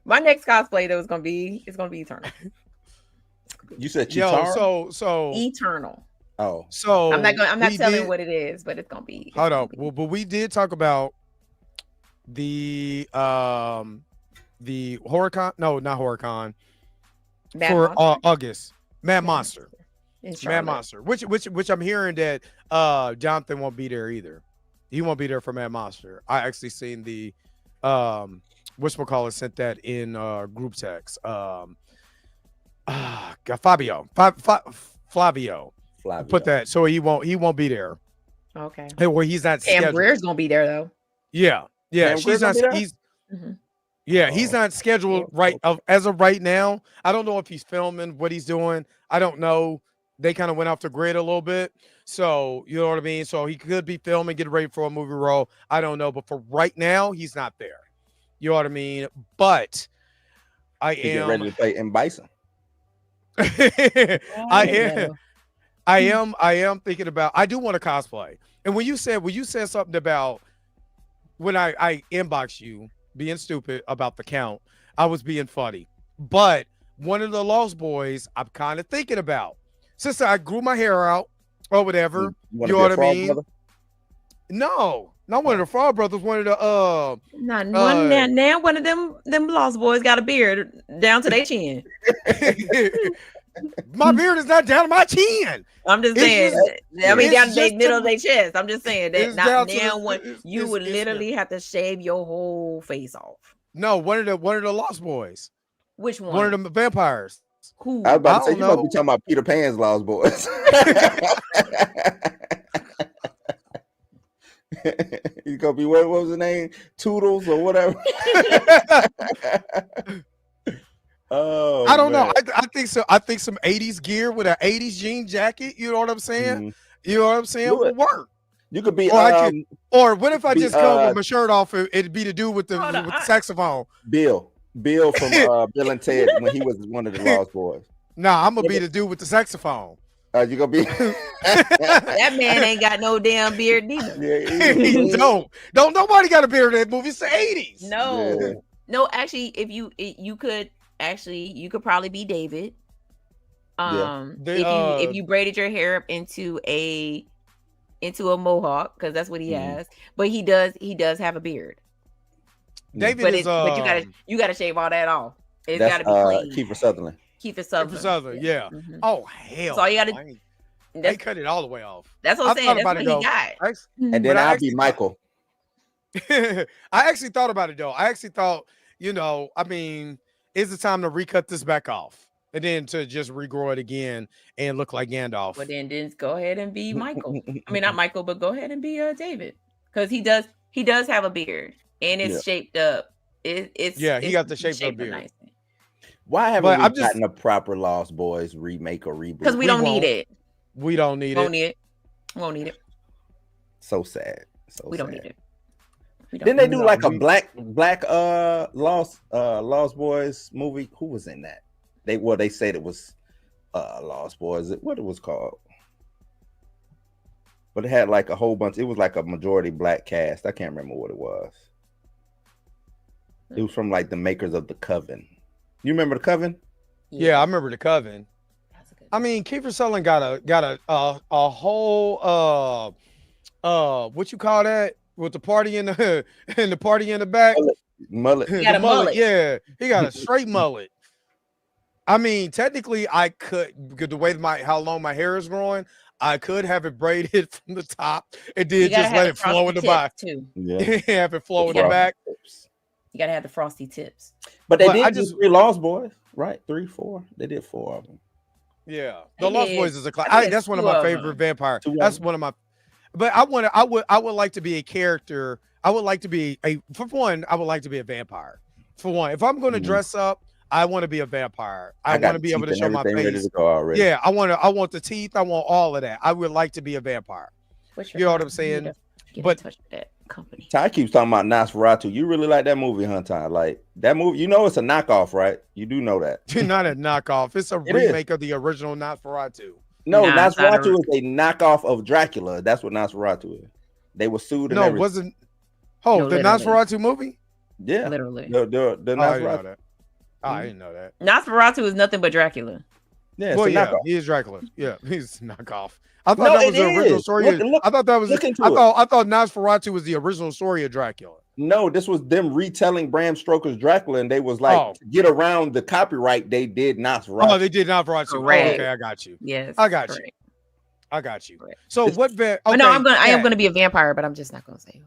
My next cosplay that was gonna be Eternal. You said Chitara? So Eternal. Oh, so I'm not telling what it is, but it's gonna be. Hold on. Well, but we did talk about the HorrorCon, no, not HorrorCon, for August, Mad Monster, which I'm hearing that Jonathan won't be there either. He won't be there for Mad Monster. I actually seen the whatchamacallit sent that in group text. Flavio put that, so he won't be there. Okay. Where he's not scheduled. And Greer's gonna be there though. Yeah. He's not scheduled as of right now. I don't know if he's filming, what he's doing. I don't know. They kind of went off the grid a little bit. So, you know what I mean? So he could be filming, getting ready for a movie role. I don't know. But for right now, he's not there. You know what I mean? But I am ready to play M. Bison. I am thinking about, I do want to cosplay. And when you said something about when I inboxed you being stupid about the count, I was being funny. But one of the Lost Boys I'm kind of thinking about, since I grew my hair out or whatever. You know what I mean? Brother? No, not one of the Frog Brothers. One of the now one of them Lost Boys got a beard down to their chin. My beard is not down to my chin. I'm just saying. Down to the middle of their chest. I'm just saying that you would literally have to shave your whole face off. No, one of the Lost Boys. Which one? One of the vampires. Who? I was about to say, you must be talking about Peter Pan's Lost Boys. He's gonna be what was the name? Toodles or whatever. Oh, I don't know. I think so. I think some 80s gear with an 80s jean jacket, you know what I'm saying? You know what I'm saying? Would work. You could be or what if I just come with my shirt off? It'd be the dude with the saxophone. Bill from Bill and Ted when he was one of the Lost Boys. Nah, I'm gonna be the dude with the saxophone. You gonna be That man ain't got no damn beard neither. He don't nobody got a beard in that movie. It's the 80s. No, actually, if you could probably be David. If you braided your hair up into a mohawk, because that's what he has. But he does have a beard. David but is but you gotta shave all that off. It's gotta be clean. Kiefer Sutherland. Yeah. Mm-hmm. Oh hell. So all you gotta they cut it all the way off. That's what I'm saying. That's what he got. And then I'll be Michael. I actually thought about it though. I actually thought, I mean, is it time to recut this back off and then to just regrow it again and look like Gandalf? But then go ahead and be Michael. I mean, not Michael, but go ahead and be David, because he does have a beard and it's shaped up. He got the shape of beard. Nicely. Why haven't we gotten a proper Lost Boys remake or reboot? Because we don't need it. We don't need it. Won't need it. So sad. We don't need it. Didn't they do like a black Lost Boys movie? Who was in that? They said it was Lost Boys. What it was called? But it had like a whole bunch. It was like a majority black cast. I can't remember what it was. It was from like the makers of The Coven. You remember The Coven? Yeah, I remember The Coven. I mean, Kiefer Sutherland got a whole what you call that with the party in the and the party in the back mullet. He got a mullet. Yeah, he got a straight mullet. I mean, technically, I could, because the way how long my hair is growing, I could have it braided from the top and then just let it flow in the back too. Yeah, have it flow in the back. You gotta have the frosty tips. But they did just 3 Lost Boys, right? 3, 4. They did 4 of them. Yeah, the Lost Boys is a classic. That's one of my favorite vampire. That's one of my. But I would like to be a character. I would like to be I would like to be a vampire. For one, if I'm going to dress up, I want to be a vampire. I want to be able to show my face. Yeah, I want the teeth. I want all of that. I would like to be a vampire. You know what I'm saying? But touch that company. Ty keeps talking about Nosferatu. You really like that movie, huh, Ty? Like that movie, it's a knockoff, right? You do know that. It's not a knockoff. It's a remake of the original Nosferatu. No, Nosferatu is a knockoff of Dracula. That's what Nosferatu is. They were sued. And everything. Wasn't. Oh, the Nosferatu movie? Yeah, literally. The Nosferatu. I didn't know that. Nosferatu is nothing but Dracula. Yeah, he is Dracula. Yeah, he's knockoff. I thought that was the original story. I thought that was. I thought Nosferatu was the original story of Dracula. No, this was them retelling Bram Stoker's Dracula, and they was like to get around the copyright. They did Nosferatu. Oh, they did Nosferatu. Oh, okay, I got you. Yes, I got you. I got you. So what? Okay, no, I am gonna be a vampire, but I'm just not gonna say.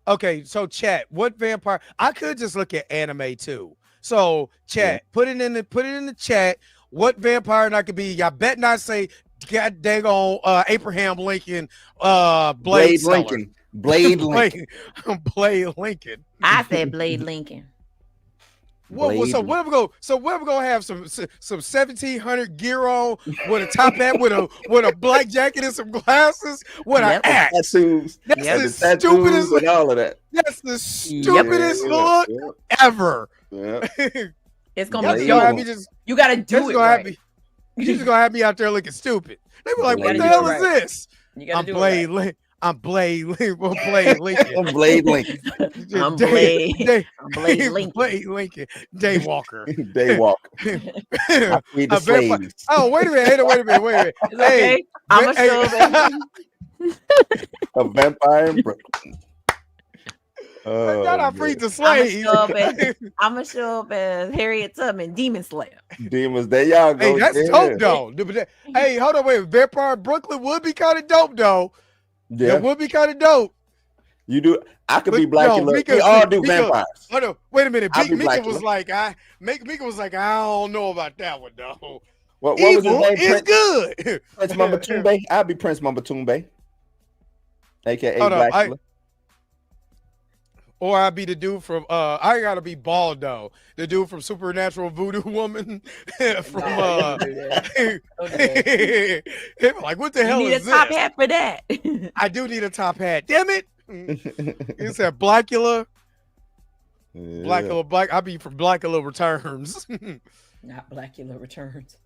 Okay, so chat. What vampire? I could just look at anime too. So chat, put it in the chat. What vampire and I could be? Y'all bet not say God dang on Abraham Lincoln, Blade Lincoln. Blade Lincoln. Blade Lincoln. I said Blade Lincoln. So what we're gonna have some 1700 gear on with a top hat with a black jacket and some glasses with an axe. Tattoos. That's the stupidest and all of that. That's the stupidest look ever. Yeah. It's gonna be you gotta do it right. You just gonna have me out there looking stupid. They be like, "What the hell is this?" I'm Blade Lincoln. I'm Blade Lincoln. I'm Blade Lincoln. I'm Blade Lincoln. Blade Lincoln. Daywalker. Daywalker. Oh, wait a minute. Hey, I'm a show a vampire in Brooklyn. I freed the slaves. I'm gonna show up as Harriet Tubman, Demon Slayer. Demons, there y'all go. Hey, that's dope though. Hey, hold on, wait. Vampire Brooklyn would be kind of dope though. Yeah, it would be kind of dope. You do. I could be Blackula. We all do vampires. Hold on, wait a minute. Mika was like, I don't know about that one though. What was his name? It's good. Prince Mamba Tumbe. I'll be Prince Mamba Tumbe, aka Blackula. Or I'd be the dude from I gotta be bald though. The dude from Supernatural Voodoo Woman from like what the hell is this? You need a top hat for that. I do need a top hat. Damn it. It's that Blackula. Yeah. Blackula. I'll be from Blackula Returns. Not Blackula Returns.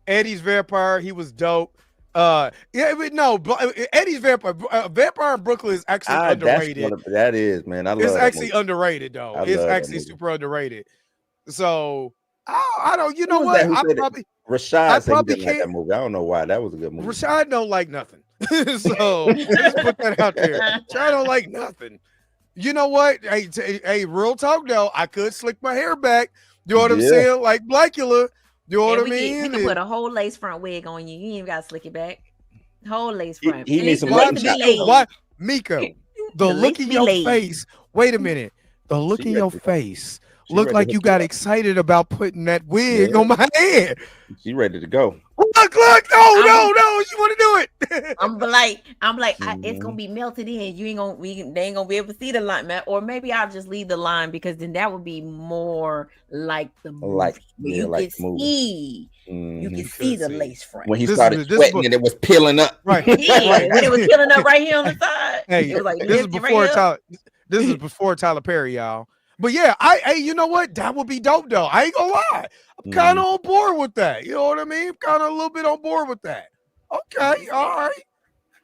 Eddie's vampire. He was dope. Yeah, but no, Eddie's Vampire in Brooklyn is actually underrated. That is, man. I love it's that actually movie. underrated though. I It's love that actually movie. super underrated. So I don't. You Who know was what? that who I said it? probably Rashad said he probably didn't like that can't. movie. I don't know why. That was a good movie. Rashad don't like nothing. So just put that out there. Rashad don't like nothing. You know what? Hey, real talk though. I could slick my hair back. You know what I'm Yeah. saying? Like Blackula. You know what I we mean? can put a whole lace front wig on you. You ain't even gotta slick it back. Whole lace front. He needs some Why, mutton chops. why, Mika? The look in your laid. face. Wait a minute. The look in your face. Look like you got excited about putting that wig on my head. She ready to go. Look, no, you want to do it. I'm like, it's gonna be melted in. They ain't gonna be able to see the line, man. Or maybe I'll just leave the line because then that would be more like the movie. You can see the lace front. When he started sweating and it was peeling up. Right. Yeah, when it was peeling up right here on the side. Hey, it was like this is before This is before Tyler Perry, y'all. But yeah, you know what? That would be dope though. I ain't gonna lie. I'm kind of on board with that. You know what I mean? Kind of a little bit on board with that. Okay, all right.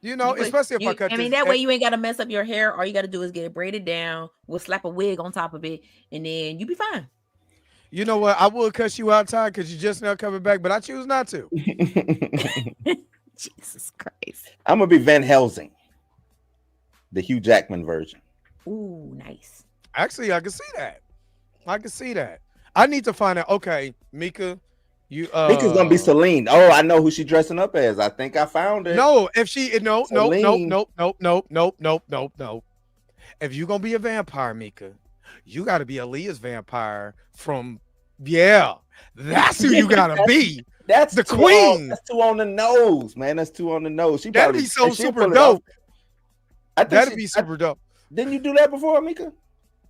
You know, especially if I cut. That way you ain't gotta mess up your hair. All you gotta do is get it braided down. We'll slap a wig on top of it, and then you be fine. You know what? I would cuss you out, Ty, because you just now coming back, but I choose not to. Jesus Christ. I'm gonna be Van Helsing, the Hugh Jackman version. Ooh, nice. Actually, I can see that. I need to find out. Okay, Mika, Mika's gonna be Celine. Oh, I know who she's dressing up as. I think I found it. No, if she no. If you're gonna be a vampire, Mika, you got to be Aaliyah's vampire from. Yeah, that's who you gotta be. That's the queen. That's too on the nose, man. That's too on the nose. That'd be so super dope. That'd be super dope. Didn't you do that before, Mika?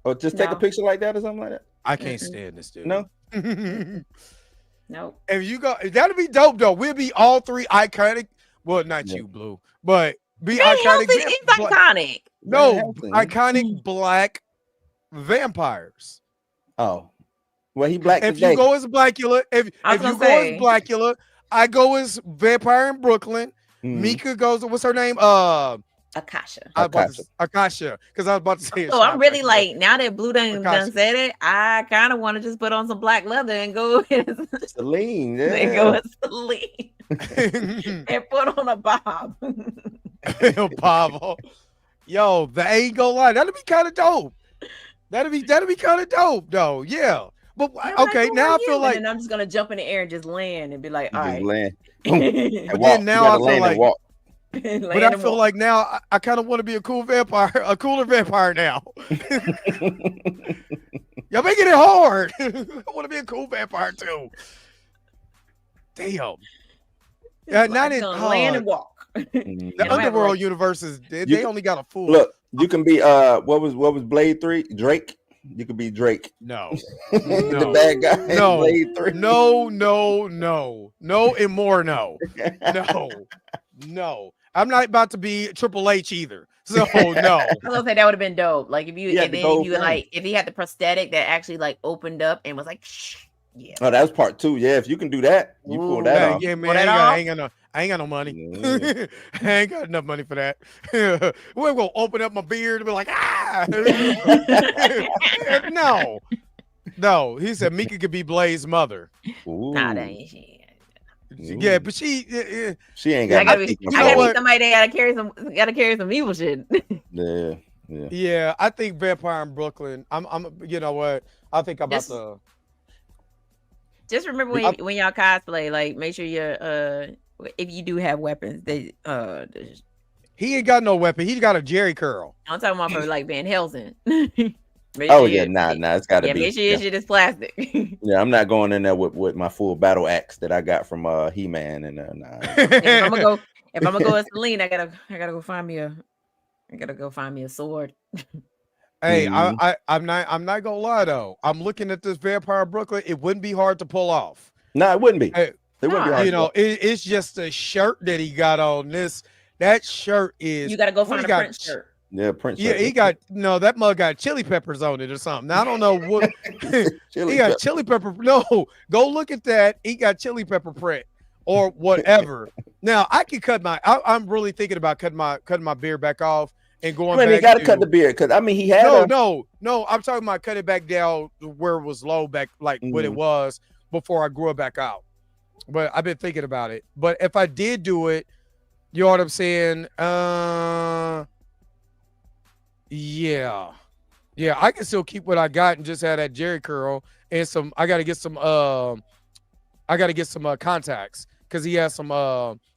Or just take a picture like that or something like that? I can't stand this dude. No. Nope. If you go, that'd be dope though. We'll be all three iconic. Well, not you, Blue, but be iconic. He's iconic. No, iconic black vampires. Oh, well, he black. If you go as Blackula, if you go as Blackula, I go as vampire in Brooklyn. Mika goes. What's her name? Akasha. Akasha. Because I was about to say it. So I'm really like, now that Blue done said it, I kind of want to just put on some black leather and go as Celine. Yeah. And go as Celine. And put on a bob. Bob. Yo, that ain't gonna lie. That'd be kind of dope. That'd be kind of dope, though. Yeah. But okay, now I feel like, and I'm just gonna jump in the air and just land and be like, all right. Land. And walk. Now I feel like. But I feel like now I kind of want to be a cooler vampire now. Y'all making it hard. I want to be a cool vampire too. Damn. Yeah, not in land and walk. The Underworld universes, they only got a fool. Look, you can be what was Blade 3? Drake. You could be Drake. No. The bad guy. No. Blade 3. No, and more no. No. I'm not about to be Triple H either. So no. I was gonna say that would have been dope. Like if you if he had the prosthetic that actually like opened up and was like, shh. Yeah. Oh, that was part 2. Yeah, if you can do that, you pull that off. Yeah, man. I ain't got no money. I ain't got enough money for that. We're gonna open up my beard and be like, No. He said Mika could be Blaze's mother. Ooh. Nah, that ain't shit. Yeah, but she ain't got. I gotta be somebody that gotta carry some evil shit. Yeah. I think Vampire in Brooklyn. I'm. You know what? I think I'm about to. Just remember when y'all cosplay, like make sure you're if you do have weapons, they he ain't got no weapon. He's got a Jerry curl. I'm talking about for like Van Helsing. Oh yeah, nah, it's gotta be. Make sure your shit is plastic. Yeah, I'm not going in there with my full battle axe that I got from He-Man and nah. If I'm gonna go as Celine, I gotta go find me a sword. Hey, I'm not gonna lie though. I'm looking at this Vampire Brooklyn. It wouldn't be hard to pull off. No, it wouldn't be. It wouldn't be hard. You know, it's just the shirt that he got on. That shirt is. You gotta go find a Prince shirt. Yeah, Prince. Yeah, he got that mug got chili peppers on it or something. Now, I don't know what he got chili pepper. No, go look at that. He got chili pepper print or whatever. Now I can cut my. I'm really thinking about cutting my beard back off and going. He got to cut the beard because I mean he had no. I'm talking about cut it back down where it was low back, like what it was before I grew it back out. But I've been thinking about it. But if I did do it, you know what I'm saying? Yeah, I can still keep what I got and just have that Jerry curl and some. I got to get some. Contacts because he has some.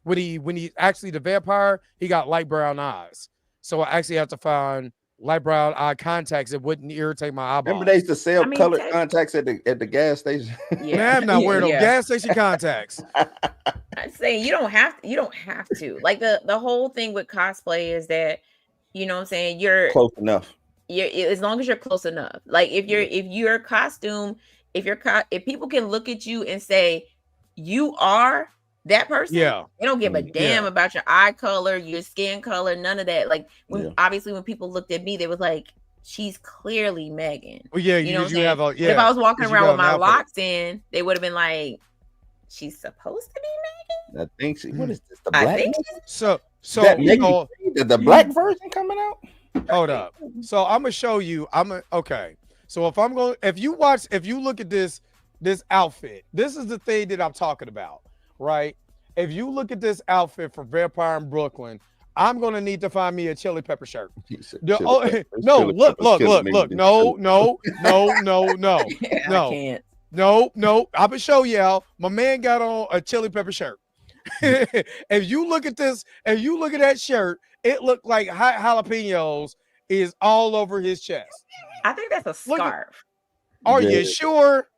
When he actually the vampire, he got light brown eyes. So I actually have to find light brown eye contacts that wouldn't irritate my eyeballs. Remember they used to sell colored contacts at the gas station. Yeah, man, I'm not wearing no gas station contacts. I'm saying you don't have to. Like the whole thing with cosplay is that, you know what I'm saying, you're close enough. As long as you're close enough. Like if your costume, if people can look at you and say you are that person, they don't give a damn about your eye color, your skin color, none of that. Like obviously when people looked at me, they was like, she's clearly Megan. Well, yeah, you know you have a, if I was walking around with my locks in, they would have been like, she's supposed to be Megan. I think she. What is this? The black? So you know, the black version coming out. Hold up. So I'm gonna show you. Okay. So if you look at this outfit, this is the thing that I'm talking about, right? If you look at this outfit for Vampire in Brooklyn, I'm gonna need to find me a chili pepper shirt. Look. No. I can't. No. I'm gonna show y'all. My man got on a chili pepper shirt. If you look at this, if you look at that shirt, it looked like hot jalapenos is all over his chest. I think that's a scarf. Are you sure?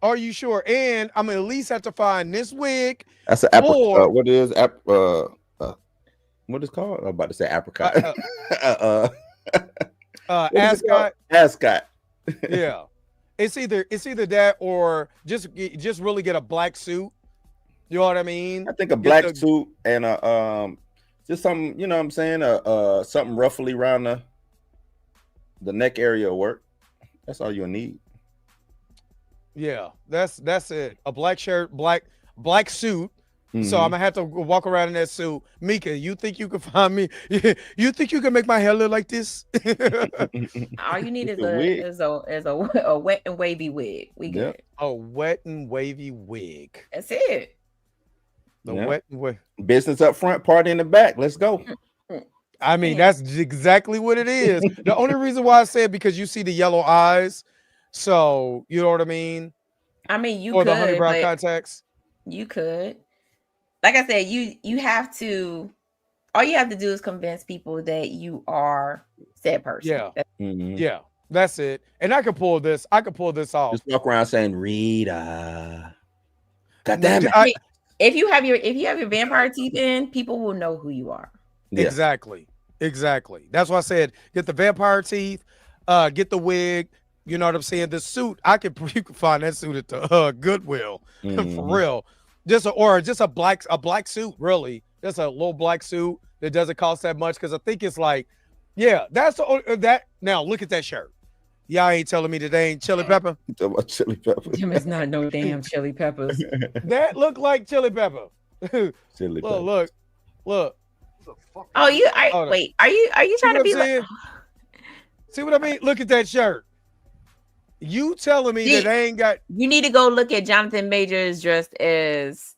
Are you sure? And I'm gonna at least have to find this wig. That's an apricot. What is what is called? I'm about to say apricot. Ascot. Ascot. Yeah. It's either that or just really get a black suit. You know what I mean? I think a black suit and just something, you know what I'm saying? Something roughly around the neck area will work. That's all you'll need. Yeah, that's it. A black shirt, black suit. So I'm gonna have to walk around in that suit. Mika, you think you can find me? You think you can make my hair look like this? All you need is a wet and wavy wig. We good. A wet and wavy wig. That's it. Wet and wavy. Business up front, party in the back. Let's go. I mean, that's exactly what it is. The only reason why I said because you see the yellow eyes, so you know what I mean. I mean, you or could, the honey brown contacts. You could, like I said, you have to. All you have to do is convince people that you are said person. Yeah, yeah, that's it. And I could pull this. I could pull this off. Just walk around saying Rita. God damn it! If you have your vampire teeth in, people will know who you are. Yeah. Exactly. That's why I said get the vampire teeth, get the wig. You know what I'm saying? The suit, you can find that suit at the Goodwill for real. Just a black suit, really. Just a little black suit that doesn't cost that much because I think it's like, yeah, that's that. Now look at that shirt. Y'all ain't telling me that they ain't chili pepper. Talking about chili pepper. Them is not no damn chili peppers. That look like chili pepper. Chili pepper. Look. Oh, wait. Are you trying to be like? See what I mean? Look at that shirt. You telling me that they ain't got? You need to go look at Jonathan Majors dressed as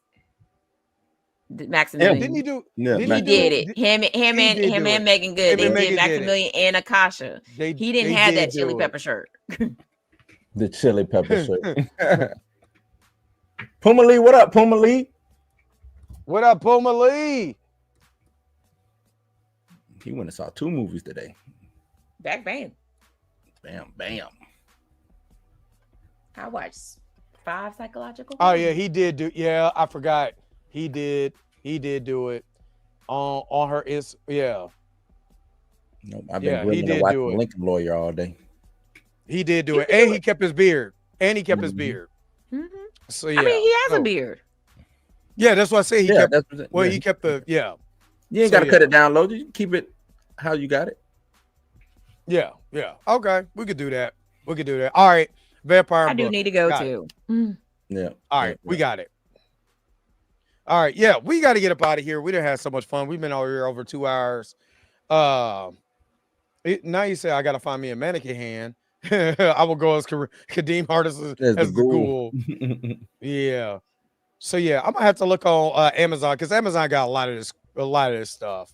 Maximilian. Didn't he do? Yeah, he did it. Him and Megan Good. They did Maximilian and Akasha. He didn't have that chili pepper shirt. The chili pepper shirt. Puma Lee, what up, Puma Lee? What up, Puma Lee? He went and saw 2 movies today. Bam. I watched 5 psychological. Oh yeah, he did do. Yeah, I forgot. He did do it on her. Yeah. Nope, I've been grilling watching Lincoln Lawyer all day. He did do it, and he kept his beard. So yeah, I mean, he has a beard. Yeah, that's what I say. He kept the. You ain't got to cut it down low. You keep it how you got it. Yeah. Okay, we could do that. All right, Vampire. I do need to go too. Yeah. All right, we got it. All right, yeah, we got to get up out of here. We done had so much fun. We've been over here over 2 hours. Now you say I got to find me a mannequin hand. I will go as Kadeem Artist as the ghoul. Yeah. So yeah, I'm gonna have to look on Amazon because Amazon got a lot of this stuff.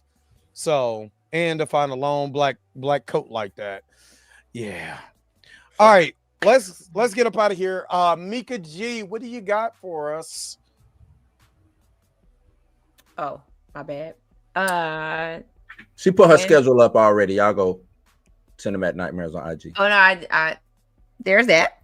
So and to find a long black coat like that. Yeah. All right, let's get up out of here. Mika G, what do you got for us? Oh, my bad. She put her schedule up already. Y'all go send them at Nightmares on IG. Oh no, I there's that.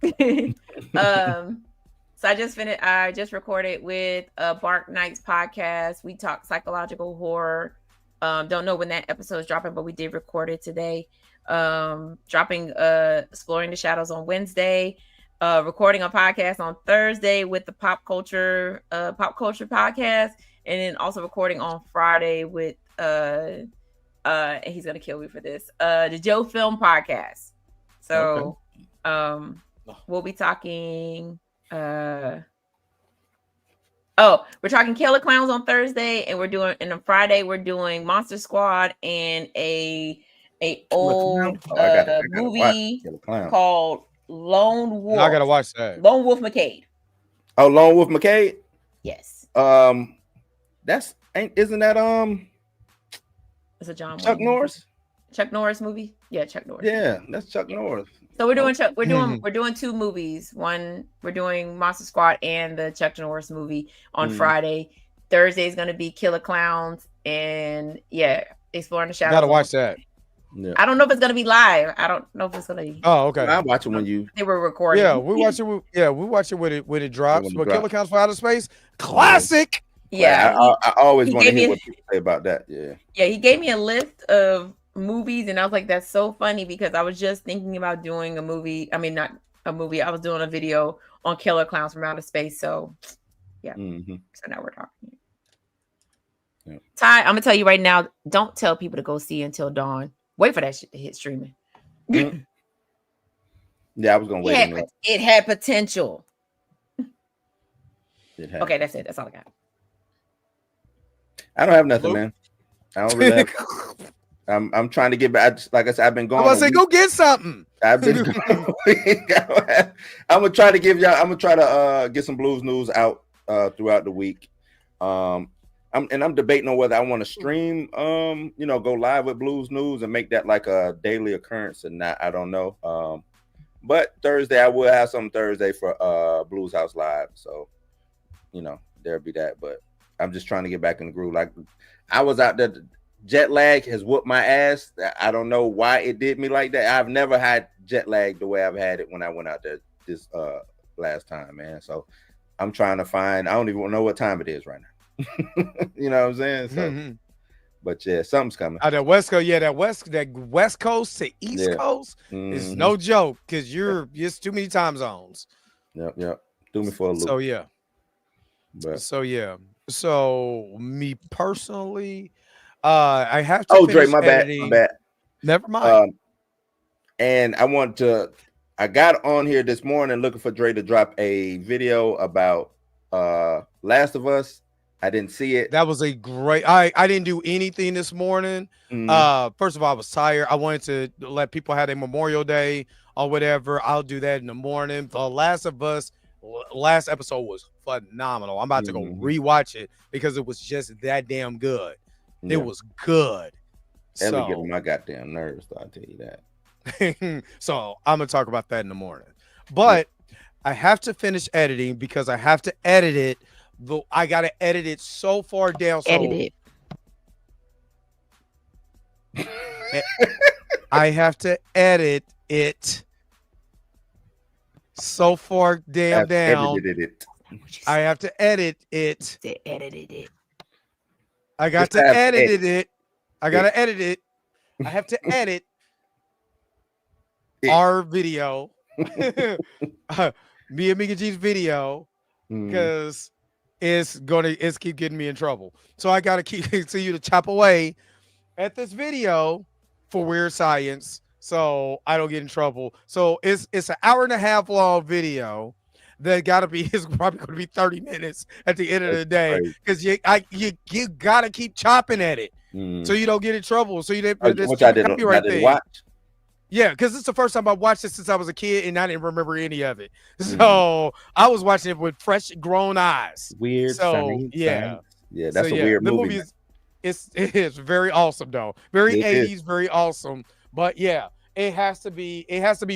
So I just recorded with Bark Knights podcast. We talk psychological horror. Don't know when that episode is dropping, but we did record it today. Dropping Exploring the Shadows on Wednesday. Recording a podcast on Thursday with the pop culture podcast, and then also recording on Friday with and he's gonna kill me for this, the Joe Film podcast. So we'll be talking we're talking Killer Clowns on Thursday, and on Friday we're doing Monster Squad and a old movie called Lone Wolf. I gotta watch that. Lone Wolf McCade. Oh, Lone Wolf McCade? Yes. Isn't that It's a John Chuck Norris? Chuck Norris movie? Yeah, Chuck Norris. Yeah, that's Chuck Norris. So we're doing two movies. One, we're doing Monster Squad and the Chuck Norris movie on Friday. Thursday is gonna be Killer Clowns and Exploring the Shadows. Gotta watch that. Yeah. I don't know if it's gonna be live. I don't know if it's gonna be. Oh, okay. I'll watch it when they were recording. Yeah, we watch it when it drops. But Killer Clowns for Outer Space, classic. Yeah, I always want to hear what people say about that. Yeah, he gave me a list of movies, and I was like, "That's so funny," because I was just thinking about doing a movie. I mean, not a movie. I was doing a video on Killer Clowns from Outer Space. So, yeah. So now we're talking. Yeah. Ty, I'm gonna tell you right now. Don't tell people to go see Until Dawn. Wait for that shit to hit streaming. Yeah, I was gonna wait. It had potential. Okay, that's it. That's all I got. I don't have nothing, man. I don't really have. I'm trying to get back. Like I said, I've been going. I was say, go get something. I've been. I'm gonna try to give y'all. I'm gonna try to get some blues news out throughout the week. I'm debating on whether I want to stream, go live with Blues News and make that like a daily occurrence or not. I don't know. But Thursday I will have some Thursday for Blues House Live. So, there'll be that. But I'm just trying to get back in the groove. Like I was out there, jet lag has whooped my ass. I don't know why it did me like that. I've never had jet lag the way I've had it when I went out there this last time, man. So I'm trying to find. I don't even know what time it is right now. You know what I'm saying? So, but yeah, something's coming. That West Coast, that West Coast to East Coast is no joke because you're just too many time zones. Yep. Do me for a loop. So me personally, I have to. Dre, my bad. Never mind. And I got on here this morning looking for Dre to drop a video about Last of Us. I didn't see it. That was a great. I didn't do anything this morning. First of all, I was tired. I wanted to let people have their Memorial Day or whatever. I'll do that in the morning. The Last of Us last episode was phenomenal. I'm about to go rewatch it because it was just that damn good. Yeah. It was good. Ellie get on my goddamn nerves, though, I'll tell you that. So I'm gonna talk about that in the morning. But I have to finish editing because I have to edit it. Though I gotta edit it so far down. So edit it. I have to edit it so far down. I have to edit it. Edited it. I got to edit it. I gotta edit it. I have to edit our video. Me and Mika G's video because it's keep getting me in trouble. So I gotta continue to chop away at this video for Weird Science so I don't get in trouble. So it's an hour and a half long video that gotta be is probably gonna be 30 minutes at the end of the day because you gotta keep chopping at it so you don't get in trouble. So you didn't which I didn't watch. Yeah, because it's the first time I watched it since I was a kid and I didn't remember any of it. So I was watching it with fresh grown eyes. Weird. So yeah, that's a weird the movie. It is very awesome though. Very 80s, very awesome. But yeah, it has to be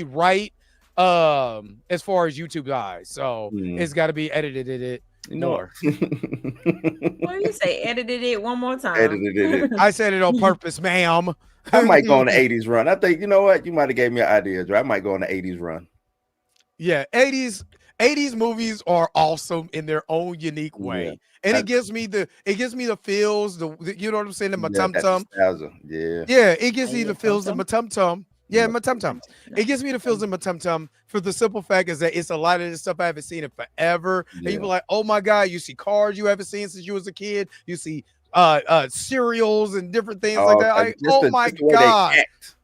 right as far as YouTube's eyes. So it's got to be edited more. What do you say? Edited it one more time. Edited it. I said it on purpose, ma'am. I might go on the 80s run. I think, you know what? You might have gave me an idea, Dre. I might go on the 80s run. Yeah, 80s movies are awesome in their own unique way. Yeah. And it gives me the feels, the you know what I'm saying, the matum-tum. Yeah, it gives me the feels of matum-tum. Yeah, matum-tum. It gives me the feels of matum-tum for the simple fact is that it's a lot of this stuff I haven't seen in forever. Yeah. And you be like, oh my God, you see cars you haven't seen since you was a kid. You see cereals and different things like that. Like, oh my God.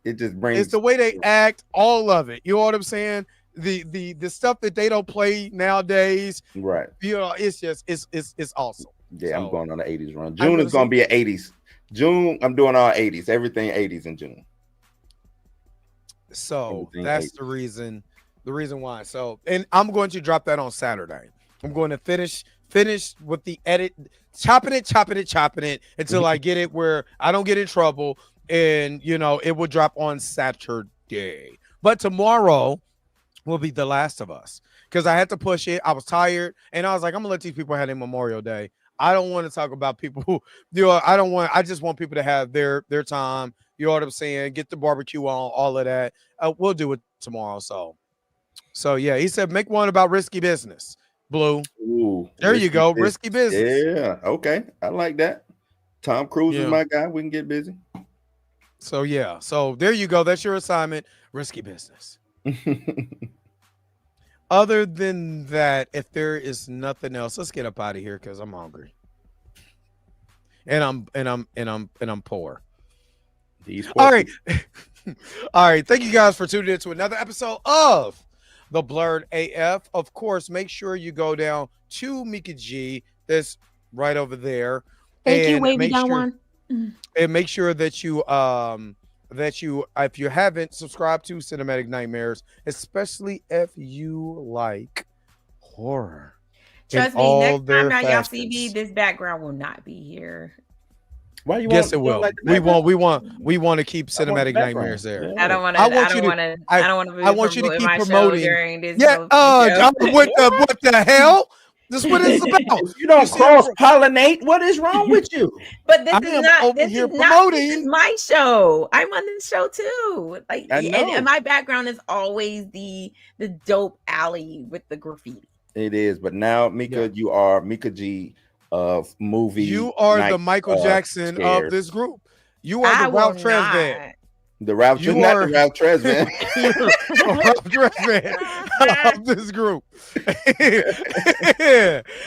It just brings it's the way they act, all of it. You know what I'm saying? The stuff that they don't play nowadays. Right. You know, it's just it's awesome. Yeah, so, I'm going on the 80s run. June is gonna be an 80s. June, I'm doing all 80s, everything 80s in June. So that's the reason why. So, and I'm going to drop that on Saturday. I'm going to finish with the edit, chopping it until I get it where I don't get in trouble. And you know, it will drop on Saturday. But tomorrow will be The Last of Us because I had to push it. I was tired, and I was like, I'm gonna let these people have their Memorial Day. I don't want to talk about people who, you know, I just want people to have their time. You know what I'm saying? Get the barbecue on, all of that. We'll do it tomorrow. So yeah, he said make one about risky business. Blue. Ooh, there you go. Risky business. Yeah. Okay. I like that. Tom Cruise is my guy. We can get busy. So yeah. So there you go. That's your assignment. Risky business. Other than that, if there is nothing else, let's get up out of here because I'm hungry. And I'm poor. All right. All right. Thank you guys for tuning in to another episode of The Blurred AF. Of course, make sure you go down to Mika G. That's right over there. Thank you, Wavy Down One. And make sure that you if you haven't subscribed to Cinematic Nightmares, especially if you like horror. Trust me, next time now y'all see me, this background will not be here. Why you? Yes, it will. Like we want to keep Cinematic Nightmares there. I don't want to. I want you to keep promoting during this. Yeah. What the hell? This is what it's about. You don't cross-pollinate. What is wrong with you? But this is not. This is my show. I'm on this show too. Like, and my background is always the dope alley with the graffiti. It is, but now Mika, you are Mika G of movie. You are the Michael Jackson of this group. You are the Ralph Tresvant. The Ralph, you not the Ralph Tresvant. Ralph Tresvant of this group.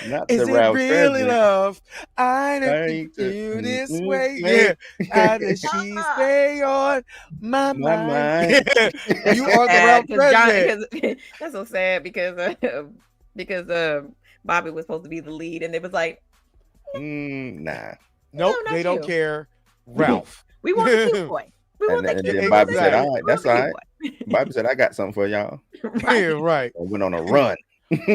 Not is the it Ralph really Tresvant. Love? I don't do this way. Yeah. How does she stay on my mind? You are the Ralph Tresvant. That's so sad because Bobby was supposed to be the lead, and it was like, nah. Nope, they don't care. Ralph. We want a cute boy. And then Bobby said, all right, that's all right. Bobby said, I got something for y'all. Yeah, right. I went on a run.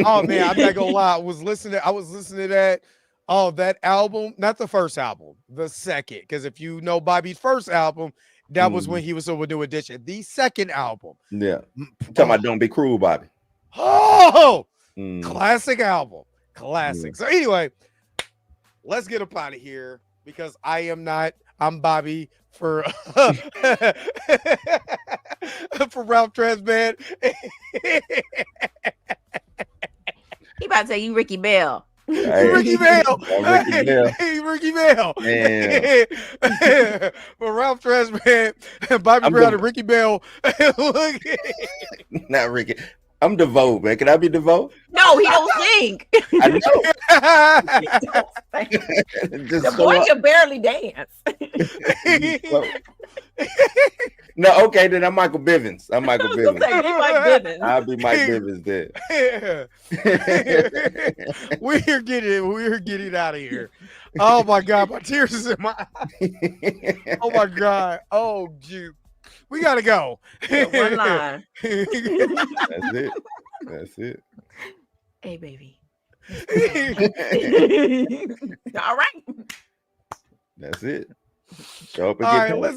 Oh man, I'm not gonna lie. I was listening to that. Oh, that album, not the first album, the second. Because if you know Bobby's first album, that was when he was over New Edition. The second album. Yeah. Talking about Don't Be Cruel, Bobby. Oh, classic album. Classic. So anyway, let's get up out of here because I'm Bobby for for Ralph Tresvant. He about to say you Ricky Bell. Hey, Ricky Bell. Ricky Bell. Hey, Ricky Bell. Yeah. For Ralph Tresvant, Bobby Brown, and Ricky Bell. Not Ricky. I'm DeVoe, man. Can I be DeVoe? No, he don't sing. I know. The boy can barely dance. No, okay, then I'm Michael Bivins. I'm Michael Bivins. I'll be Mike Bivins then. We're getting out of here. Oh my God, my tears is in my eyes. Oh my God. Oh, gee. We gotta go. One line. That's it. Hey, baby. All right. That's it. Show up and all get right, paid. let's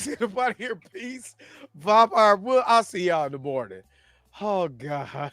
get up out of here. Peace. Vampire. I'll see y'all in the morning. Oh God.